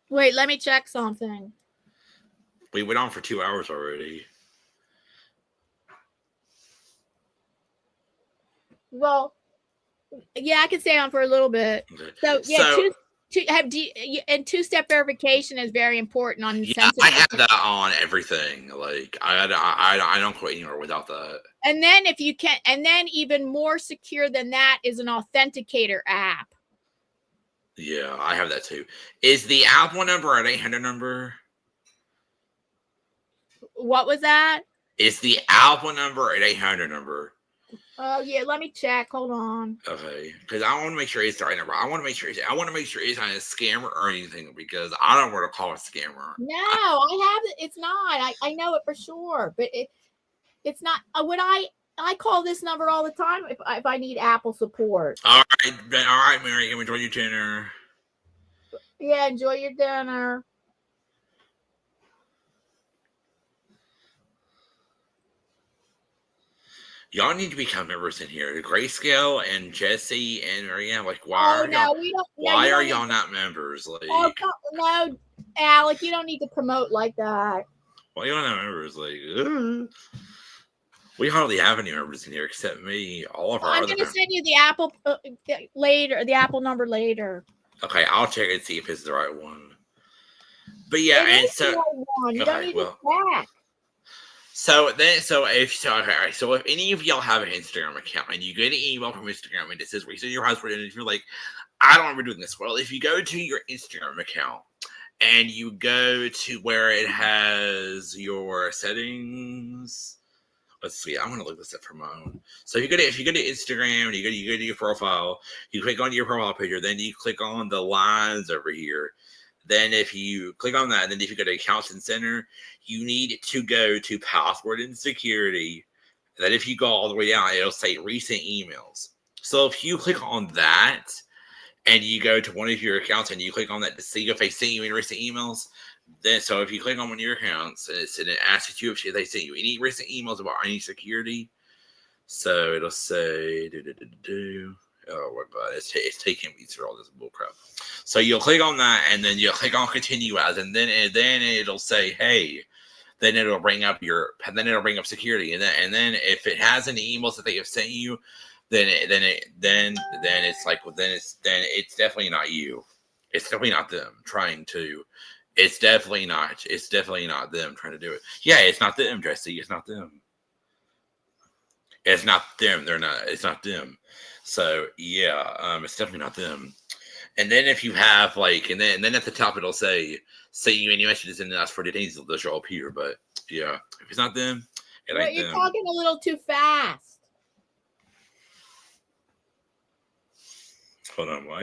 Wait, let me check something. We went on for 2 hours already. Well, Yeah, I can stay on for a little bit. Okay. So yeah, and two-step verification is very important on sensitive. I have that on everything. Like I don't go anywhere without that. And then if you can, and then even more secure than that is an authenticator app. Yeah, I have that too. Is the Apple number an 800 number? What was that? Is the Apple number an 800 number? Oh yeah, let me check. Hold on. Okay, because I want to make sure it's the right number. I want to make sure it's not a scammer or anything, because I don't want to call a scammer. No, I have it. It's not. I know it for sure, but it's not. Would I call this number all the time if I need Apple support. All right, Mary, enjoy your dinner. Yeah, enjoy your dinner. Y'all need to become members in here. Grayscale and Jesse and Maria, like, why are y'all not members? Like, no, Alec, you don't need to promote like that. Why y'all not members? Like, we hardly have any members in here except me. All of our I'm going to send you the Apple later. The Apple number later. Okay, I'll check and see if it's the right one. But yeah, and so you don't need to check. So if any of y'all have an Instagram account and you get an email from Instagram and it says reset your password, and if you're like, I don't remember doing this, well, if you go to your Instagram account and you go to where it has your settings, let's see, I'm gonna look this up for my own. So if you go to Instagram and you go to your profile, you click on your profile picture, then you click on the lines over here. Then if you click on that, and then if you go to Accounts and Center, you need to go to Password and Security. And then if you go all the way down, it'll say Recent Emails. So if you click on that, and you go to one of your accounts, and you click on that to see if they sent you any recent emails, then so if you click on one of your accounts, and it asks you if they sent you any recent emails about any security. So it'll say, oh my God, it's taking me through all this bullcrap. So you'll click on that, and then you'll click on Continue As, and then it'll say, hey. Then it'll bring up security, and then if it has any emails that they have sent you, then it's definitely not you. It's definitely not them trying to. It's definitely not them trying to do it. Yeah, it's not them, Jesse. It's not them. It's not them. It's not them. So yeah, it's definitely not them. And then if you have and then at the top it'll say you any messages, and ask for details, they'll show up here. But yeah, if it's not them, it ain't them. You're talking a little too fast. Hold on, why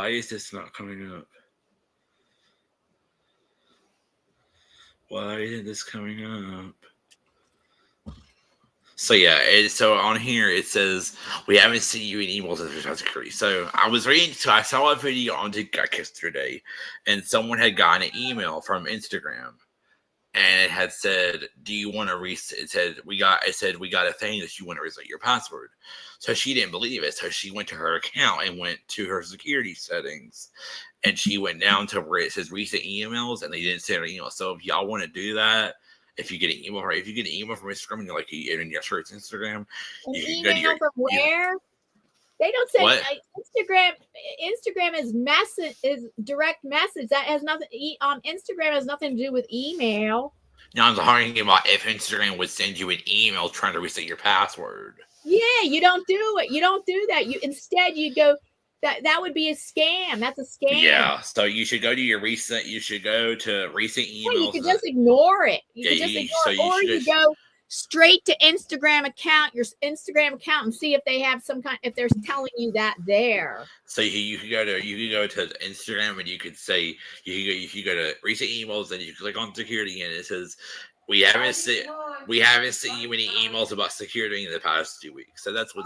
is this not coming up? Why isn't this coming up? So yeah, so on here it says we haven't seen you in emails as security. So I saw a video on TikTok yesterday, and someone had gotten an email from Instagram, and it had said, "Do you want to reset?" It said we got a thing that you want to reset your password. So she didn't believe it. So she went to her account and went to her security settings, and she went down to where it says reset emails, and they didn't send her email. So if y'all want to do that. If you get an email from Instagram and you're like, you're sure it's Instagram, you can go to your from where? They don't say Instagram. Instagram is direct message. That has nothing. Instagram has nothing to do with email. Now I'm talking about if Instagram would send you an email trying to reset your password. Yeah, you don't do it. You don't do that. You go. That would be a scam. That's a scam. Yeah, so you should go to your recent. You should go to recent emails. Yeah, you can just ignore it. You go straight to your Instagram account, and see if they have if they're telling you that there. So you can go to Instagram, and you could say you can go to recent emails, and you click on security, and it says we haven't seen you any emails about security in the past 2 weeks. So that's what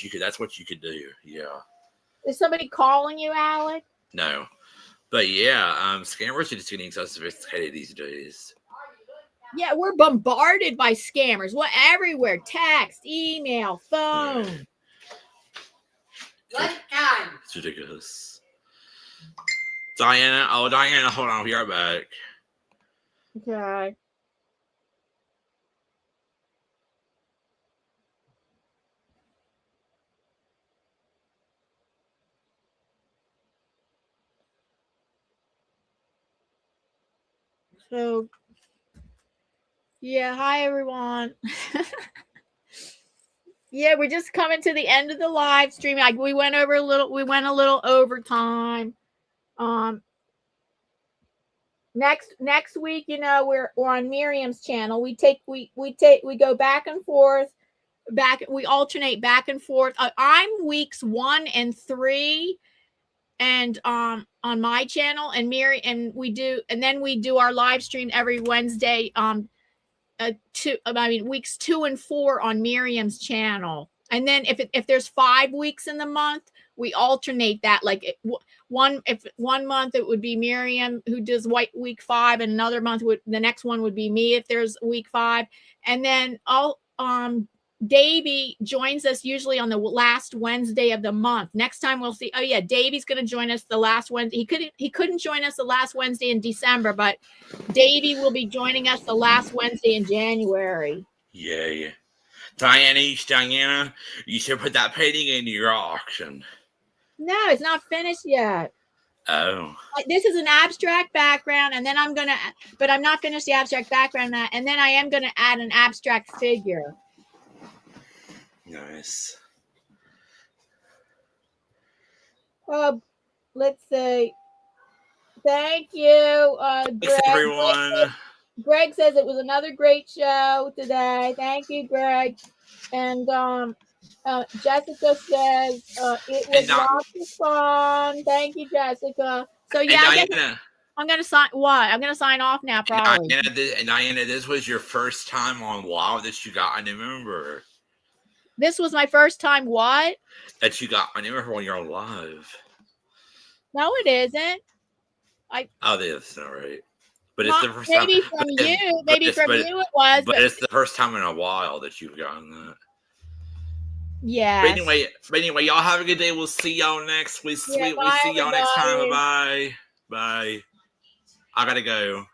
you could do. Yeah. Is somebody calling you, Alec? No. But yeah, scammers are just getting so sophisticated these days. Yeah, we're bombarded by scammers. Everywhere. Text, email, phone. Lifetime. It's ridiculous. Diana, hold on, I'll be right back. Okay. So, yeah, hi everyone. Yeah, we're just coming to the end of the live stream. Like we went a little overtime. Next week, you know, we're on Miriam's channel. We go back and forth. We alternate back and forth. I'm weeks 1 and 3 and on my channel, and then we do our live stream every Wednesday weeks 2 and 4 on Miriam's channel. And then if there's 5 weeks in the month, we alternate that. Like one month it would be Miriam who does week 5, and another month the next one would be me if there's week 5. And then Davey joins us usually on the last Wednesday of the month. Next time we'll see. Oh yeah, Davey's going to join us the last Wednesday. He couldn't join us the last Wednesday in December, but Davey will be joining us the last Wednesday in January. Yay. Diana, you should put that painting in your auction. No, it's not finished yet. Oh. This is an abstract background, and then I'm not finished the abstract background, and then I am going to add an abstract figure. Nice. Let's see. Thank you, Greg. Thanks, everyone. Greg says it was another great show today. Thank you, Greg. And Jessica says it was lots of fun. Thank you, Jessica. So yeah, I'm gonna sign. What? I'm gonna sign off now, probably. Diana, this was your first time on live that you got a new member. This was my first time. What? That you got a new member when you're on live. No, it isn't. Oh, that's not right. But it's the first time. Maybe from you. Maybe from you it was. But it's the first time in a while that you've gotten that. Yeah. But anyway, y'all have a good day. We'll see y'all next week. We'll see y'all next time. Bye. Bye. I gotta go.